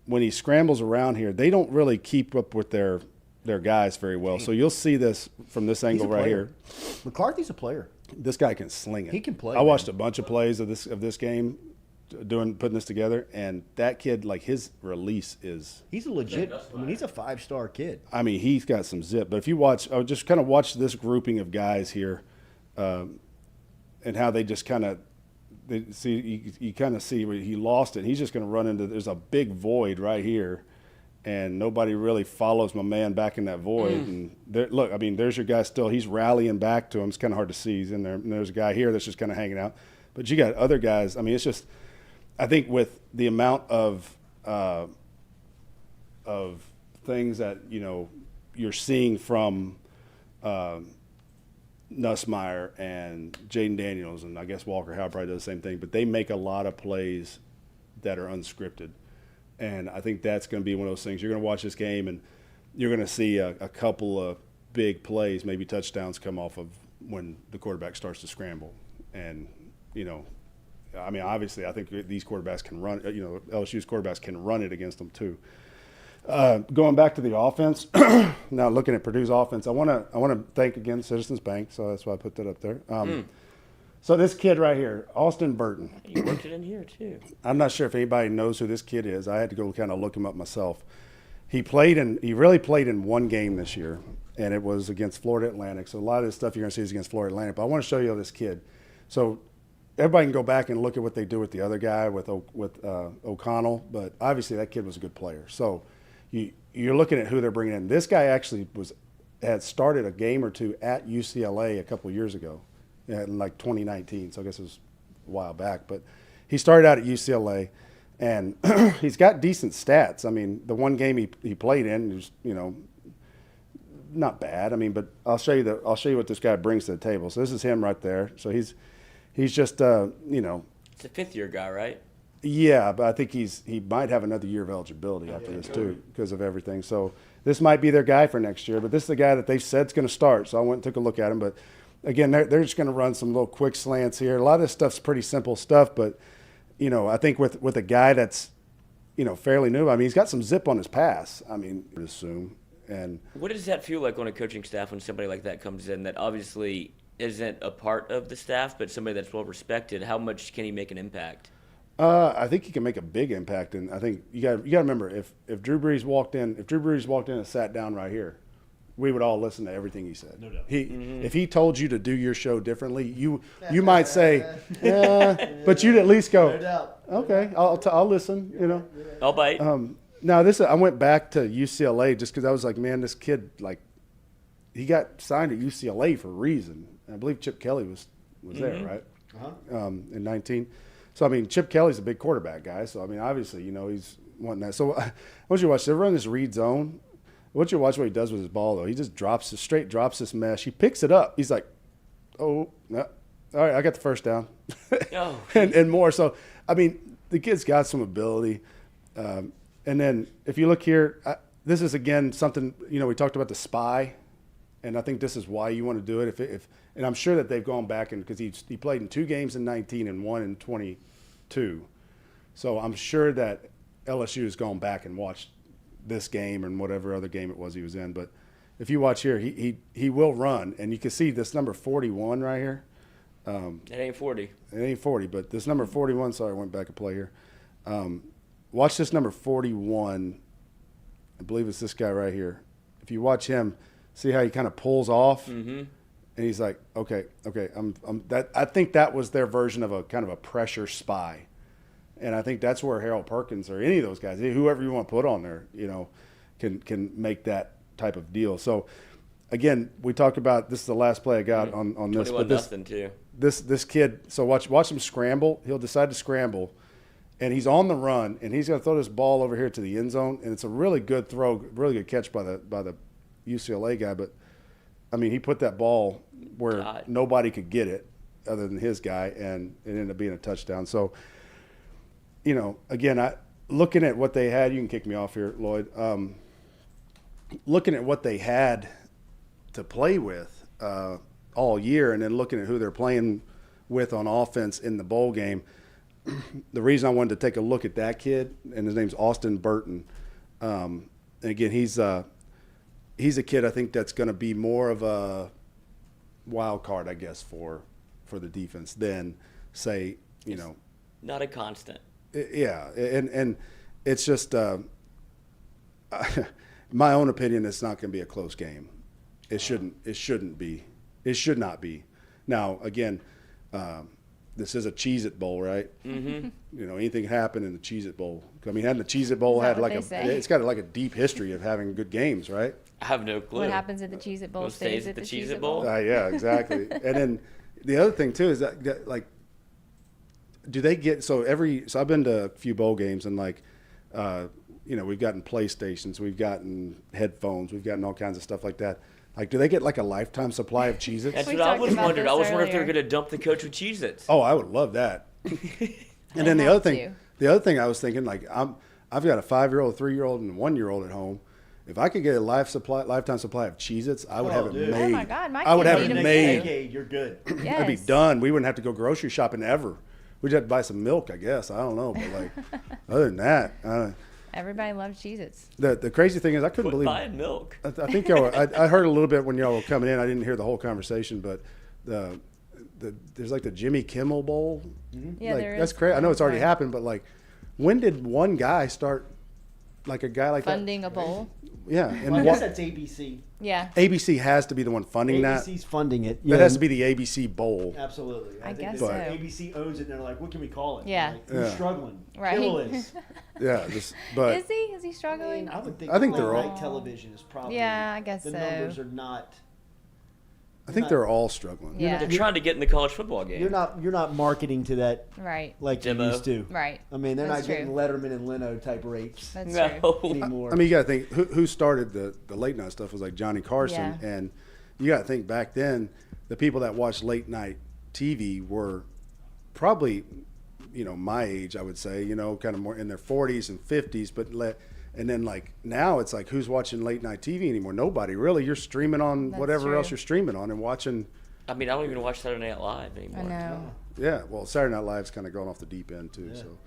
when he scrambles around here, they don't really keep up with their guys very well. So you'll see this from this angle right here. McCarthy's a player. This guy can sling it. He can play. I watched a bunch of plays of this game, putting this together, and that kid, like his release is. He's a legit. He's a 5-star kid. He's got some zip. But if you watch, I would just kind of watch this grouping of guys here, and how they just kind of. You kind of see where he lost it. He's just going to run into. There's a big void right here, and nobody really follows my man back in that void. And there's your guy still. He's rallying back to him. It's kind of hard to see. He's in there. And there's a guy here that's just kind of hanging out. But you got other guys. It's just. I think with the amount of things that you're seeing from. Nussmeier and Jaden Daniels, and I guess Walker Howard probably does the same thing, but they make a lot of plays that are unscripted. And I think that's going to be one of those things. You're going to watch this game, and you're going to see a couple of big plays, maybe touchdowns, come off of when the quarterback starts to scramble. And, I mean, obviously, I think these quarterbacks can run. LSU's quarterbacks can run it against them too. Going back to the offense, now looking at Purdue's offense, I want to thank again Citizens Bank, so that's why I put that up there. So this kid right here, Austin Burton. You worked it in here too. I'm not sure if anybody knows who this kid is. I had to go kind of look him up myself. He really played in one game this year, and it was against Florida Atlantic. So a lot of this stuff you're going to see is against Florida Atlantic. But I want to show you this kid. So everybody can go back and look at what they do with the other guy, with O'Connell. But obviously that kid was a good player. So you're looking at who they're bringing in. This guy actually had started a game or two at UCLA a couple of years ago, in like 2019. So I guess it was a while back. But he started out at UCLA. And he's got decent stats. I mean, the one game he played in was, not bad. I mean, but I'll show you what this guy brings to the table. So this is him right there. So he's just It's a fifth-year guy, right? Yeah, but I think he might have another year of eligibility after this too because of everything. So this might be their guy for next year. But this is the guy that they've said is going to start. So I went and took a look at him. But again, they're just going to run some little quick slants here. A lot of this stuff's pretty simple stuff, but I think with a guy that's, fairly new, I mean, he's got some zip on his pass. I mean, I would assume. And what does that feel like on a coaching staff when somebody like that comes in that obviously isn't a part of the staff, but somebody that's well respected? How much can he make an impact? I think he can make a big impact, and I think you got to remember if Drew Brees walked in and sat down right here, we would all listen to everything he said. No doubt. If he told you to do your show differently, you might say, yeah, but you'd at least go, no doubt. Okay, I'll listen. I'll bite. Now I went back to UCLA just because I was like, man, this kid, like, he got signed at UCLA for a reason. I believe Chip Kelly was there, right? Uh-huh. In 19. So I mean, Chip Kelly's a big quarterback guy. So I mean, obviously, he's wanting that. So I want you to watch. They run this read zone. I want you to watch what he does with his ball, though. He just drops this mesh. He picks it up. He's like, oh, no. All right, I got the first down. Oh. and more. So, I mean, the kid's got some ability. And then if you look here, this is, again, something, we talked about the spy, and I think this is why you want to do it. And I'm sure that they've gone back, because he played in 2 games in 19 and 1 in 22. So I'm sure that LSU has gone back and watched this game and whatever other game it was he was in. But if you watch here, he will run, and you can see this number 41 right here. It ain't 40. It ain't 40, but this number 41, sorry, I went back a play here. Watch this number 41. I believe it's this guy right here. If you watch him, see how he kind of pulls off, and he's like, okay, I think that was their version of a kind of a pressure spy. And I think that's where Harold Perkins or any of those guys, whoever you want to put on there, can make that type of deal. So, again, we talked about this is the last play I got on this. But this kid, so watch him scramble. He'll decide to scramble, and he's on the run, and he's going to throw this ball over here to the end zone, and it's a really good throw, really good catch by the UCLA guy. But, I mean, he put that ball where nobody could get it other than his guy, and it ended up being a touchdown. So, again, looking at what they had, you can kick me off here, Lloyd. Looking at what they had to play with all year, and then looking at who they're playing with on offense in the bowl game, the reason I wanted to take a look at that kid, and his name's Austin Burton. And again, he's a kid I think that's going to be more of a wild card, I guess, for the defense than, say, not a constant. Yeah, and it's just my own opinion. It's not going to be a close game. It shouldn't be. It should not be. Now, again, this is a Cheez-It Bowl, right? Mm-hmm. Anything can happen in the Cheez-It Bowl. I mean, hadn't the Cheez-It Bowl had it's got like a deep history of having good games, right? I have no clue. What happens at the Cheez-It Bowl stays at the Cheez-It Bowl. Yeah, exactly. And then the other thing too is that like, do they get so I've been to a few bowl games, and like we've gotten PlayStations, we've gotten headphones, we've gotten all kinds of stuff like that. Like, do they get like a lifetime supply of Cheez-Its? That's what I was wondering. I was wondering if they were going to dump the coach with Cheez-Its. Oh, I would love that. And then the other thing I was thinking, like, I've got a 5-year-old, 3-year-old, and a 1-year-old at home. If I could get a lifetime supply of Cheez-Its, I would have it made. Oh my God, I would have it made. Decade, you're good. Yes. I'd be done. We wouldn't have to go grocery shopping ever. We just had to buy some milk, I guess. I don't know, but like other than that, Everybody loves Cheez-Its. the crazy thing is I couldn't believe buying milk. I think y'all. I heard a little bit when y'all were coming in. I didn't hear the whole conversation, but there's like the Jimmy Kimmel Bowl. Yeah, like, there that's is. crazy. I know it's already Right. happened, but like, when did one guy start? Like a guy like Funding a bowl. Yeah, and Well, I guess that's ABC. Yeah. ABC has to be the one funding that. ABC's funding it. That has to be the ABC Bowl. Absolutely. I think guess that so. ABC owns it, and they're like, "What can we call it?" Yeah. Like, who's Yeah. struggling? Right. Kill is. Yeah, but Is he? Is he struggling? I would think. I think late they're all- night television is probably. Yeah, I guess the so. numbers are not. I think they're all struggling. Yeah. They're trying to get in the college football game. You're not marketing to that Right. like you Demo. used to. Right. I mean, they're That's not getting true. Letterman and Leno type rates That's No. true. anymore. I mean, you got to think who started the late night stuff was like Johnny Carson, Yeah. and you got to think back then the people that watched late night TV were probably, my age, I would say, kind of more in their 40s and 50s, and then like now it's like who's watching late night TV anymore? Nobody really. You're streaming on That's whatever true. else you're streaming on and watching. I mean, I don't even watch Saturday Night Live anymore. I know. Yeah, well, Saturday Night Live's kind of going off the deep end too. So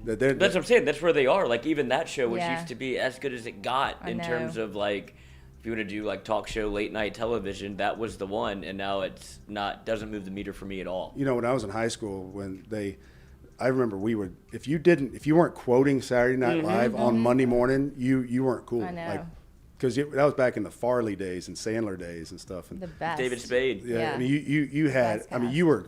That's what I'm saying. That's where they are. Like even that show, which Yeah. used to be as good as it got I in know. terms of like, if you want to do like talk show, late night television, that was the one, and now it's not. Doesn't move the meter for me at all. when I was in high school, I remember we would if you weren't quoting Saturday Night Live on Monday morning, you weren't cool. I know. Like, because that was back in the Farley days and Sandler days and stuff. And The best. David Spade. yeah, I mean you had Best I mean cast. you were,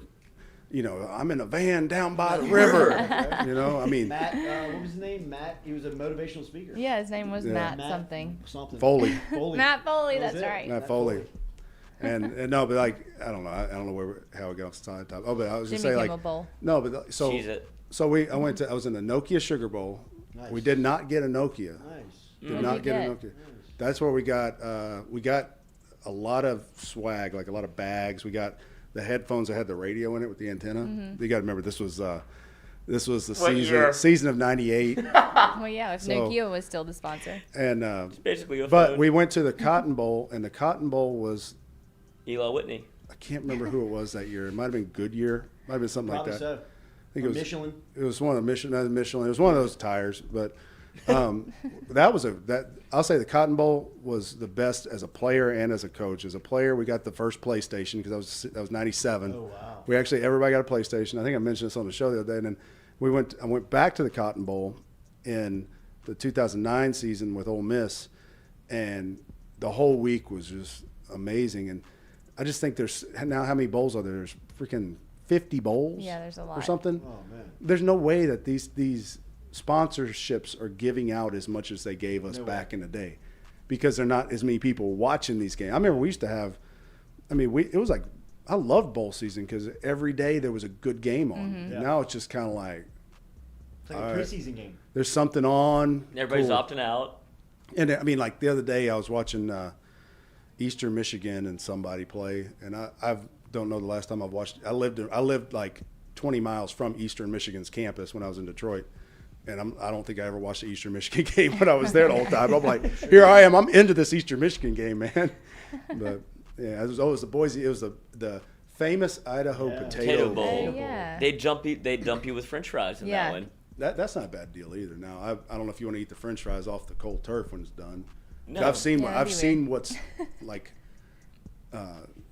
I'm in a van down by the river. I mean Matt, what was his name? Matt. He was a motivational speaker. Yeah, his name was Yeah. Matt something. Foley. Matt Foley, That was that's it. right. Matt Foley. And no, but like I don't know how it got on top. Oh, but I was Jimmy gonna say Kimmel like Bowl. no, but so Cheez-It. so I was in the Nokia Sugar Bowl. Nice. We did not get a Nokia. Nice. Did What'd not you get a get? Nokia. That's where we got a lot of swag, like a lot of bags. We got the headphones that had the radio in it with the antenna. Mm-hmm. You got to remember this was the What year? season of '98, Well, yeah, if So- Nokia was still the sponsor. and It's basically a but phone. we went to the Cotton Bowl, and the Cotton Bowl was Eli Whitney. I can't remember who it was that year. It might have been Goodyear, might have been something Probably like that. so. I think Or it was Michelin. It was one of the Michelin. It was one of those tires, but I'll say the Cotton Bowl was the best as a player and as a coach. As a player, we got the first PlayStation because that was '97. Oh, wow. Everybody got a PlayStation. I think I mentioned this on the show the other day. And then I went back to the Cotton Bowl in the 2009 season with Ole Miss, and the whole week was just amazing. And I just think there's now how many bowls are there? There's freaking 50 bowls. Yeah, there's a lot. Or something. Oh man. There's no way that these sponsorships are giving out as much as they gave us back in the day, because there are not as many people watching these games. I remember we used to have, it was like, I loved bowl season because every day there was a good game on. Mm-hmm. Yeah. Now it's just kind of like, It's like all a right, preseason game. there's something on. Everybody's cool. opting out. And I mean, like the other day I was watching Eastern Michigan and somebody play, and I don't know the last time I've watched. I lived like 20 miles from Eastern Michigan's campus when I was in Detroit, and I don't think I ever watched the Eastern Michigan game when I was there the whole time. I'm like, here I am, I'm into this Eastern Michigan game, man. But yeah, it was the Boise. It was the famous Idaho Potato Bowl. Yeah. They'd dump you with French fries in Yeah. that one. That's not a bad deal either. Now I don't know if you want to eat the French fries off the cold turf when it's done. No. I've seen Yeah, that'd be weird. what's like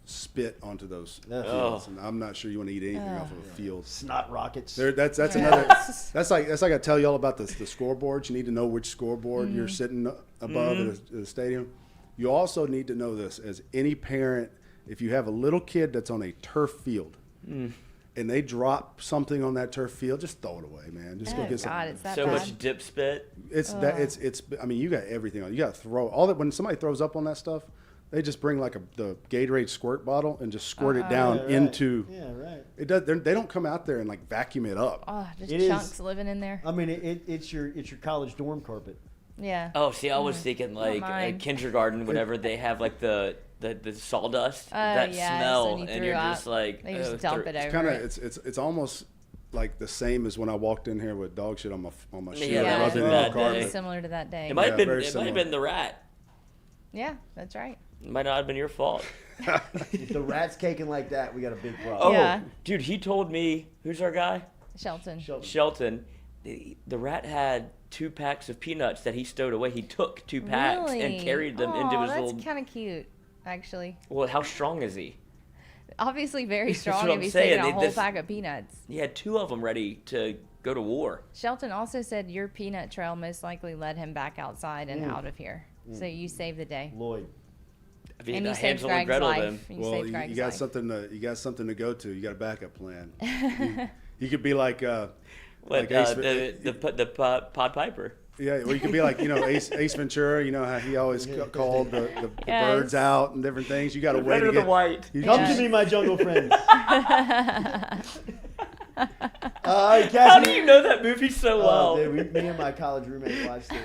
spit onto those Oh. fields, and I'm not sure you want to eat anything off of a field. Snot rockets. That's Yeah. another. That's like I tell you all about the scoreboards. You need to know which scoreboard you're sitting above at the stadium. You also need to know this as any parent. If you have a little kid that's on a turf field, and they drop something on that turf field, just throw it away, man. Just go Oh, get some. God, it's that So bad. much dip spit. It's I mean, you got everything on. You got to throw all that. When somebody throws up on that stuff, they just bring like the Gatorade squirt bottle and just squirt it down Yeah, right. into. Yeah, right. It does. They don't come out there and like vacuum it up. Oh, just It is- chunks living in there. I mean, it's your college dorm carpet. Yeah. Oh, see, I was thinking like mine. kindergarten, whenever they have like the sawdust, that yeah, smell, so when you and threw you're up, just like, they just dump it over Kind of. it. It's almost like the same as when I walked in here with dog shit on my shoe. Yeah, that rubbing was it a on bad the carpet. day. Similar to that day. It might have been. very It might similar. have been the rat. Yeah, that's right. It might not have been your fault. If the rat's caking like that, we got a big problem. Oh, Yeah. dude, he told me. Who's our guy? Shelton. The rat had 2 packs of peanuts that he stowed away. He took 2 packs and carried them into his that's little. kind of cute, actually. Well, how strong is he? Obviously very That's strong what if I'm he's saying. taking a whole pack of peanuts. He had 2 of them ready to go to war. Shelton also said your peanut trail most likely led him back outside and out of here. So you saved the day. Lloyd. I mean, And you the saved Hansel Greg's and Gretel life. them. You Well, saved you Greg's got life. something to go to. You got a backup plan. You could be like What, the Pod Piper. Yeah, well, you could be like, Ace Ventura. You know how he always called the birds out and different things. You got to wait to get white. Come to me, my jungle friends. How do you know that movie so well? Dude, me and my college roommate watched it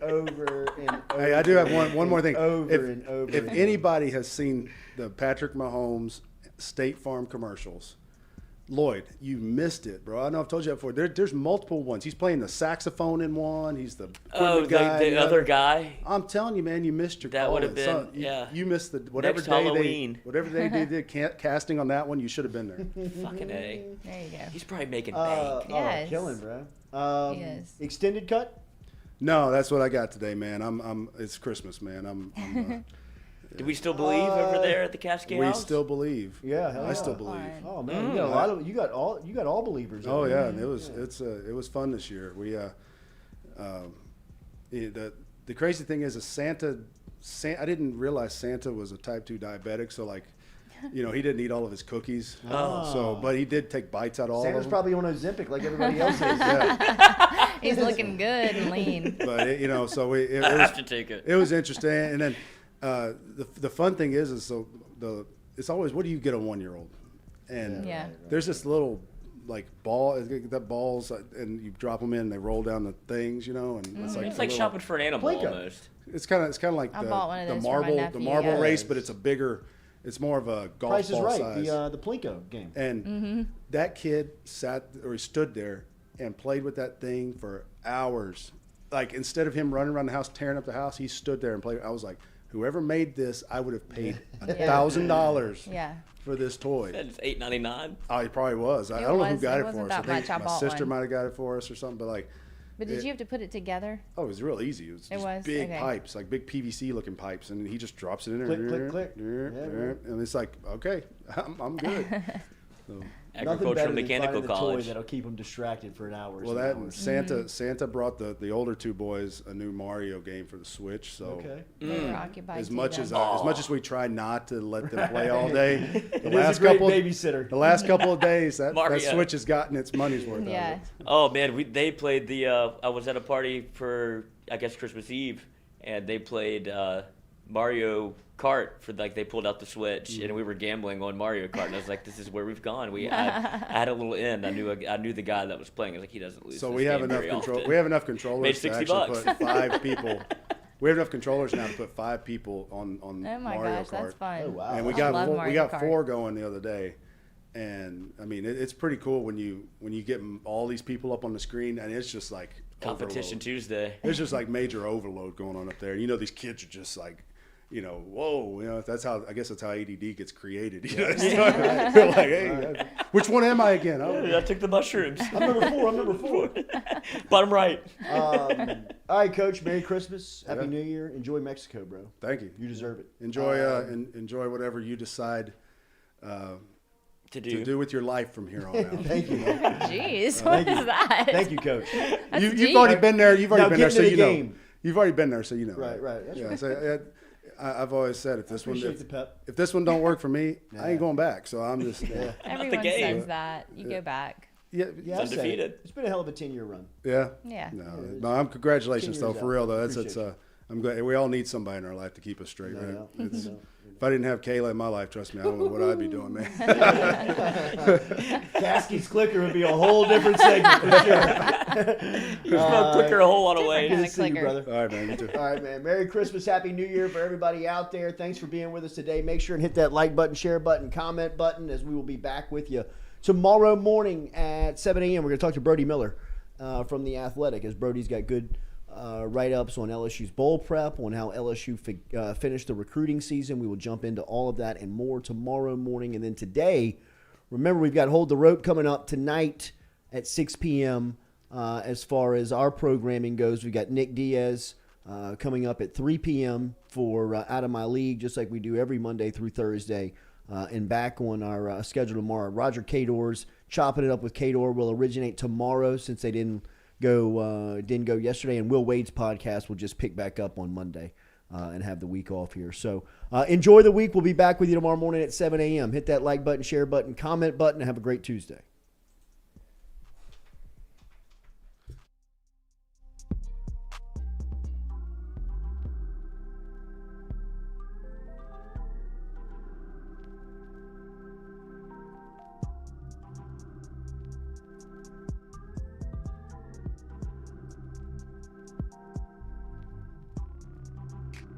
over and over. Hey, I do have one more thing. If anybody has seen the Patrick Mahomes State Farm commercials, Lloyd, you missed it, bro. I know I've told you that before. There's multiple ones. He's playing the saxophone in one. He's the guy. The other guy. I'm telling you, man, you missed your. That would have calling. been You missed the whatever Next day Halloween. whatever day they did casting on that one. You should have been there. Fucking A. There you go. He's probably making bank. Yes. Killing, bro. Yes. Extended cut. No, that's what I got today, man. It's Christmas, man. I'm Do we still believe over there at the Caskey we house? still believe. Yeah, hell I yeah. still believe. Oh man, you got a lot of you got all believers. Oh out yeah, there. and it was fun this year. We the crazy thing is Santa. I didn't realize Santa was a type 2 diabetic, so like, he didn't eat all of his cookies. So, but he did take bites out of all Santa's of them. probably on Ozempic like everybody else is. Yeah. He's looking good and lean. But it I was have to take it. It was interesting, and then the fun thing is it's always, what do you get a 1-year-old? And there's this little like ball, that balls, and you drop them in, and they roll down the things, and It's like shopping for an animal almost. It's kind of like I bought one of the those for my marble nephew, race, but it's a bigger. It's more of a golf Price is ball Right, size. the Plinko game. And that kid he stood there and played with that thing for hours. Like, instead of him running around the house tearing up the house, he stood there and played. I was like, whoever made this, I would have paid $1,000 for this toy. It's $8.99. Oh, it probably was. I don't know who got it for wasn't us. that I think much. I my bought sister one. might have got it for us or something. But like, But did you have to put it together? oh, it was real easy. It was just big Okay. pipes, like big PVC looking pipes, and he just drops it in there. Click, click, click. And it's like, okay, I'm good. So, Nothing Agricultural better than mechanical finding the toy college. that'll keep them distracted for an hour. well, that and Santa brought the older 2 boys a new Mario game for the Switch. So Okay. They were occupied as too, much then. as much as we try not to let them play all day, the It is a great babysitter. The last couple of days, that Mario. Switch has gotten its money's worth. Yeah. Out of it. Oh man, they played the. I was at a party for I guess Christmas Eve, and they played Mario Kart for they pulled out the Switch, and we were gambling on Mario Kart, and I was like, this is where we've gone. I had a little in. I knew the guy that was playing. I was like, he doesn't lose. So this we have game enough very control. often. We have enough controllers Made to $60 actually put 5 people. We have enough controllers now to put 5 people on Oh my Mario gosh, Kart. that's fun. Oh, wow. And we I got love we Mario got Kart. 4 going the other day, and I mean it's pretty cool when you get all these people up on the screen, and it's just like Competition overload. Tuesday. It's just like major overload going on up there. These kids are just like, whoa, that's how ADD gets created. You're like, hey, which one am I again? I took the mushrooms. I'm number 4. Bottom right. All right, Coach. Merry Christmas. Happy New Year. Enjoy Mexico, bro. Thank you. You deserve it. Enjoy whatever you decide to do with your life from here on out. Thank you. Jeez, what is that? Thank you, Coach. You've already been there. You've already Now been there, get so into you the know. game. You've already been there, so you know. Right. That's Yeah. right. So, I've always said if this appreciate the pep. if this one don't work for me, I ain't going back. So I'm just Everyone game. says that. You go back. Yeah, It's I say undefeated. it's been a hell of a 10-year run. Yeah. Yeah. No, I'm congratulations 10 though, years for out. real though. Appreciate It's you. I'm glad we all need somebody in our life to keep us straight, right? doubt. It's, No doubt. if I didn't have Kayla in my life, trust me, I don't know what I'd be doing, man. Caskey's clicker would be a whole different segment for sure. There's clicker a whole lot of ways. Good to see you, brother. All right, man. You too. All right, man. Merry Christmas, Happy New Year for everybody out there. Thanks for being with us today. Make sure and hit that like button, share button, comment button, as we will be back with you tomorrow morning at 7 a.m. We're going to talk to Brody Miller from The Athletic, as Brody's got good write-ups on LSU's bowl prep, on how LSU finished the recruiting season. We will jump into all of that and more tomorrow morning. And then today, remember, we've got Hold the Rope coming up tonight at 6 p.m. As far as our programming goes, we got Nick Diaz coming up at 3 p.m. for Out of My League, just like we do every Monday through Thursday. And back on our schedule tomorrow, Roger Cador's Chopping It Up with Cador will originate tomorrow since they didn't go yesterday, and Will Wade's podcast will just pick back up on Monday and have the week off here. So enjoy the week. We'll be back with you tomorrow morning at 7 a.m. Hit that like button, share button, comment button, and have a great Tuesday.